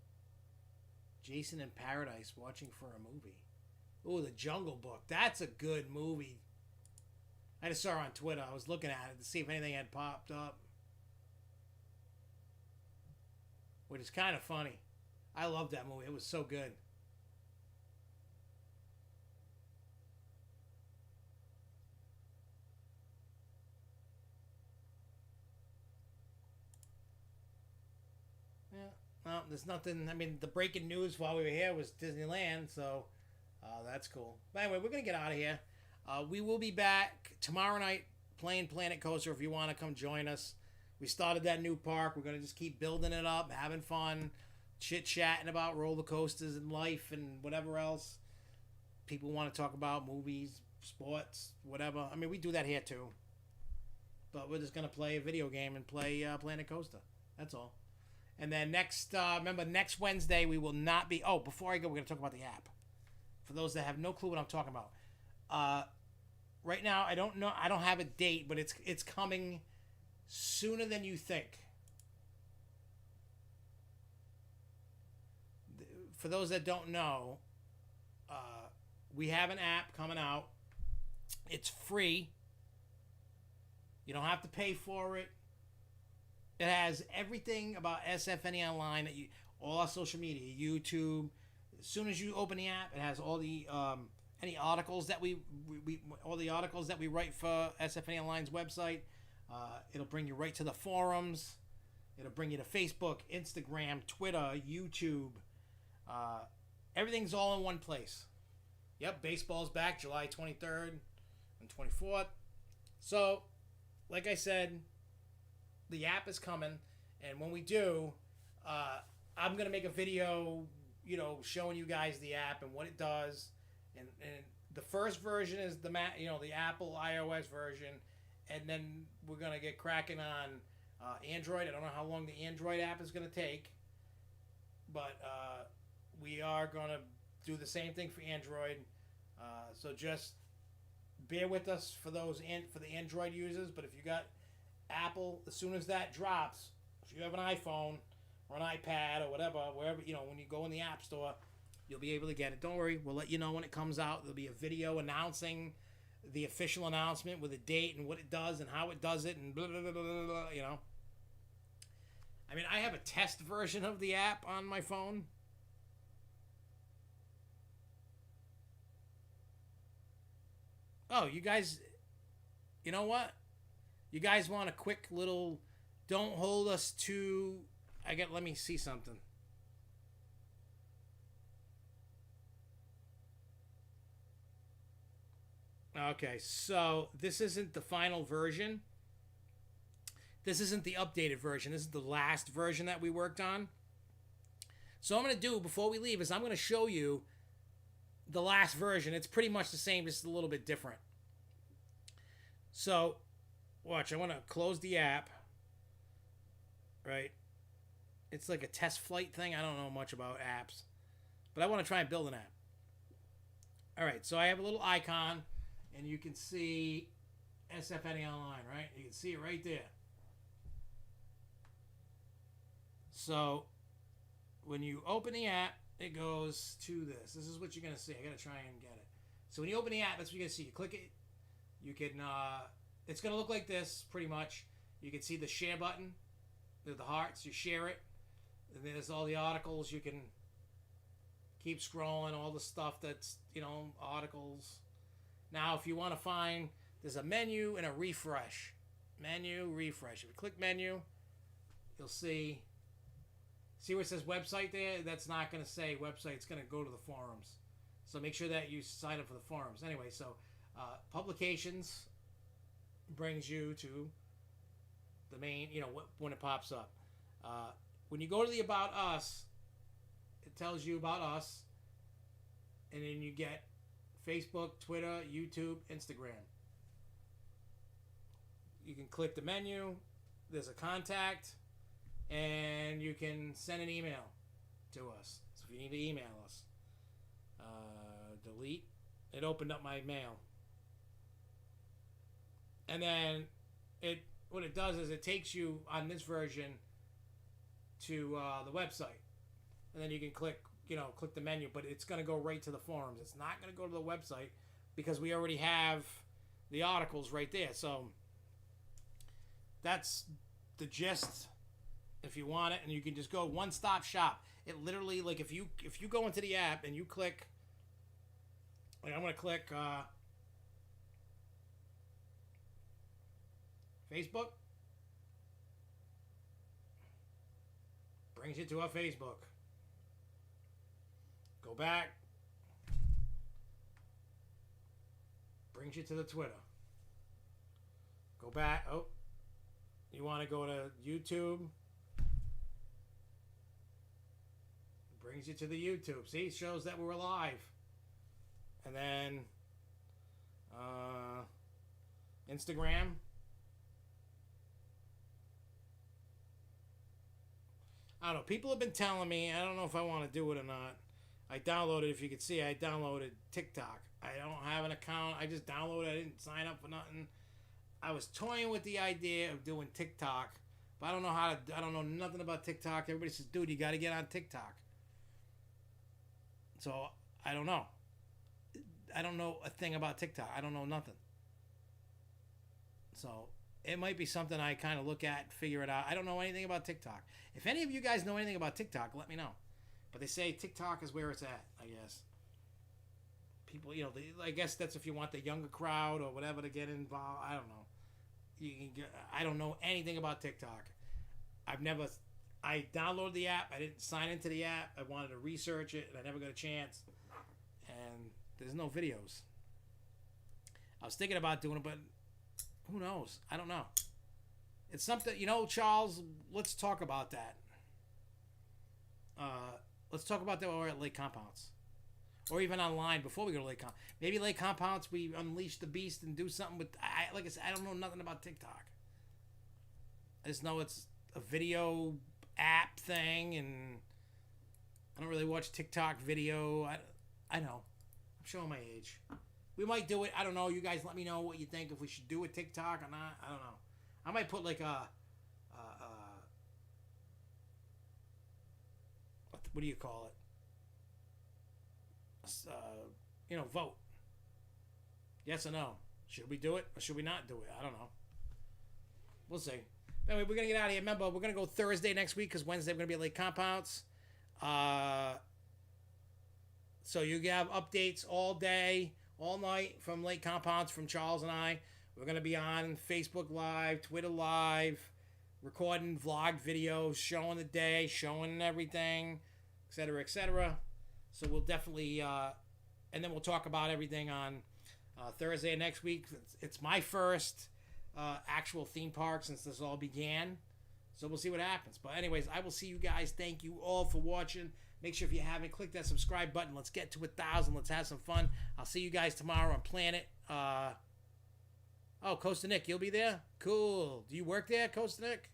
Jason in Paradise watching for a movie? Oh, The Jungle Book. That's a good movie. I just saw it on Twitter. I was looking at it to see if anything had popped up. Which is kind of funny. I love that movie. It was so good. Well, there's nothing. I mean, the breaking news while we were here was Disneyland, so that's cool. But anyway, we're going to get out of here. We will be back tomorrow night playing Planet Coaster if you want to come join us. We started that new park. We're going to just keep building it up, having fun, chit-chatting about roller coasters and life and whatever else people want to talk about, movies, sports, whatever. I mean, we do that here too. But we're just going to play a video game and play Planet Coaster. That's all. And then next Wednesday we will not be... Oh, before I go, we're going to talk about the app. for those that have no clue what I'm talking about. Right now, I don't know. I don't have a date, but it's coming sooner than you think. For those that don't know, we have an app coming out. It's free. You don't have to pay for it. It has everything about SFNEOnline, all our social media, YouTube. As soon as you open the app, it has all the any articles that we write for SFNEOnline's website. It'll bring you right to the forums. It'll bring you to Facebook, Instagram, Twitter, YouTube. Everything's all in one place. Yep, baseball's back July 23rd and 24th. So, like I said, the app is coming, and when we do, I'm gonna make a video, showing you guys the app and what it does. And the first version is the Apple iOS version, and then we're gonna get cracking on Android. I don't know how long the Android app is gonna take, but we are gonna do the same thing for Android. So just bear with us for for the Android users. But if you got Apple, as soon as that drops, if you have an iPhone or an iPad or whatever, wherever, when you go in the App Store, you'll be able to get it. Don't worry, we'll let you know when it comes out. There'll be a video announcing the official announcement with a date and what it does and how it does it and blah, blah, blah, blah, blah, I mean, I have a test version of the app on my phone. Oh, you guys, you know what? You guys want a quick little, don't hold us to, let me see something. Okay, so this isn't the final version. This isn't the updated version. This is the last version that we worked on. So what I'm going to do before we leave is I'm going to show you the last version. It's pretty much the same, just a little bit different. So, watch. I want to close the app. Right? It's like a test flight thing. I don't know much about apps. But I want to try and build an app. Alright, so I have a little icon. And you can see SFNEOnline, right? You can see it right there. So, when you open the app, it goes to this. This is what you're going to see. I got to try and get it. So when you open the app, that's what you're going to see. You click it. You can, it's going to look like this, pretty much. You can see the share button. The hearts. You share it. And there's all the articles. You can keep scrolling. All the stuff that's, articles. Now, if you want to find, there's a menu and a refresh. Menu, refresh. If you click menu, you'll see where it says website there? That's not going to say website. It's going to go to the forums. So make sure that you sign up for the forums. Anyway, so publications brings you to the main, when it pops up. When you go to the About Us, it tells you about us. And then you get Facebook, Twitter, YouTube, Instagram. You can click the menu. There's a contact. And you can send an email to us. So if you need to email us. Delete. It opened up my mail. And then what it does is it takes you on this version to the website. And then you can click the menu, but it's going to go right to the forums. It's not going to go to the website because we already have the articles right there. So that's the gist if you want it, and you can just go one-stop shop. It literally, like, if you go into the app and you click, like, I'm going to click Facebook. Brings you to our Facebook. Go back. Brings you to the Twitter. Go back. Oh, you want to go to YouTube. Brings you to the YouTube. See, it shows that we're live. And then Instagram. I don't know. People have been telling me, I don't know if I want to do it or not. I downloaded, if you could see, I downloaded TikTok. I don't have an account. I just downloaded. I didn't sign up for nothing. I was toying with the idea of doing TikTok, but I don't know how to. I don't know nothing about TikTok. Everybody says, "Dude, you got to get on TikTok." So I don't know. I don't know a thing about TikTok. I don't know nothing. So it might be something I kind of look at, figure it out. I don't know anything about TikTok. If any of you guys know anything about TikTok, let me know. But they say TikTok is where it's at, I guess. People, I guess that's if you want the younger crowd or whatever to get involved. I don't know. I don't know anything about TikTok. I downloaded the app. I didn't sign into the app. I wanted to research it, and I never got a chance. And there's no videos. I was thinking about doing it, but who knows? I don't know. It's something, Charles, let's talk about that. Let's talk about that while we're at Lake Compounds. Or even online before we go to Lake Compounds. Maybe Lake Compounds, we unleash the beast and do something with... like I said, I don't know nothing about TikTok. I just know it's a video app thing, and I don't really watch TikTok video. I know. I'm showing my age. We might do it. I don't know. You guys let me know what you think, if we should do a TikTok or not. I don't know. I might put like what do you call it? Vote. Yes or no? Should we do it or should we not do it? I don't know. We'll see. Anyway, we're going to get out of here. Remember, we're going to go Thursday next week because Wednesday we're going to be at Lake Compounds. So you have updates all day, all night from Lake Compounds from Charles and I. We're going to be on Facebook Live, Twitter Live, recording vlog videos, showing the day, showing everything, etc., etc. So we'll definitely, and then we'll talk about everything on Thursday next week. It's my first actual theme park since this all began. So we'll see what happens. But anyways, I will see you guys. Thank you all for watching. Make sure if you haven't, click that subscribe button. Let's get to 1,000. Let's have some fun. I'll see you guys tomorrow on Planet. Costa Nick, you'll be there? Cool. Do you work there, Costa Nick?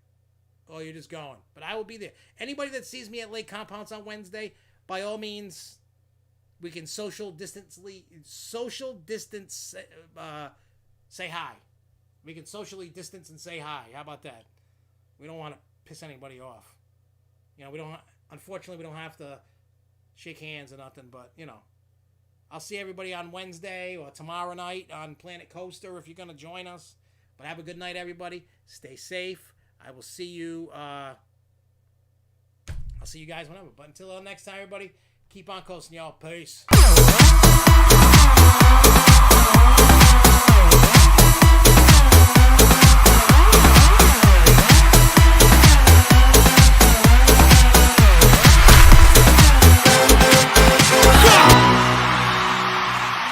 Oh, you're just going. But I will be there. Anybody that sees me at Lake Compounds on Wednesday, by all means, we can social distance, say hi. We can socially distance and say hi. How about that? We don't want to piss anybody off. Unfortunately, we don't have to shake hands or nothing, but, I'll see everybody on Wednesday or tomorrow night on Planet Coaster if you're going to join us. But have a good night, everybody. Stay safe. I will see you. I'll see you guys whenever. But until next time, everybody, keep on coasting, y'all. Peace.